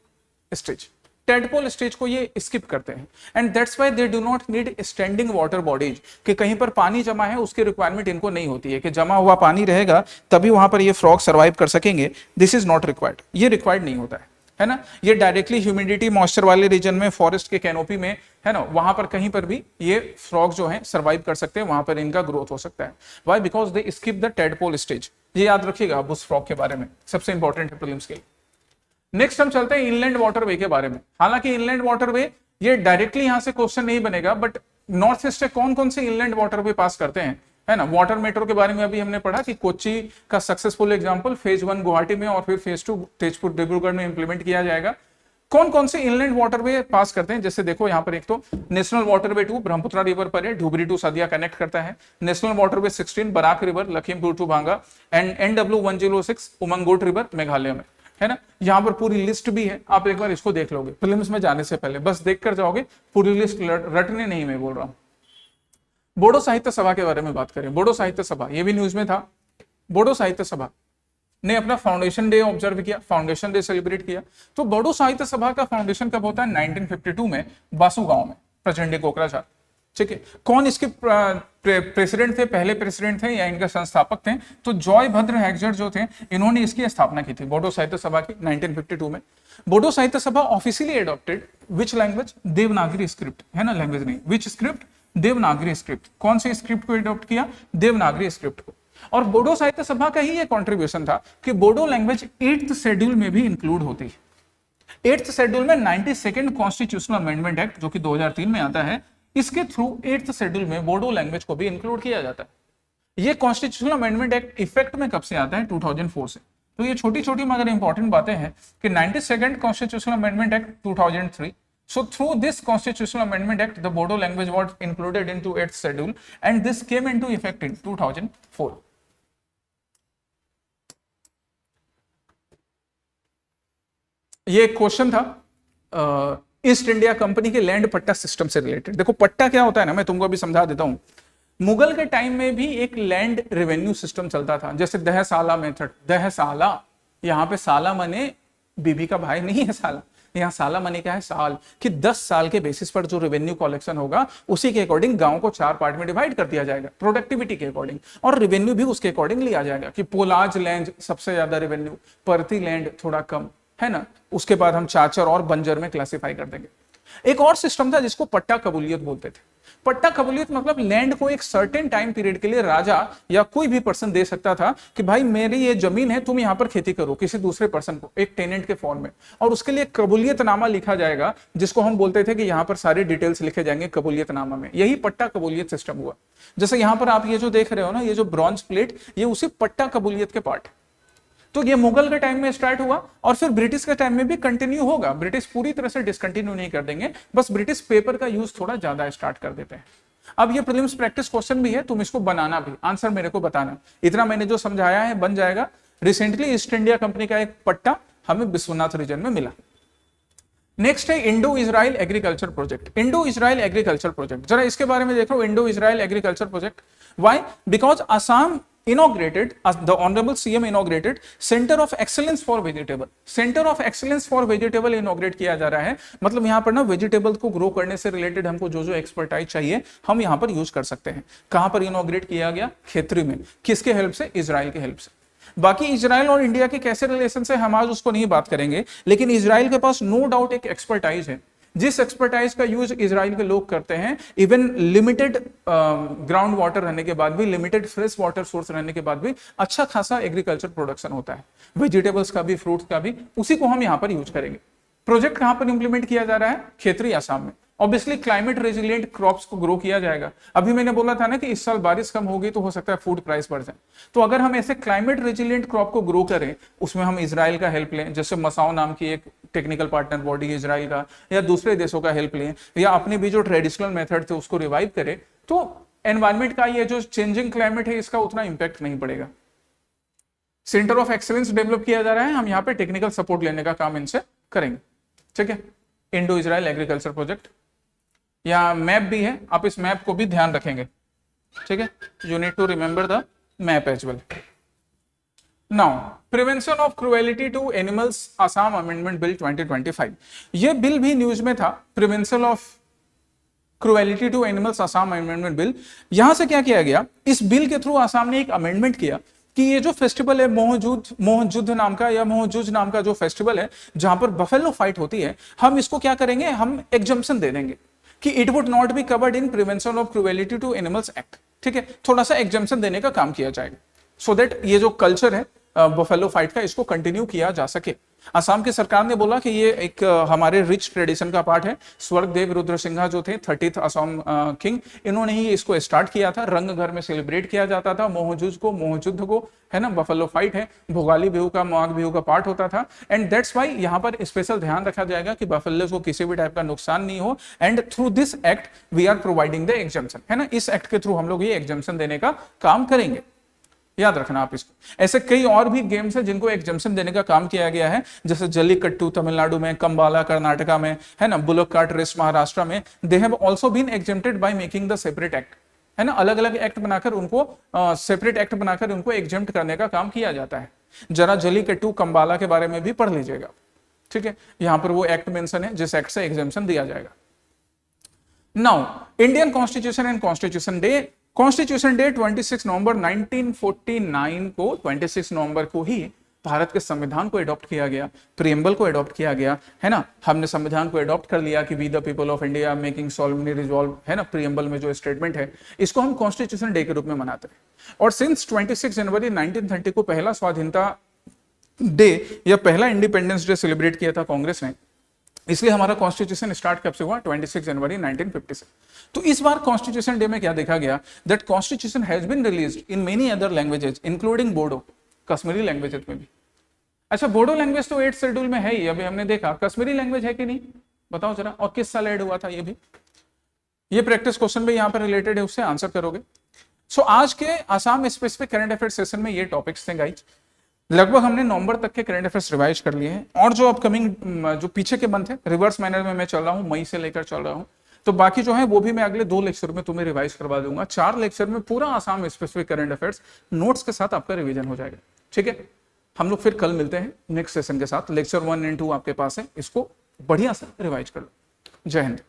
stage, tadpole stage को ये स्किप करते हैं। And that's why they do not need standing water bodies, कि कहीं पर पानी जमा है उसकी रिक्वायरमेंट इनको नहीं होती है कि जमा हुआ पानी रहेगा तभी वहां पर ये फ्रॉग सर्वाइव कर सकेंगे। दिस इज नॉट रिक्वायर्ड, ये रिक्वायर्ड नहीं होता है ना। ये डायरेक्टली ह्यूमिडिटी मॉइस्चर वाले रीजन में, फॉरेस्ट के कैनोपी में, है ना, वहां पर कहीं पर भी ये फ्रॉग जो है सर्वाइव कर सकते हैं, वहां पर इनका ग्रोथ हो सकता है। Why? Because they skip the tadpole stage. ये याद रखिएगा बुश फ्रॉग के बारे में, सबसे इंपॉर्टेंट है प्रीलिम्स के लिए। नेक्स्ट हम चलते हैं इनलैंड वाटरवे के बारे में। हालांकि इनलैंड वाटरवे ये डायरेक्टली यहां से क्वेश्चन नहीं बनेगा, बट नॉर्थ ईस्ट से कौन कौन से इनलैंड वाटरवे पास करते हैं, है ना। वाटर मेट्रो के बारे में अभी हमने पढ़ा कि कोच्चि का सक्सेसफुल एग्जांपल फेज 1 गुवाहाटी में और फिर फेज 2 तेजपुर डिब्रूगढ़ में इंप्लीमेंट किया जाएगा। कौन कौन से इनलैंड वाटरवे पास करते हैं, जैसे देखो यहाँ पर एक तो नेशनल वाटरवे 2 ब्रह्मपुत्र रिवर पर है, धुबरी टू सदिया कनेक्ट करता है। National waterway 16 Barak river Lakhimpur to Bhanga, and NW106 Umngot river Meghalaya में, है ना। यहाँ पर पूरी लिस्ट भी है, आप एक बार इसको देख लोगे प्रीलिम्स में जाने से पहले, बस देख कर जाओगे, पूरी लिस्ट रटने नहीं मैं बोल रहा हूँ। बोडो साहित्य सभा के बारे में बात करें, बोडो साहित्य सभा, ये भी न्यूज में था। बोडो साहित्य सभा ने अपना फाउंडेशन डे ऑब्जर्व किया, फाउंडेशन डे सेलिब्रेट किया। तो बोडो साहित्य सभा का फाउंडेशन कब होता है? 1952 में बासु गांव में, प्रचंडी कोकराझार, ठीक है। कौन इसके प्रेसिडेंट थे, पहले प्रेसिडेंट थे या इनके संस्थापक थे? तो जॉय भद्र हेगजर जो थे, इन्होंने इसकी स्थापना की थी बोडो साहित्य सभा की 1952 में। बोडो साहित्य सभा officially adopted which language? Devanagari script, है ना, लैंग्वेज नहीं, विच स्क्रिप्ट? देवनागरी स्क्रिप्ट। कौन से स्क्रिप्ट को एडॉप्ट किया? देवनागरी स्क्रिप्ट को। और बोडो साहित्य सभा का ही ये कंट्रीब्यूशन था कि बोडो लैंग्वेज 8th शेड्यूल में भी इंक्लूड होती है। 8th शेड्यूल में 92nd कॉन्स्टिट्यूशनल अमेंडमेंट एक्ट जो कि 2003 में आता है, इसके थ्रू 8th शेड्यूल में बोडो लैंग्वेज को भी इंक्लूड किया जाता है। ये कॉन्स्टिट्यूशनल अमेंडमेंट एक्ट इफेक्ट में कब से आता है? 2004 से। तो ये छोटी छोटी मगर इंपॉर्टेंट बातें हैं कि 92nd constitutional amendment act 2003। So through this constitutional amendment act, the Bodo language was included into 8th schedule, and this came into effect in 2004. ये एक क्वेश्चन था, ईस्ट इंडिया कंपनी के लैंड पट्टा सिस्टम से related. देखो पट्टा क्या होता है ना, मैं तुमको अभी समझा देता हूं। मुगल के टाइम में भी एक लैंड रेवेन्यू सिस्टम चलता था, जैसे दहसाला मेथड। दहसाला, यहां पे साला मने बीबी का भाई नहीं है साला, यहाँ साला मनी क्या है, साल, कि 10 साल के बेसिस पर जो रेवेन्यू कलेक्शन होगा उसी के अकॉर्डिंग गांव को 4 पार्ट में डिवाइड कर दिया जाएगा प्रोडक्टिविटी के अकॉर्डिंग, और रेवेन्यू भी उसके अकॉर्डिंग लिया जाएगा कि पोलाज लैंड सबसे ज्यादा रेवेन्यू, परती लैंड थोड़ा कम, है ना। उसके बाद हम चाचर और बंजर में क्लासिफाई कर देंगे। एक और सिस्टम था जिसको पट्टा कबूलियत बोलते थे। पट्टा कबूलियत मतलब लैंड को एक सर्टेन टाइम पीरियड के लिए राजा या कोई भी पर्सन दे सकता था कि भाई मेरी ये जमीन है, तुम यहां पर खेती करो, किसी दूसरे पर्सन को, एक टेनेंट के फॉर्म में, और उसके लिए कबूलियतनामा लिखा जाएगा, जिसको हम बोलते थे कि यहां पर सारे डिटेल्स लिखे जाएंगे कबूलियतनामा में। यही पट्टा कबूलियत सिस्टम हुआ। जैसे यहां पर आप ये जो देख रहे हो ना, ये जो ब्रॉन्ज प्लेट, ये उसी पट्टा कबूलियत के पार्ट। तो ये मुगल के टाइम में स्टार्ट हुआ और फिर ब्रिटिश के टाइम में भी कंटिन्यू होगा। ब्रिटिश पूरी तरह से डिसकंटिन्यू नहीं कर देंगे, बस ब्रिटिश पेपर का यूज थोड़ा ज्यादा स्टार्ट कर देते हैं। अब ये प्रीलिम्स प्रैक्टिस क्वेश्चन भी है, तुम इसको बनाना भी, आंसर मेरे को बताना। इतना मैंने जो समझाया है बन जाएगा। रिसेंटली ईस्ट इंडिया कंपनी का एक पट्टा हमें विश्वनाथ रीजन में मिला। नेक्स्ट है Indo Israel agriculture project. Indo Israel agriculture project, जरा इसके बारे में देखो। Indo Israel agriculture project, why? Because Assam inaugurated, the honorable CM inaugurated Center of Excellence for Vegetable. Center of Excellence for Vegetable inaugurate किया जा रहा है। मतलब यहाँ पर ना वेजिटेबल को ग्रो करने से रिलेटेड हमको जो जो एक्सपर्टाइज चाहिए हम यहाँ पर यूज कर सकते हैं। कहाँ पर इनोग्रेट किया गया? खेतरी में। किसके हेल्प से? इजराइल के हेल्प से। बाकी इजराइल और इंडिया के कैसे रिलेशन से हम आज उसको नहीं बात करेंगे, लेकिन इजराइल के पास नो डाउट एक एक्सपर्टाइज है, जिस एक्सपर्टाइज का यूज इजराइल के लोग करते हैं। इवन लिमिटेड ग्राउंड वाटर रहने के बाद भी, लिमिटेड फ्रेश वाटर सोर्स रहने के बाद भी अच्छा खासा एग्रीकल्चर प्रोडक्शन होता है, वेजिटेबल्स का भी, फ्रूट्स का भी। उसी को हम यहां पर यूज करेंगे। प्रोजेक्ट कहां पर इंप्लीमेंट किया जा रहा है? खेतरी, आसाम में। ऑब्वियसली क्लाइमेट रेजिलिएंट क्रॉप्स को ग्रो किया जाएगा। अभी मैंने बोला था ना कि इस साल बारिश कम होगी तो हो सकता है फूड प्राइस बढ़ जाए। तो अगर हम ऐसे क्लाइमेट रेजिलिएंट क्रॉप को ग्रो करें, उसमें हम इजराइल का हेल्प लें, जैसे मसाओ नाम की एक टेक्निकल पार्टनर बॉडी है इजराइल का, या दूसरे देशों का हेल्प लें, या अपने भी जो ट्रेडिशनल मेथड थे उसको रिवाइव करें, तो एनवायरमेंट का ये जो चेंजिंग क्लाइमेट है इसका उतना इंपैक्ट नहीं पड़ेगा। सेंटर ऑफ एक्सीलेंस डेवलप किया जा रहा है, हम यहाँ पे टेक्निकल सपोर्ट लेने का काम इनसे करेंगे। ठीक है, इंडो इजराइल एग्रीकल्चर प्रोजेक्ट। यहाँ मैप भी है, आप इस मैप को भी ध्यान रखेंगे। ठीक है, you need to remember the map as well. Now prevention of cruelty to animals, Assam amendment bill 2025। ये बिल भी न्यूज में था, prevention of cruelty to animals Assam amendment bill. यहां से क्या किया गया, इस बिल के थ्रू असम ने एक अमेंडमेंट किया कि ये जो फेस्टिवल है मोहजुद्ध नाम का, या मोहजुज नाम का जो फेस्टिवल है जहां पर बफेलो फाइट होती है, हम इसको क्या करेंगे, हम एग्जम्पशन दे देंगे कि it would not be covered in prevention of cruelty to animals act. ठीक है, थोड़ा सा एग्जम्पशन देने का काम किया जाएगा, सो दैट ये जो कल्चर है बफेलो फाइट का, इसको कंटिन्यू किया जा सके। असम की सरकार ने बोला कि ये एक हमारे रिच ट्रेडिशन का पार्ट है। स्वर्गदेव रुद्र सिंघा जो थे 30th असम किंग, इन्होंने ही इसको स्टार्ट किया था। रंग घर में सेलिब्रेट किया जाता था मोहजुज को, मोहजुद्ध को, है ना। बफेलो फाइट है, भोगाली बिहू का, माघ बिहू का पार्ट होता था। एंड दैट्स वाई यहाँ पर स्पेशल ध्यान रखा जाएगा कि बफेलो को किसी भी टाइप का नुकसान नहीं हो। And through this act we are providing the exemption, है ना। इस एक्ट के थ्रू हम लोग ये एग्जम्पशन देने का काम करेंगे, याद रखना आप इसको। ऐसे कई और भी गेम्स हैं जिनको एग्जम्पशन देने का काम किया गया है, जैसे जल्लीकट्टू तमिलनाडु में, कंबाला कर्नाटका में, है ना, बुलक कार्ट रेस महाराष्ट्र में। They have also been exempted by making the separate act, है ना। अलग अलग एक्ट बनाकर उनको सेपरेट एक्ट बनाकर उनको एग्जेम्प्ट करने का काम किया जाता है। जरा जल्लीकट्टू कंबाला के बारे में भी पढ़ लीजिएगा। ठीक है, यहां पर वो एक्ट मेंशन है जिस एक्ट से एग्जेम्पशन दिया जाएगा। Now Indian constitution and constitution day. Constitution day 26 नवंबर 1949 को, 26 नवंबर को ही भारत के संविधान को एडॉप्ट किया गया, प्रीएम्बल को एडॉप्ट किया गया, है ना। हमने संविधान को एडॉप्ट कर लिया कि we the people of India making solemnly resolve, है ना। प्रीएम्बल में जो स्टेटमेंट है, इसको हम कॉन्स्टिट्यूशन डे के रूप में मनाते हैं। और सिंस 26 जनवरी 1930 को पहला स्वाधीनता डे या पहला इंडिपेंडेंस डे सेलिब्रेट किया था कांग्रेस ने, इसलिए हमारा कॉन्स्टिट्यूशन स्टार्ट कब से हुआ? 26 जनवरी 1950 से। तो इस बार कॉन्स्टिट्यूशन डे में क्या देखा गया, that constitution has been released in many other languages including Bodo, Kashmiri languages में भी। अच्छा, बोडो लैंग्वेज तो 8th शेड्यूल में है ही, अभी हमने देखा। कश्मीरी लैंग्वेज है कि नहीं, बताओ जरा, और किस साल ऐड हुआ था ये भी? ये प्रैक्टिस क्वेश्चन भी यहाँ पर रिलेटेड है, उससे आंसर करोगे। सो आज के Assam specific current affair session में ये टॉपिक्स थे गाइज। लगभग हमने नवंबर तक के करंट अफेयर्स रिवाइज कर लिए हैं, और जो अपकमिंग जो पीछे के मंथ है रिवर्स मैनर में मैं चल रहा हूँ, मई से लेकर चल रहा हूँ, तो बाकी जो है वो भी मैं अगले 2 लेक्चर में तुम्हें रिवाइज करवा दूंगा। 4 लेक्चर में पूरा Assam specific current affairs notes के साथ आपका रिवीजन हो जाएगा। ठीक है, हम लोग फिर कल मिलते हैं नेक्स्ट सेशन के साथ। लेक्चर 1 एंड 2 आपके पास है, इसको बढ़िया से रिवाइज कर लो। जय हिंद।